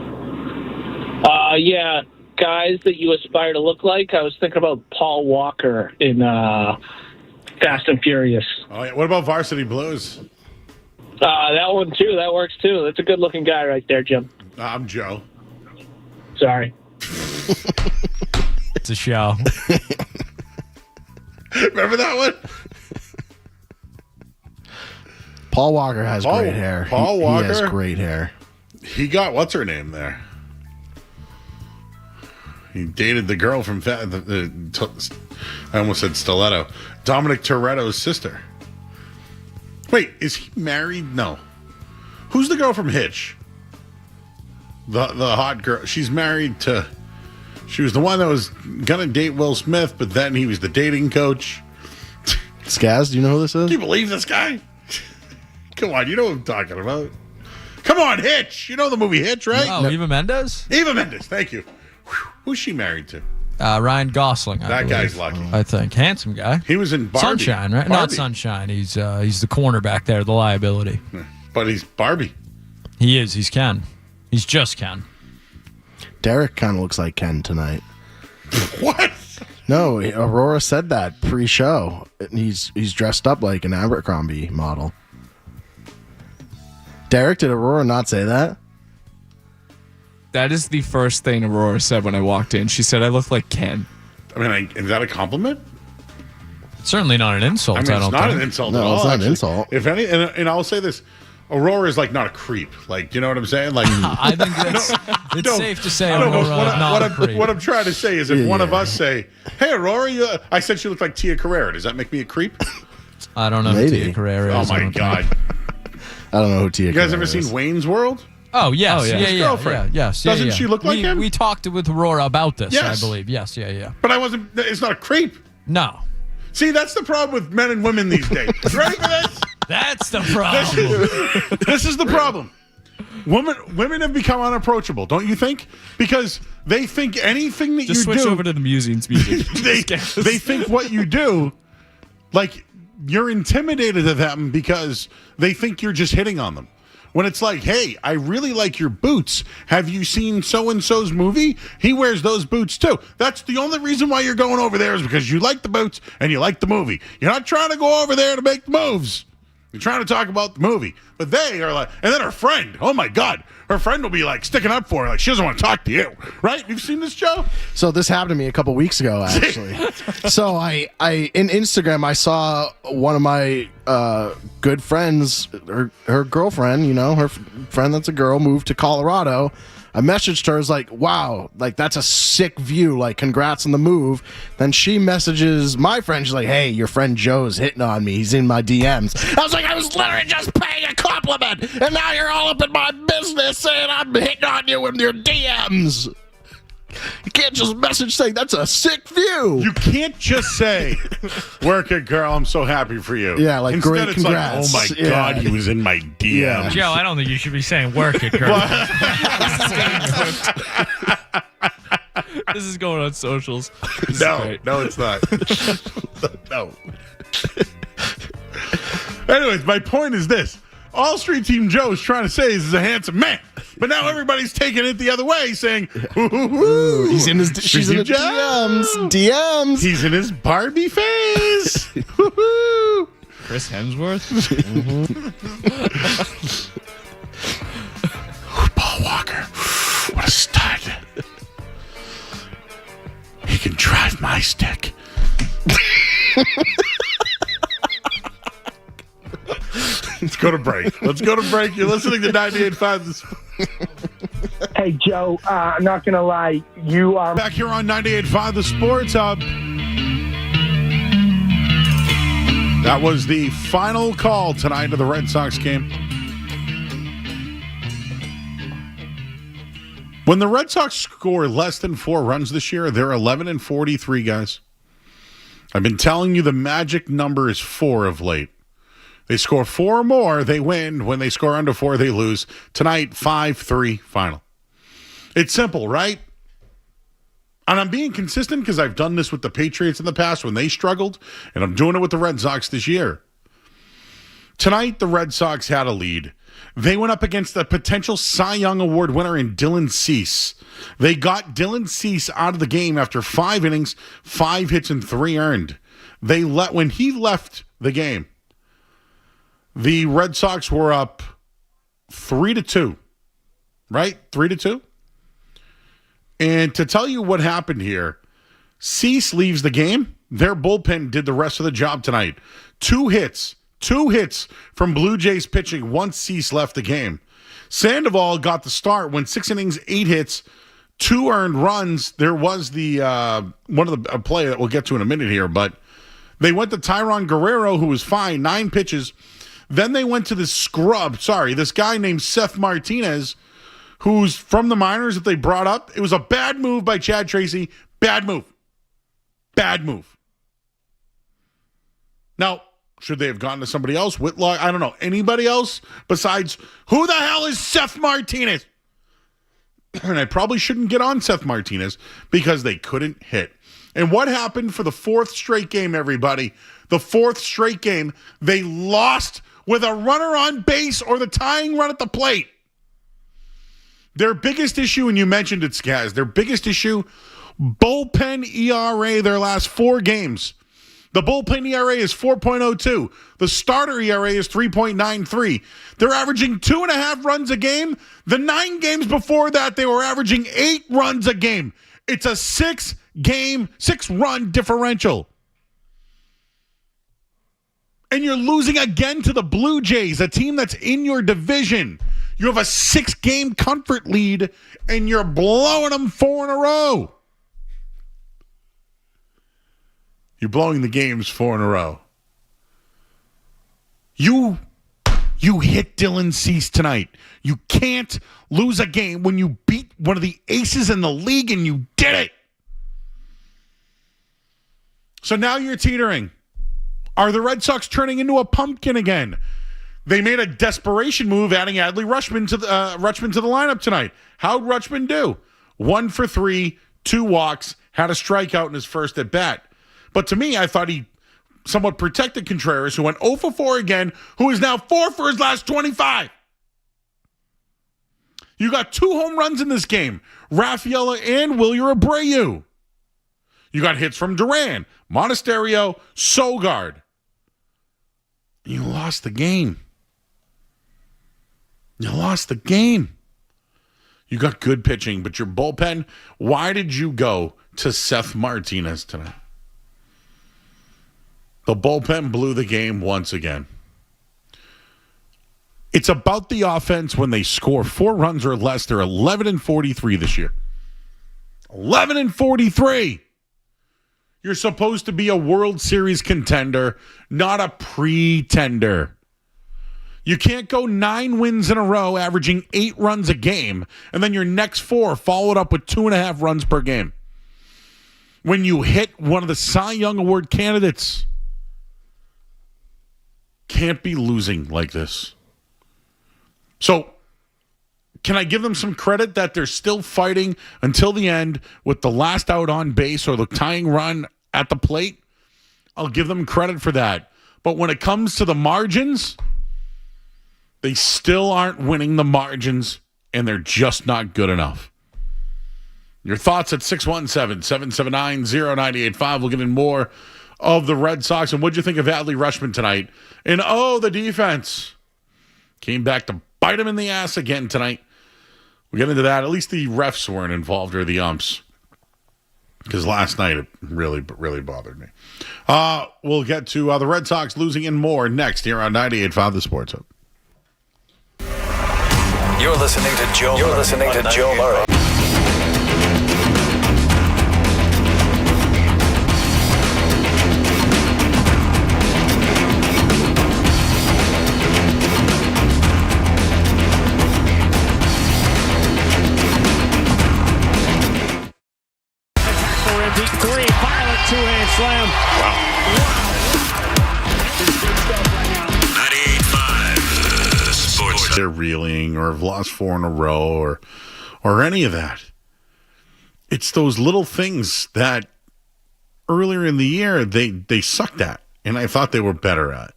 Yeah, guys that you aspire to look like. I was thinking about Paul Walker in Fast and Furious. Oh, yeah. What about Varsity Blues? That one too. That works too. That's a good-looking guy right there, Jim. I'm Joe. Sorry. It's a show. Remember that one? Paul Walker has great hair. Paul Walker he has great hair. He got what's her name there? He dated the girl from I almost said Stiletto. Dominic Toretto's sister. Wait, is he married? No. Who's the girl from Hitch? The hot girl. She's married to. She was the one that was gonna date Will Smith, but then he was the dating coach. Skaz, do you know who this is? Can you believe this guy? Come on, you know what I'm talking about. Come on, Hitch. You know the movie Hitch, right? Oh, Eva Mendes? Eva Mendes, thank you. Whew. Who's she married to? Ryan Gosling. I That believe. guy's lucky. I think handsome guy. He was in Barbie. Sunshine, right? Not Sunshine. He's the cornerback there, the liability. But he's Barbie. He is. He's Ken. He's just Ken. Derek kind of looks like Ken tonight. What? No, Aurora said that pre-show. He's dressed up like an Abercrombie model. Derek, did Aurora not say that? That is the first thing Aurora said when I walked in. She said I look like Ken. I mean, is that a compliment? Certainly not an insult. I mean, it's not an insult at all. No, it's not actually. an insult. If any, and I'll say this: Aurora is like not a creep. Like, you know what I'm saying? Like, I think it's safe to say Aurora is not a creep. What I'm trying to say is, if one of us say, "Hey, Aurora," I said she looked like Tia Carrera. Does that make me a creep? I don't know who Tia Carrera is. Oh my god! I don't know who Tia. You guys Carrera ever is. seen Wayne's World? Oh yes, His girlfriend. yes. Doesn't she look like him? We talked with Aurora about this. Yes. I believe. Yes, yeah. But I wasn't. It's not a creep. No. See, that's the problem with men and women these days. You ready for this? That's the problem. This is the problem. Women have become unapproachable, don't you think? Because they think anything that Just you switch do, over to the musings music. they think what you do, like you're intimidated of them because they think you're just hitting on them. When it's like, hey, I really like your boots. Have you seen so-and-so's movie? He wears those boots too. That's the only reason why you're going over there is because you like the boots and you like the movie. You're not trying to go over there to make the moves. You're trying to talk about the movie. But they are like, and then her friend, oh my God, her friend will be like sticking up for her. Like, she doesn't want to talk to you. Right? You've seen this, Joe? So this happened to me a couple weeks ago, actually. So I in Instagram, I saw one of my good friends, her girlfriend, her friend that's a girl, moved to Colorado. I messaged her, I was like, wow, like that's a sick view. Like, congrats on the move. Then she messages my friend. She's like, hey, your friend Joe's hitting on me. He's in my DMs. I was like, I was literally just paying a compliment. And now you're all up in my business saying I'm hitting on you in your DMs. You can't just message saying that's a sick view. You can't just say, work it, girl. I'm so happy for you. Yeah, like, instead great, it's congrats. like, oh my God, he was in my DM. Yeah. Joe, I don't think you should be saying work it, girl. This is going on socials. This is great. No, it's not. No. Anyways, my point is this. All Street Team Joe is trying to say is he's a handsome man. But now everybody's taking it the other way, saying, ooh, she's in his DMs. He's in his Barbie phase. Chris Hemsworth? Paul Walker. What a stud. He can drive my stick. Let's go to break. You're listening to 98.5. Hey, Joe, I'm not going to lie. You are Back here on 98.5 The Sports Hub. That was the final call tonight of the Red Sox game. When the Red Sox score less than 4 runs this year, they're 11-43, guys. I've been telling you the magic number is 4 of late. They score 4 or more, they win. When they score under 4, they lose. Tonight, 5-3 final. It's simple, right? And I'm being consistent because I've done this with the Patriots in the past when they struggled, and I'm doing it with the Red Sox this year. Tonight, the Red Sox had a lead. They went up against the potential Cy Young Award winner in Dylan Cease. They got Dylan Cease out of the game after 5 innings, 5 hits, and 3 earned. When he left the game, the Red Sox were up 3-2, right? 3-2. And to tell you what happened here, Cease leaves the game. Their bullpen did the rest of the job tonight. 2 hits from Blue Jays pitching once Cease left the game. Sandoval got the start when 6 innings, 8 hits, 2 earned runs. There was the one of the play that we'll get to in a minute here, but they went to Tyron Guerrero, who was fine, 9 pitches. Then they went to this guy named Seth Martinez, who's from the minors that they brought up. It was a bad move by Chad Tracy. Bad move. Now, should they have gone to somebody else? Whitlock? I don't know. Anybody else besides, who the hell is Seth Martinez? And I probably shouldn't get on Seth Martinez because they couldn't hit. And what happened for the 4th straight game, everybody? The 4th straight game, they lost with a runner on base or the tying run at the plate. Their biggest issue, and you mentioned it, Skaz, their biggest issue, bullpen ERA their last 4 games. The bullpen ERA is 4.02. The starter ERA is 3.93. They're averaging 2.5 runs a game. The 9 games before that, they were averaging 8 runs a game. It's a 6-run differential. And you're losing again to the Blue Jays, a team that's in your division. You have a 6-game comfort lead, and you're blowing them 4 in a row. You're blowing the games 4 in a row. You hit Dylan Cease tonight. You can't lose a game when you beat one of the aces in the league, and you did it. So now you're teetering. Are the Red Sox turning into a pumpkin again? They made a desperation move, adding Adley Rutschman to the lineup tonight. How'd Rutschman do? 1 for 3, 2 walks, had a strikeout in his first at bat. But to me, I thought he somewhat protected Contreras, who went 0 for 4 again, who is now 4 for his last 25. You got 2 home runs in this game, Rafaela and Wilyer Abreu. You got hits from Duran, Monasterio, Sogard. You lost the game. You lost the game. You got good pitching, but your bullpen, why did you go to Seth Martinez tonight? The bullpen blew the game once again. It's about the offense. When they score 4 runs or less, they're 11-43 this year. 11-43. You're supposed to be a World Series contender, not a pretender. You can't go 9 wins in a row, averaging 8 runs a game, and then your next 4 followed up with 2.5 runs per game. When you hit one of the Cy Young Award candidates, can't be losing like this. So, can I give them some credit that they're still fighting until the end with the last out on base or the tying run at the plate? I'll give them credit for that. But when it comes to the margins, they still aren't winning the margins, and they're just not good enough. Your thoughts at 617-779-0985. We'll get in more of the Red Sox. And what'd you think of Adley Rutschman tonight? And the defense came back to bite him in the ass again tonight. We'll get into that. At least the refs weren't involved, or the umps. Because last night it really bothered me. We'll get to the Red Sox losing and more next here on 98.5 The Sports Hub. You're listening to Joe Murray. Two-hand slam. Wow. 98.5 Sports. They're reeling or have lost 4 in a row or any of that. It's those little things that earlier in the year they sucked at, and I thought they were better at.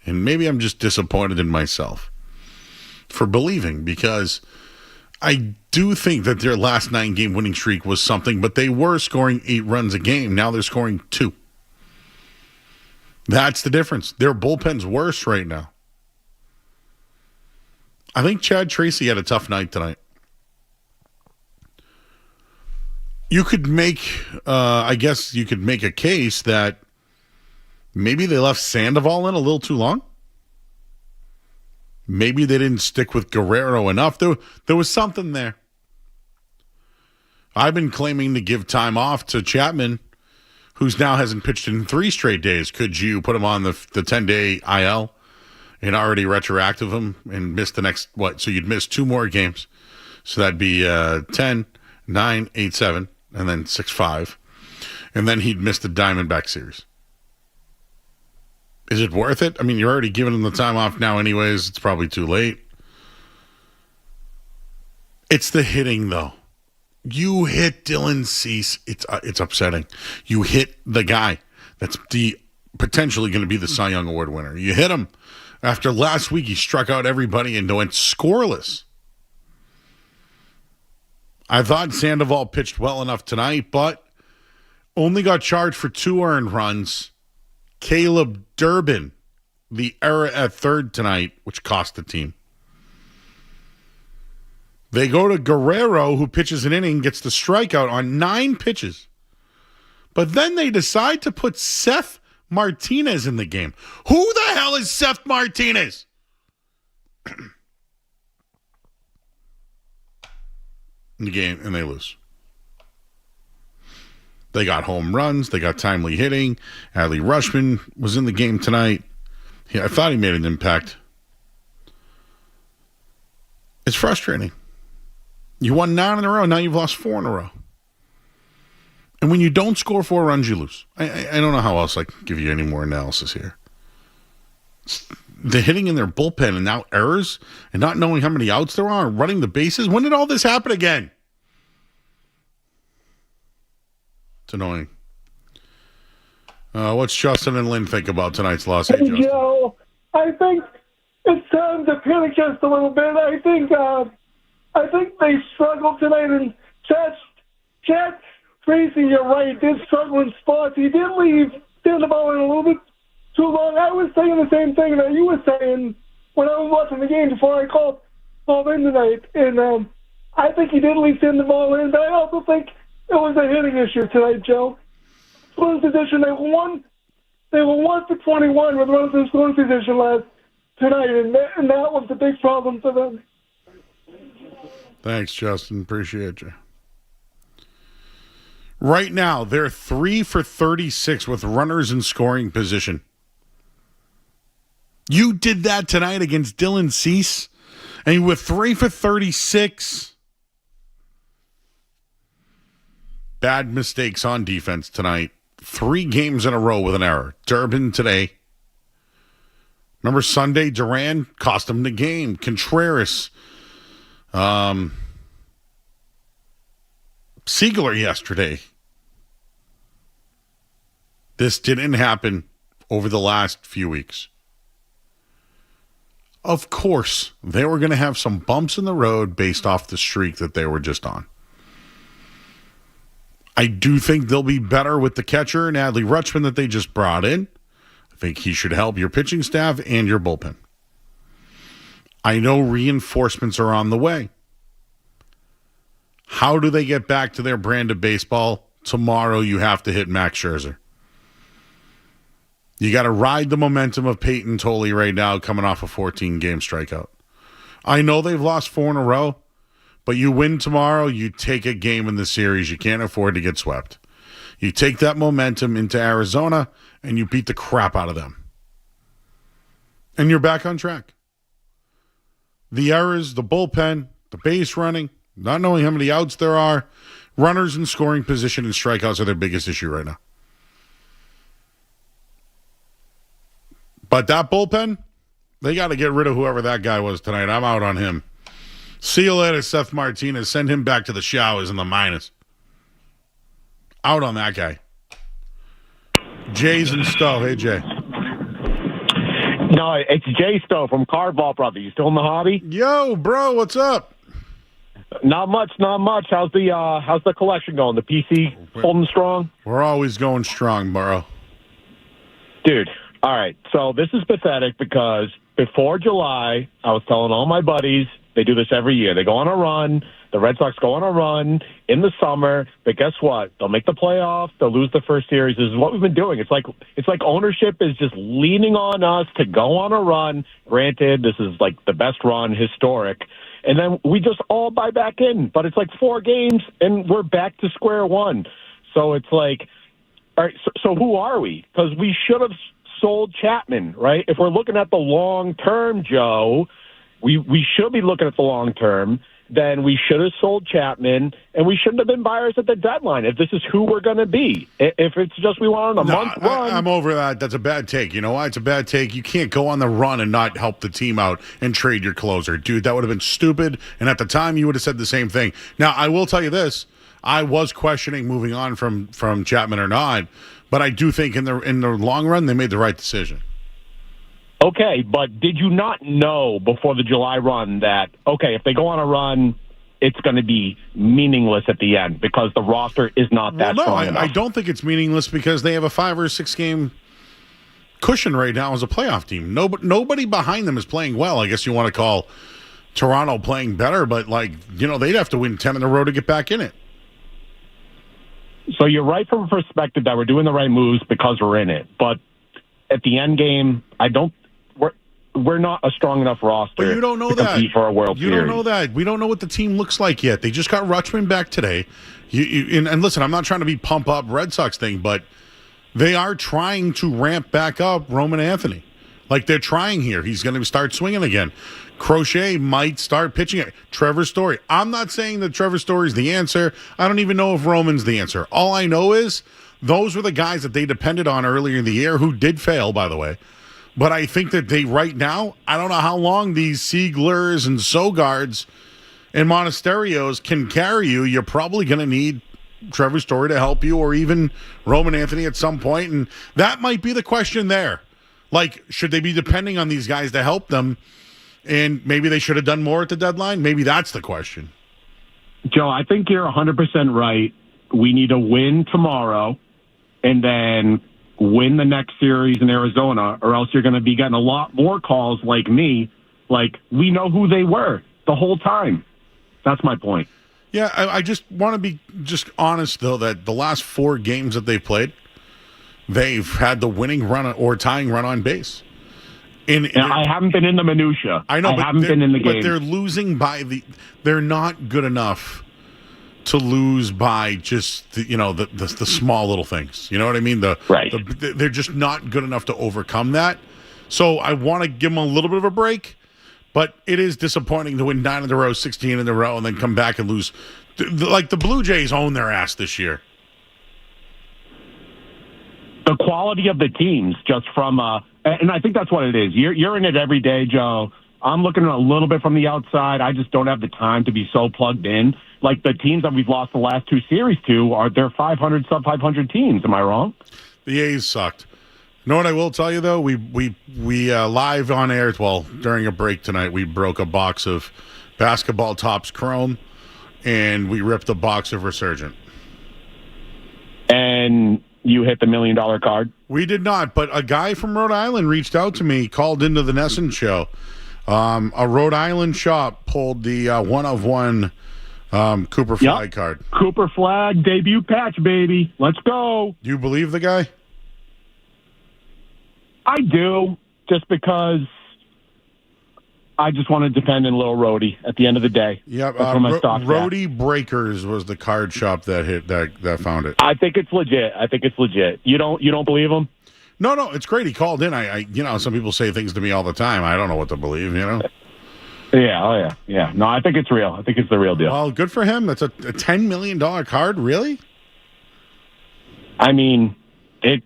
And maybe I'm just disappointed in myself for believing, because I do think that their last 9-game winning streak was something, but they were scoring 8 runs a game. Now they're scoring 2. That's the difference. Their bullpen's worse right now. I think Chad Tracy had a tough night tonight. You could make, I guess you could make a case that maybe they left Sandoval in a little too long. Maybe they didn't stick with Guerrero enough. There was something there. I've been claiming to give time off to Chapman, who's now hasn't pitched in 3 straight days. Could you put him on the 10-day IL and already retroactive him and miss the next, So you'd miss 2 more games. So that'd be 10, 9, 8, 7, and then 6, 5. And then he'd miss the Diamondback series. Is it worth it? I mean, you're already giving him the time off now anyways. It's probably too late. It's the hitting, though. You hit Dylan Cease. It's upsetting. You hit the guy that's potentially going to be the Cy Young Award winner. You hit him. After last week, he struck out everybody and went scoreless. I thought Sandoval pitched well enough tonight, but only got charged for 2 earned runs. Caleb Durbin, the error at third tonight, which cost the team. They go to Guerrero, who pitches an inning, gets the strikeout on 9 pitches. But then they decide to put Seth Martinez in the game. Who the hell is Seth Martinez? In the game, and they lose. They got home runs. They got timely hitting. Adley Rutschman was in the game tonight. I thought he made an impact. It's frustrating. You won 9 in a row. Now you've lost 4 in a row. And when you don't score 4 runs, you lose. I don't know how else I can give you any more analysis here. The hitting in their bullpen and now errors and not knowing how many outs there are and running the bases. When did all this happen again? It's annoying. What's Justin and Lynn think about tonight's loss? Hey, Justin. Joe, I think it's time to panic just a little bit. I think they struggled tonight, and Chad Tracy, you're right, did struggle in spots. He did leave Sandoval in a little bit too long. I was saying the same thing that you were saying when I was watching the game before I called in tonight, and I think he did leave Sandoval in, but I also think it was a hitting issue tonight, Joe. Scoring position, they were 1 for 21 with runners in scoring position last tonight, and that was the big problem for them. Thanks, Justin. Appreciate you. Right now, they're 3 for 36 with runners in scoring position. You did that tonight against Dylan Cease, and you were 3 for 36. Bad mistakes on defense tonight. 3 games in a row with an error. Durbin today. Remember Sunday, Duran cost him the game. Contreras. Siegler yesterday. This didn't happen over the last few weeks. Of course, they were going to have some bumps in the road based off the streak that they were just on. I do think they'll be better with the catcher and Adley Rutschman that they just brought in. I think he should help your pitching staff and your bullpen. I know reinforcements are on the way. How do they get back to their brand of baseball? Tomorrow you have to hit Max Scherzer. You got to ride the momentum of Peyton Tolley right now coming off a 14-game strikeout. I know they've lost 4 in a row, but you win tomorrow, you take a game in the series. You can't afford to get swept. You take that momentum into Arizona, and you beat the crap out of them. And you're back on track. The errors, the bullpen, the base running, not knowing how many outs there are, runners in scoring position and strikeouts are their biggest issue right now. But that bullpen, they got to get rid of whoever that guy was tonight. I'm out on him. See you later, Seth Martinez. Send him back to the showers in the minus. Out on that guy. Jay's in Stowe. Hey, Jay. No, it's Jay Stowe from Cardball Brother. You still in the hobby? Yo, bro, what's up? Not much. How's the collection going? The PC holding strong? We're always going strong, bro. Dude, all right. So this is pathetic because before July, I was telling all my buddies, they do this every year. They go on a run. The Red Sox go on a run in the summer, but guess what? They'll make the playoffs. They'll lose the first series. This is what we've been doing. It's like ownership is just leaning on us to go on a run. Granted, this is like the best run, historic. And then we just all buy back in. But it's like 4 games, and we're back to square one. So it's like, all right, so who are we? Because we should have sold Chapman, right? If we're looking at the long term, Joe, we should be looking at the long term. Then we should have sold Chapman, and we shouldn't have been buyers at the deadline if this is who we're going to be. If it's just we want on a month run. I'm over that. That's a bad take. You know why? It's a bad take. You can't go on the run and not help the team out and trade your closer. Dude, that would have been stupid, and at the time you would have said the same thing. Now, I will tell you this. I was questioning moving on from Chapman or not, but I do think in the long run they made the right decision. Okay, but did you not know before the July run that, okay, if they go on a run, it's going to be meaningless at the end because the roster is not that strong enough? I don't think it's meaningless because they have a 5 or 6 game cushion right now as a playoff team. Nobody behind them is playing well. I guess you want to call Toronto playing better, but they'd have to win 10 in a row to get back in it. So you're right from a perspective that we're doing the right moves because we're in it. But at the end game, we're not a strong enough roster. But you don't know to compete for a World Series. You don't know that. We don't know what the team looks like yet. They just got Rutschman back today. And listen, I'm not trying to be pump up Red Sox thing, but they are trying to ramp back up Roman Anthony. Like they're trying here. He's going to start swinging again. Crochet might start pitching it. Trevor Story. I'm not saying that Trevor Story's the answer. I don't even know if Roman's the answer. All I know is those were the guys that they depended on earlier in the year who did fail, by the way. But I think that right now, I don't know how long these Sieglers and Sogards and Monasterios can carry you. You're probably going to need Trevor Story to help you or even Roman Anthony at some point. And that might be the question there. Like, should they be depending on these guys to help them? And maybe they should have done more at the deadline? Maybe that's the question. Joe, I think you're 100% right. We need to win tomorrow and then win the next series in Arizona, or else you're going to be getting a lot more calls like me. Like, we know who they were the whole time. That's my point. Yeah, I just want to be just honest, though, that the last 4 games that they've played, they've had the winning run or tying run on base. I haven't been in the minutia. I know, I but haven't been in the game. But they're losing by they're not good enough to lose by just the small little things. You know what I mean? They're just not good enough to overcome that. So I want to give them a little bit of a break, but it is disappointing to win 9 in a row, 16 in a row, and then come back and lose. Like the Blue Jays own their ass this year. The quality of the teams, just from and I think that's what it is. You're in it every day, Joe. I'm looking at it a little bit from the outside. I just don't have the time to be so plugged in. Like the teams that we've lost the last 2 series to they're 500 sub 500 teams. Am I wrong? The A's sucked. You know what I will tell you though? We live on air. Well, during a break tonight, we broke a box of Basketball Topps Chrome, and we ripped a box of Resurgent. And you hit the $1 million card? We did not, but a guy from Rhode Island reached out to me, called into the Nesson show. A Rhode Island shop pulled the 1/1 Cooper Flag card. Cooper Flag debut patch, baby. Let's go. Do you believe the guy? I do, just because I just want to depend on Lil Rhodey at the end of the day. Yep. That's where my stock's at. Rhodey Breakers was the card shop that found it. I think it's legit. You don't believe him? No, it's great. He called in. I some people say things to me all the time. I don't know what to believe, Yeah, yeah. No, I think it's real. I think it's the real deal. Well, good for him. That's a $10 million card, really? I mean, it's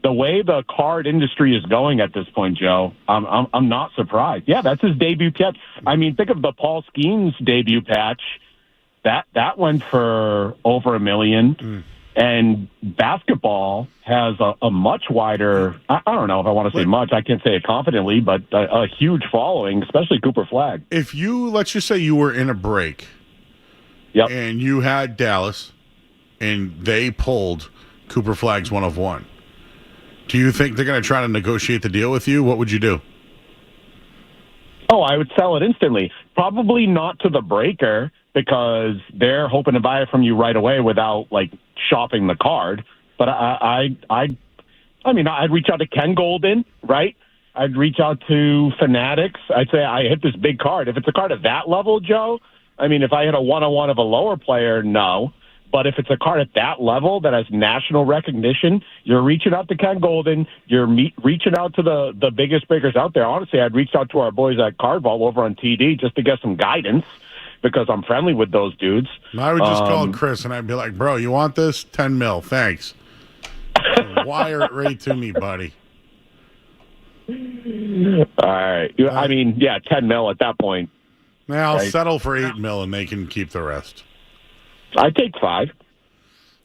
the way the card industry is going at this point, Joe. I'm not surprised. Yeah, that's his debut patch. I mean, think of the Paul Skeens debut patch. That went for over $1 million. And basketball has a much wider, I don't know if I want to say much, I can't say it confidently, but a huge following, especially Cooper Flag. If let's just say you were in a break, and you had Dallas, and they pulled Cooper Flag's 1/1, do you think they're going to try to negotiate the deal with you? What would you do? Oh, I would sell it instantly. Probably not to the breaker, because they're hoping to buy it from you right away without shopping the card. But I'd reach out to Ken Golden, right? I'd reach out to Fanatics. I'd say I hit this big card. If it's a card at that level, Joe, I mean, if I hit a 1/1 of a lower player, no. But if it's a card at that level that has national recognition, you're reaching out to Ken Golden. You're reaching out to the biggest breakers out there. Honestly, I'd reach out to our boys at Card Vault over on TD just to get some guidance, because I'm friendly with those dudes. I would just call Chris and I'd be like, bro, you want this? 10 mil, thanks. Wire it right to me, buddy. All right. I mean, 10 mil at that point. Now I'll settle for 8 mil and they can keep the rest. I take 5.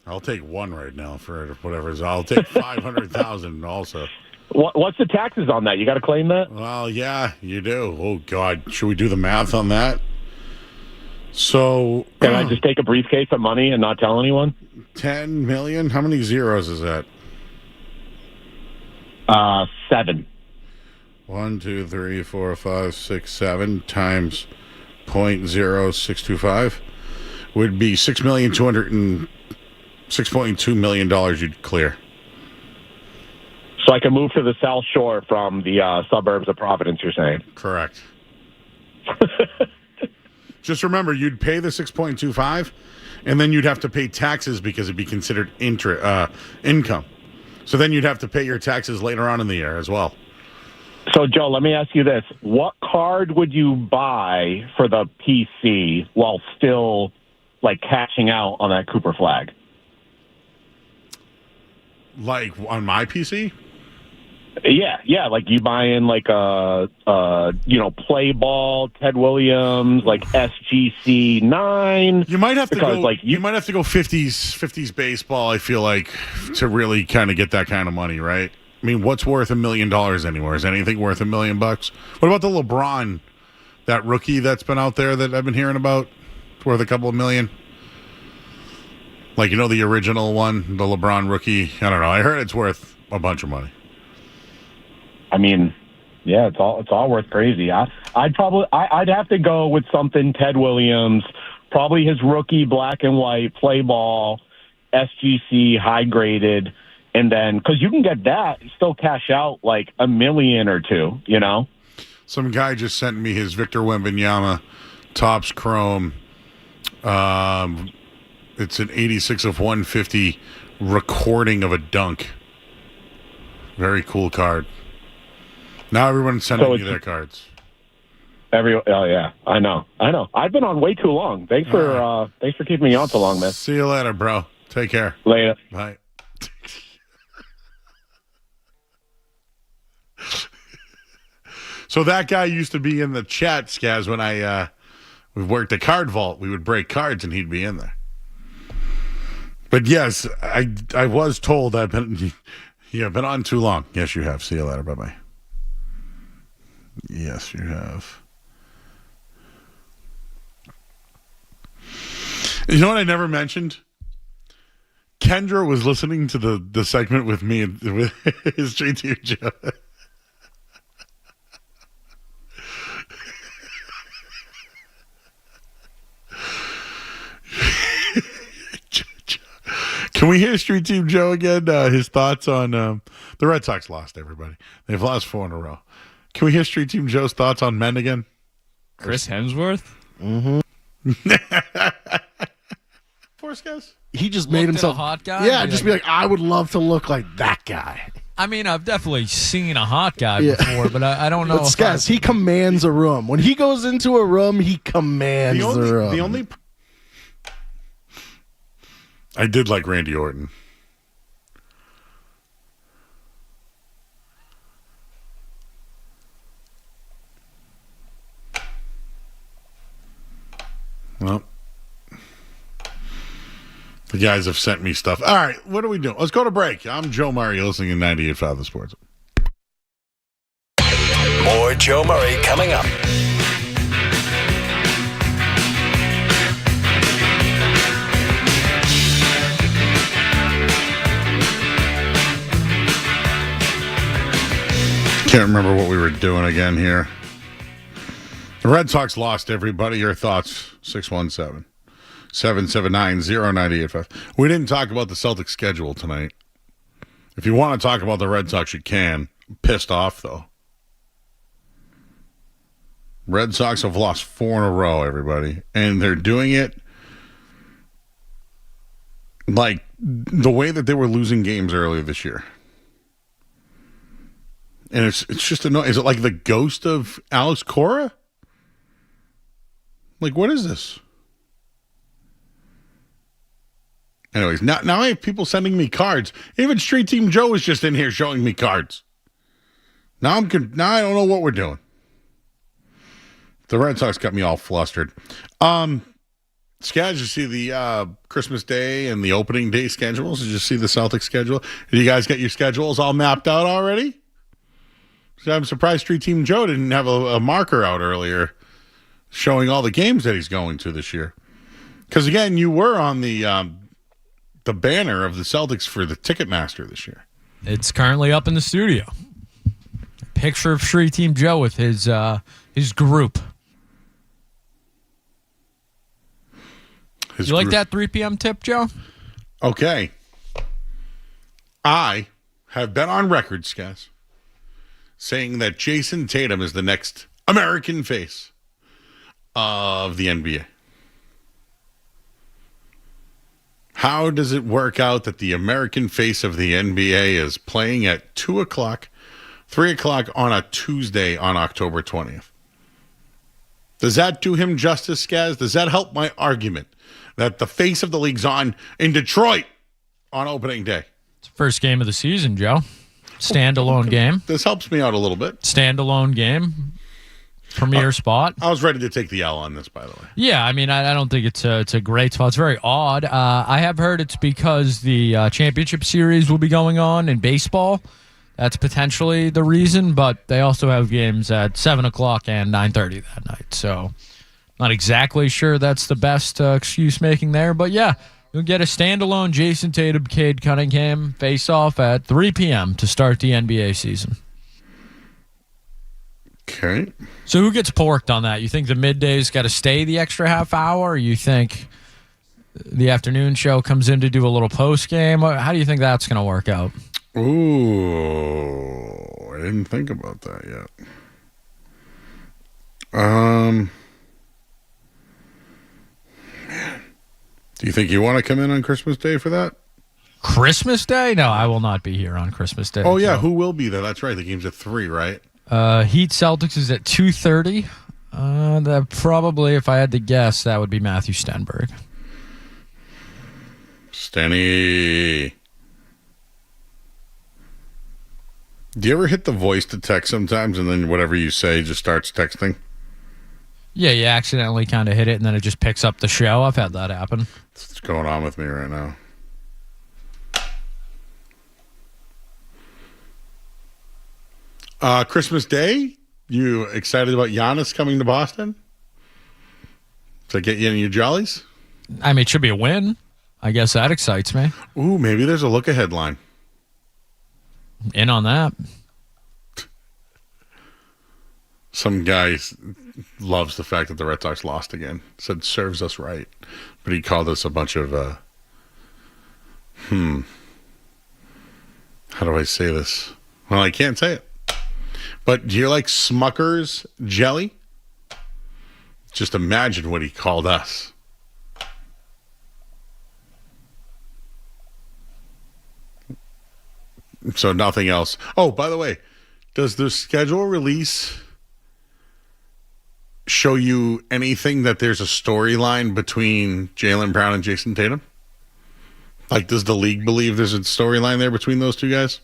I'll take 1 right now for whatever. I'll take 500,000 also. What's the taxes on that? You got to claim that? Well, yeah, you do. Oh, God. Should we do the math on that? So can I just take a briefcase of money and not tell anyone? 10 million? How many zeros is that? 7. 1, 2, 3, 4, 5, 6, 7 times 0.0625 would be $6.2 million you'd clear. So I can move to the South Shore from the suburbs of Providence, you're saying? Correct. Just remember, you'd pay the 6.25, and then you'd have to pay taxes because it'd be considered income. So then you'd have to pay your taxes later on in the year as well. So, Joe, let me ask you this. What card would you buy for the PC while still, cashing out on that Cooper Flag? Like, on my PC? Yeah, you buy in play ball, Ted Williams, SGC 9. You might have to go. You might have to go 50s baseball. I feel like to really kind of get that kind of money, right? I mean, what's worth $1 million anymore? Is anything worth $1 million? What about the LeBron, that rookie that's been out there that I've been hearing about? It's worth a couple of million. The original one, the LeBron rookie. I don't know. I heard it's worth a bunch of money. I mean, yeah, it's all worth crazy. I'd have to go with something Ted Williams, probably his rookie black and white play ball, SGC high graded, And then, because you can get that, still cash out like $1 million or $2 million, Some guy just sent me his Victor Wembanyama Topps Chrome. It's an 86 of 150 recording of a dunk. Very cool card. Now everyone's sending me their cards. Oh yeah, I know. I've been on way too long. Thanks for keeping me on so long, man. See you later, bro. Take care. Later. Bye. So that guy used to be in the chat, Skaz, when we worked at Card Vault. We would break cards and he'd be in there. But yes, I was told I've been on too long. Yes, you have. See you later. Bye-bye. Yes, you have. You know what I never mentioned? Kendra was listening to the segment with me and with his JT Joe. Can we hear Street Team Joe again? His thoughts on the Red Sox lost, everybody. They've lost 4 in a row. Can we hear Street Team Joe's thoughts on men again? Chris Hemsworth? Mm-hmm. Poor guys. He just made himself a hot guy. Yeah, just be like, I would love to look like that guy. I mean, I've definitely seen a hot guy before, but I don't know. But guys, he commands a room. When he goes into a room, he commands the room. The only I did like Randy Orton. Well, the guys have sent me stuff. All right, what are we doing? Let's go to break. I'm Joe Murray, listening to 98.5 The Sports. More Joe Murray coming up. Can't remember what we were doing again here. The Red Sox lost, everybody. Your thoughts, 617-779-0985. We didn't talk about the Celtics schedule tonight. If you want to talk about the Red Sox, you can. I'm pissed off, though. Red Sox have lost 4 in a row, everybody. And they're doing it like the way that they were losing games earlier this year. And it's just annoying. Is it like the ghost of Alex Cora? Like, what is this? Anyways, now I have people sending me cards. Even Street Team Joe is just in here showing me cards. Now I don't know what we're doing. The Red Sox got me all flustered. Skaz, you see the Christmas Day and the opening day schedules? Did you see the Celtics schedule? Did you guys get your schedules all mapped out already? I'm surprised Street Team Joe didn't have a marker out earlier showing all the games that he's going to this year. Because, again, you were on the banner of the Celtics for the Ticketmaster this year. It's currently up in the studio. A picture of Street Team Joe with his group. You like that 3 p.m. tip, Joe? Okay. I have been on record, Skaz, saying that Jason Tatum is the next American face of the NBA. How does it work out that the American face of the NBA is playing at 2 o'clock, 3 o'clock on a Tuesday on October 20th? Does that do him justice, Skaz? Does that help my argument that the face of the league's on in Detroit on opening day? It's the first game of the season, Joe. Standalone game. This helps me out a little bit. Standalone game. Premier spot. I was ready to take the L on this, by the way. Yeah, I mean, I don't think it's a great spot. It's very odd. I have heard it's because the championship series will be going on in baseball. That's potentially the reason, but they also have games at 7 o'clock and 9:30 that night. So not exactly sure that's the best excuse making there, but yeah. You'll get a standalone Jason Tatum, Cade Cunningham face-off at 3 p.m. to start the NBA season. Okay. So who gets porked on that? You think the midday's got to stay the extra half hour, or you think the afternoon show comes in to do a little post game. How do you think that's going to work out? Ooh, I didn't think about that yet. Man, do you think you want to come in on Christmas Day for that? Christmas Day? No, I will not be here on Christmas Day. Oh yeah, who will be there? That's right. The game's at 3, right? Heat Celtics is at 2:30. That probably, if I had to guess, that would be Matthew Stenberg. Stenny. Do you ever hit the voice to text sometimes and then whatever you say just starts texting? Yeah, you accidentally kind of hit it and then it just picks up the show. I've had that happen. That's what's going on with me right now. Christmas Day? You excited about Giannis coming to Boston? Does that get you in your jollies? I mean, it should be a win. I guess that excites me. Ooh, maybe there's a look-ahead line. In on that. Some guy loves the fact that the Red Sox lost again. Said serves us right. But he called us a bunch of, how do I say this? Well, I can't say it. But do you like Smucker's jelly? Just imagine what he called us. So nothing else. Oh, by the way, does the schedule release show you anything that there's a storyline between Jaylen Brown and Jason Tatum? Like, does the league believe there's a storyline there between those two guys?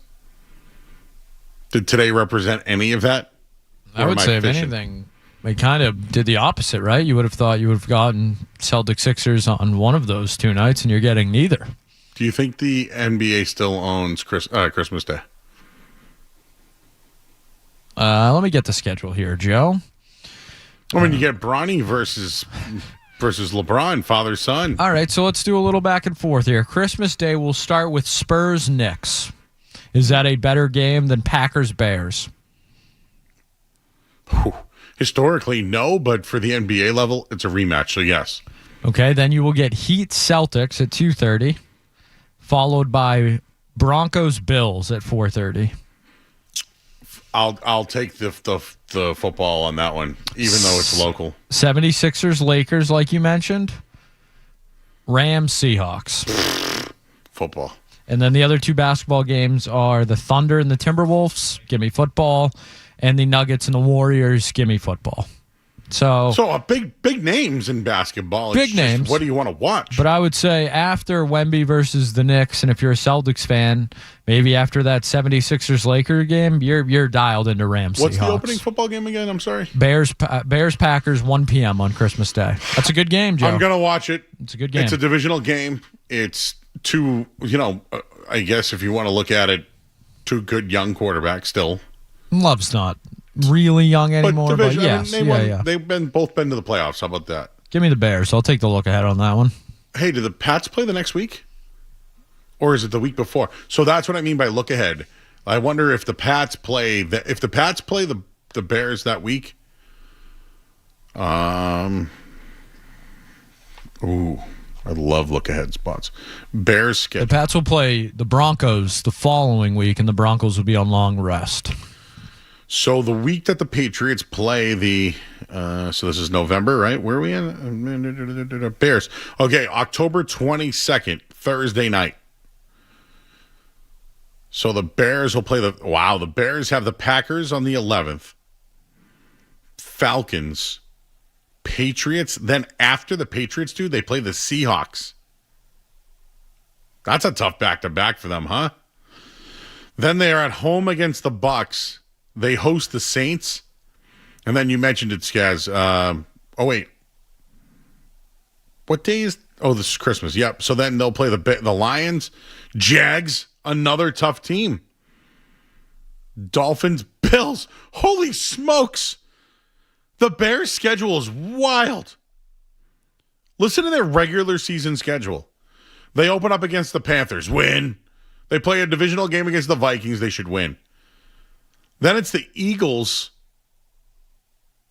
Did today represent any of that? I would say, if anything, they kind of did the opposite, right? You would have thought you would have gotten Celtic Sixers on one of those 2 nights, and you're getting neither. Do you think the NBA still owns Christmas Day? Let me get the schedule here, Joe. I mean, you get Bronny versus LeBron, father-son. All right, so let's do a little back and forth here. Christmas Day, we'll start with Spurs-Knicks. Is that a better game than Packers-Bears? Historically, no, but for the NBA level, it's a rematch, so yes. Okay, then you will get Heat-Celtics at 2:30, followed by Broncos-Bills at 4:30. I'll take the football on that one, even though it's local. 76ers-Lakers, like you mentioned. Rams-Seahawks. Football. And then the other 2 basketball games are the Thunder and the Timberwolves, give me football, and the Nuggets and the Warriors, give me football. So big names in basketball. Big names. What do you want to watch? But I would say after Wemby versus the Knicks, and if you're a Celtics fan, maybe after that 76ers-Laker game, you're dialed into Rams. What's Seahawks. the opening football game again? I'm sorry. Bears-Packers, 1 p.m. on Christmas Day. That's a good game, Joe. I'm going to watch it. It's a good game. It's a divisional game. It's 2, I guess if you want to look at it, 2 good young quarterbacks still. Love's not really young anymore, but yes. They've both been to the playoffs. How about that? Give me the Bears. I'll take the look ahead on that one. Hey, do the Pats play the next week? Or is it the week before? So that's what I mean by look ahead. I wonder if the Pats play the Bears that week. I love look ahead spots. Bears schedule. The Pats will play the Broncos the following week, and the Broncos will be on long rest. So the week that the Patriots play so this is November, right? Where are we in? Bears. Okay, October 22nd, Thursday night. So the Bears will play the Bears have the Packers on the 11th. Falcons, Patriots. Then after the Patriots they play the Seahawks. That's a tough back-to-back for them, huh? Then they are at home against the Bucks. They host the Saints. And then you mentioned it, Skaz. What day is... Oh, this is Christmas. Yep. So then they'll play the Lions. Jags, another tough team. Dolphins, Bills. Holy smokes. The Bears' schedule is wild. Listen to their regular season schedule. They open up against the Panthers. Win. They play a divisional game against the Vikings. They should win. Then it's the Eagles.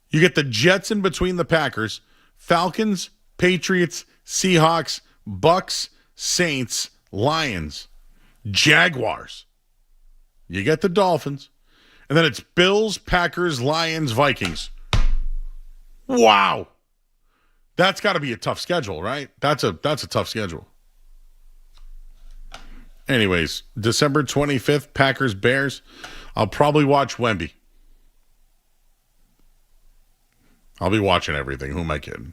You get the Jets in between the Packers. Falcons, Patriots, Seahawks, Bucks, Saints, Lions, Jaguars. You get the Dolphins. And then it's Bills, Packers, Lions, Vikings. Wow. That's got to be a tough schedule, right? That's a tough schedule. Anyways, December 25th, Packers, Bears. I'll probably watch Wemby. I'll be watching everything. Who am I kidding?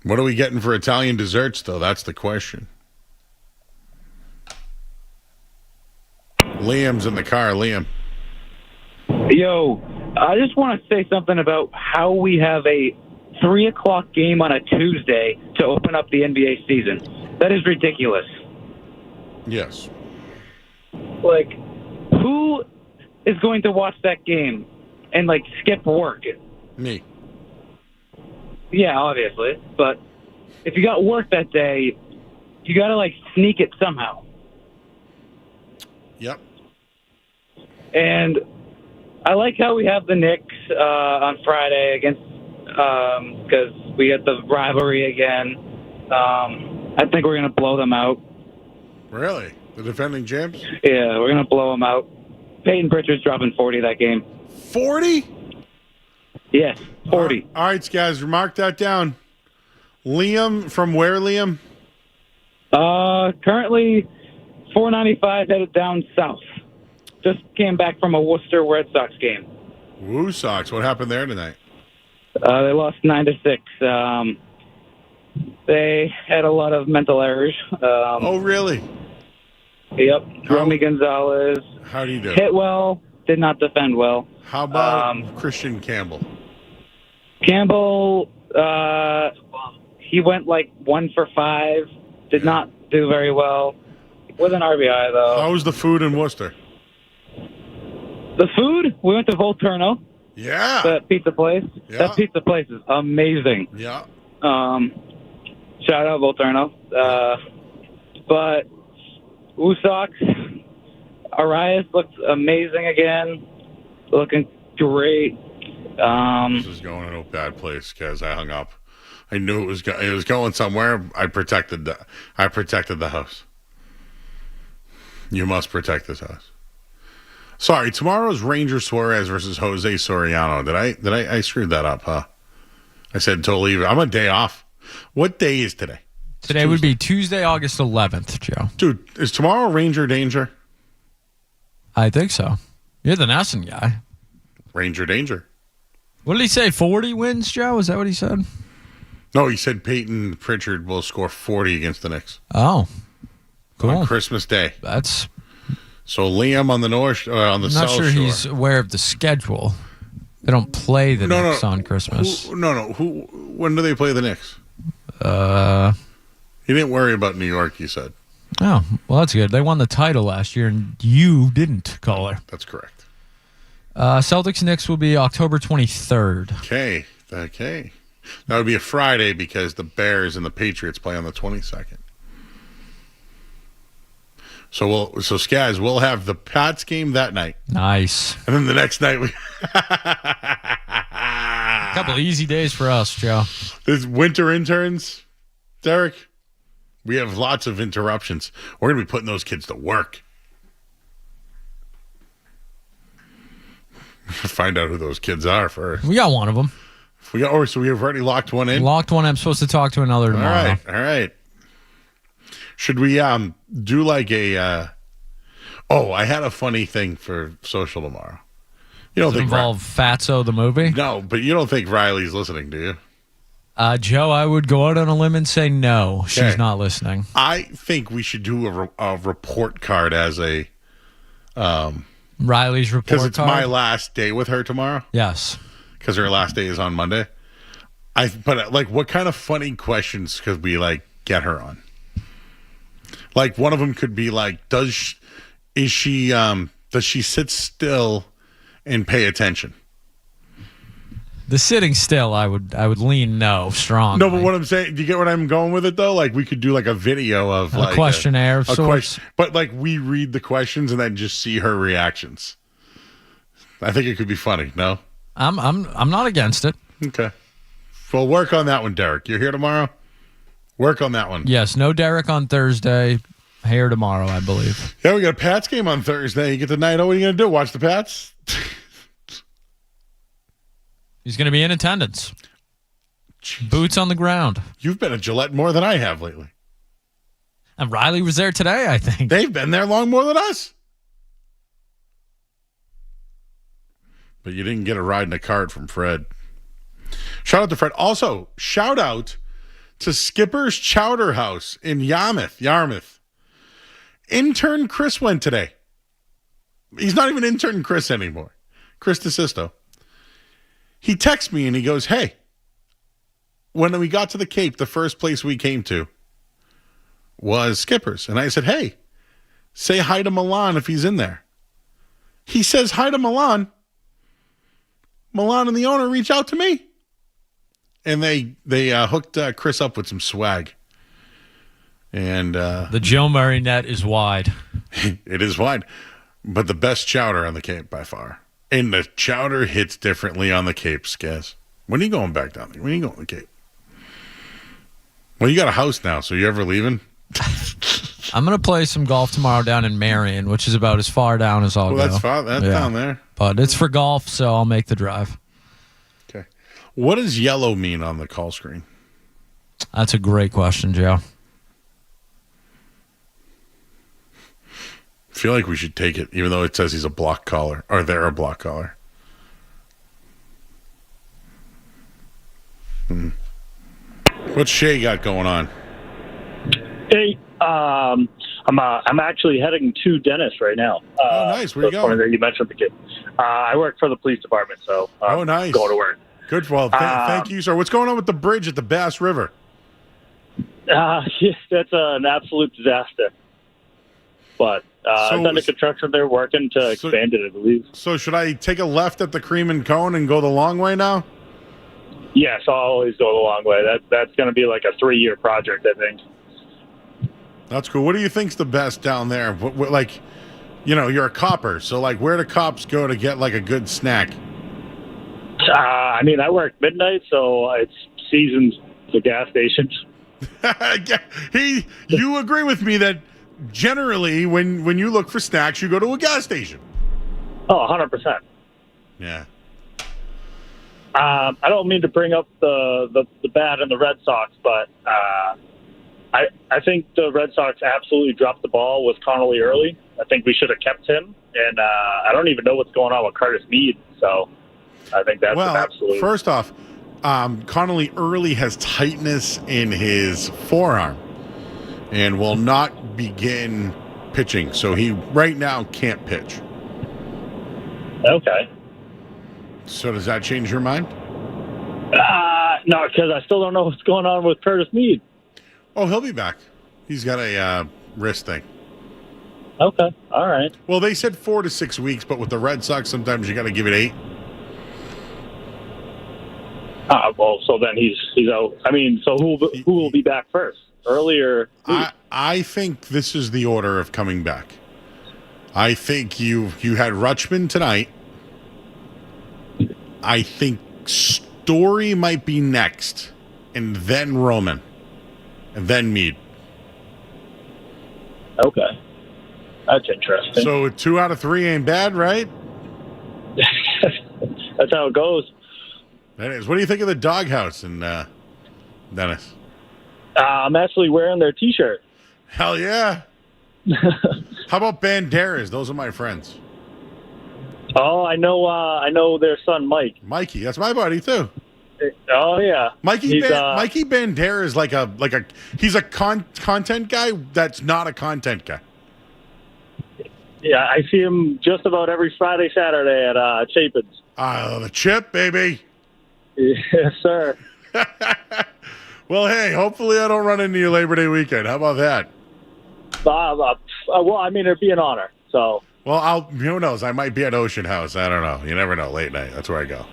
What are we getting for Italian desserts, though? That's the question. Liam's in the car. Liam. Yo, I just want to say something about how we have a 3 o'clock game on a Tuesday to open up the NBA season. That is ridiculous. Yes. Like, who is going to watch that game and, like, skip work? Me. Yeah, obviously. But if you got work that day, you got to, like, sneak it somehow. Yep. And I like how we have the Knicks on Friday against because we get the rivalry again. I think we're going to blow them out. Really? The defending champs? Yeah, we're going to blow them out. Peyton Pritchard's dropping 40 that game. 40? Yes, 40. All right, guys, mark that down. Liam, from where, Liam? Currently 495 headed down south. Just came back from a Worcester Red Sox game. Woo Sox. What happened there tonight? They lost 9-6. They had a lot of mental errors. Oh, really? Yep. Romy Gonzalez. How do you do? Hit well, did not defend well. How about Christian Campbell? Campbell, he went like 1 for 5. Did not do very well. With an RBI, though. How was the food in Worcester? The food? We went to Volturno. Yeah. The pizza place. Yeah. That pizza place is amazing. Yeah. Shout out Volturno. But Sox, Arias looks amazing again. Looking great. This is going in a bad place because I hung up. I knew it was going somewhere. I protected the house. You must protect this house. Sorry, tomorrow's Ranger Suarez versus Jose Soriano. Did I screwed that up, huh? I said totally. I'm a day off. What day is today? Today would be Tuesday, August 11th, Joe. Dude, is tomorrow Ranger Danger? I think so. You're the Nesson guy. Ranger Danger. What did he say? 40 wins, Joe? Is that what he said? No, he said Peyton Pritchard will score 40 against the Knicks. Oh, cool. On Christmas Day. That's so Liam on the north, on the I'm south not sure shore. he's aware of the schedule. They don't play the Knicks on Christmas. When do they play the Knicks? He didn't worry about New York, he said. Oh, well, that's good. They won the title last year, and you didn't, caller. That's correct. Celtics Knicks will be October 23rd. Okay. That would be a Friday because the Bears and the Patriots play on the 22nd. So Skaz, we'll have the Pats game that night. Nice. And then the next night A couple of easy days for us, Joe. There's winter interns, Derek. We have lots of interruptions. We're going to be putting those kids to work. Find out who those kids are first. We got one of them. So we have already locked one in? Locked one. I'm supposed to talk to another tomorrow. All right. Should we do like a... I had a funny thing for social tomorrow. You don't Does it involve Fatso the movie? No, but you don't think Riley's listening, do you? Joe, I would go out on a limb and say no. She's not listening. I think we should do a report card as a... Riley's report card? Because it's my last day with her tomorrow. Yes. Because her last day is on Monday. But what kind of funny questions could we get her on? Like one of them could be like, does she sit still and pay attention? The sitting still, I would lean no strong. No, but what I'm saying, do you get what I'm going with it though? Like we could do a video of a questionnaire of sorts. But we read the questions and then just see her reactions. I think it could be funny. No, I'm not against it. Okay, we'll work on that one, Derek. You're here tomorrow. Work on that one. Yes, no Derek on Thursday. Hair tomorrow, I believe. Yeah, we got a Pats game on Thursday. You get the night. What are you going to do? Watch the Pats? He's going to be in attendance. Boots on the ground. You've been at Gillette more than I have lately. And Riley was there today, I think. They've been there long more than us. But you didn't get a ride in a cart from Fred. Shout out to Fred. Also, shout out to Skipper's Chowder House in Yarmouth. Intern Chris went today. He's not even intern Chris anymore. Chris DeSisto. He texts me and he goes, hey, when we got to the Cape, the first place we came to was Skipper's. And I said, hey, say hi to Milan if he's in there. He says hi to Milan. Milan and the owner reach out to me. And they hooked Chris up with some swag. And the Joe Murray net is wide. It is wide. But the best chowder on the Cape by far. And the chowder hits differently on the Cape, Skaz. When are you going back down there? When are you going to the Cape? Well, you got a house now, so you ever leaving? I'm going to play some golf tomorrow down in Marion, which is about as far down as I'll go. That's far. That's down there. But it's for golf, so I'll make the drive. Okay. What does yellow mean on the call screen? That's a great question, Joe. I feel like we should take it, even though it says he's a block caller, or they're a block caller. What's Shay got going on? Hey, I'm actually heading to Dennis right now. Oh, nice. Where you going? Funny that you mentioned the kid. I work for the police department, so nice. Going to work. Good. Well, thank you, sir. What's going on with the bridge at the Bass River? Yeah, that's an absolute disaster. But it's under construction. They're working to expand it, I believe. So should I take a left at the Cream and Cone and go the long way now? Yes, I'll always go the long way. That's going to be like a 3-year project, I think. That's cool. What do you think's the best down there? Like, you're a copper, so like, where do cops go to get like a good snack? I work midnight, so it's seasons to gas stations. You agree with me that generally when you look for snacks, you go to a gas station? Oh, 100%. Yeah. I don't mean to bring up the bad in the Red Sox, but I think the Red Sox absolutely dropped the ball with Connolly early. I think we should have kept him, and I don't even know what's going on with Curtis Meade, so I think that's an absolute... First off, Connolly early has tightness in his forearm and will not begin pitching, so he right now can't pitch. Okay. So does that change your mind? No, because I still don't know what's going on with Curtis Meade. Oh, he'll be back. He's got a wrist thing. Okay, all right. Well, they said 4 to 6 weeks, but with the Red Sox, sometimes you got to give it 8. Well, so then he's out. So who will be back first? Earlier? I think this is the order of coming back. I think you had Rutschman tonight. I think Story might be next, and then Roman, and then Meade. Okay. That's interesting. So 2 out of 3 ain't bad, right? That's how it goes. That is. What do you think of the doghouse in Dennis? I'm actually wearing their T-shirt. Hell yeah. How about Banderas? Those are my friends. Oh, I know their son, Mike. Mikey, that's my buddy, too. Oh, yeah. Mikey Banderas is like a he's a content guy that's not a content guy. Yeah, I see him just about every Friday, Saturday at Chapin's. The Chip, baby. Yes, sir. Well, hey, hopefully I don't run into you Labor Day weekend. How about that? Well, it'd be an honor. So. Well, who knows? I might be at Ocean House. I don't know. You never know. Late night. That's where I go.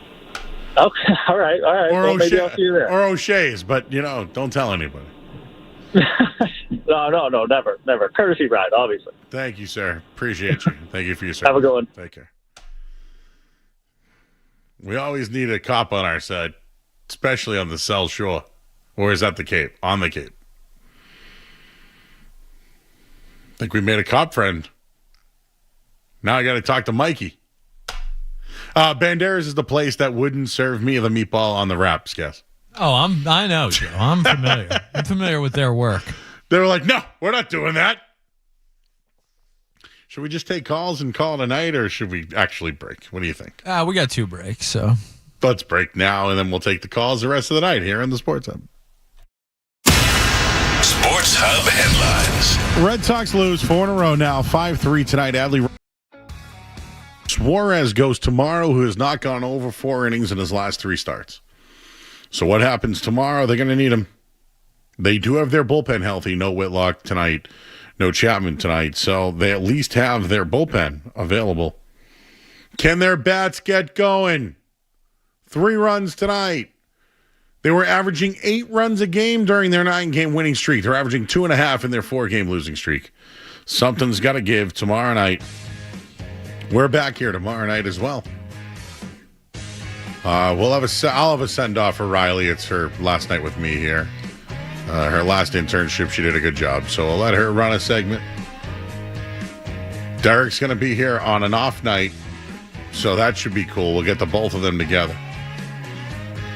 Okay. All right. Or maybe I'll see you there. Or O'Shea's, but don't tell anybody. No, never. Courtesy ride, obviously. Thank you, sir. Appreciate you. Thank you for your service. Have a good one. Take care. We always need a cop on our side, especially on the South Shore. Or is that the Cape? On the Cape. think we made a cop friend. Now I got to talk to Mikey. Banderas is the place that wouldn't serve me the meatball on the wraps, guess. Oh, I know, Joe. I'm familiar. I'm familiar with their work. They were like, no, we're not doing that. Should we just take calls and call it a night, or should we actually break? What do you think? We got 2 breaks, so. Let's break now, and then we'll take the calls the rest of the night here in the Sports Hub. Sports Hub headlines. Red Sox lose 4 in a row now, 5-3 tonight. Adley Suarez goes tomorrow, who has not gone over 4 innings in his last 3 starts. So what happens tomorrow? They're going to need him. They do have their bullpen healthy. No Whitlock tonight. No Chapman tonight. So they at least have their bullpen available. Can their bats get going? 3 runs tonight. They were averaging 8 runs a game during their 9-game winning streak. They're averaging 2.5 in their 4-game losing streak. Something's got to give tomorrow night. We're back here tomorrow night as well. I'll have a send-off for Riley. It's her last night with me here. Her last internship, she did a good job. So I'll let her run a segment. Derek's going to be here on an off night. So that should be cool. We'll get the both of them together.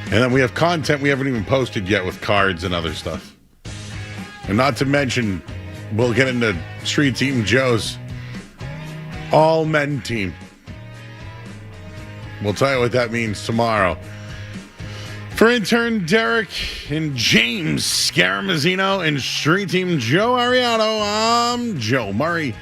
And then we have content we haven't even posted yet with cards and other stuff. And not to mention, we'll get into Street Team Joe's all-men team. We'll tell you what that means tomorrow. For intern Derek and James Scaramazino and Street Team Joe Ariano, I'm Joe Murray.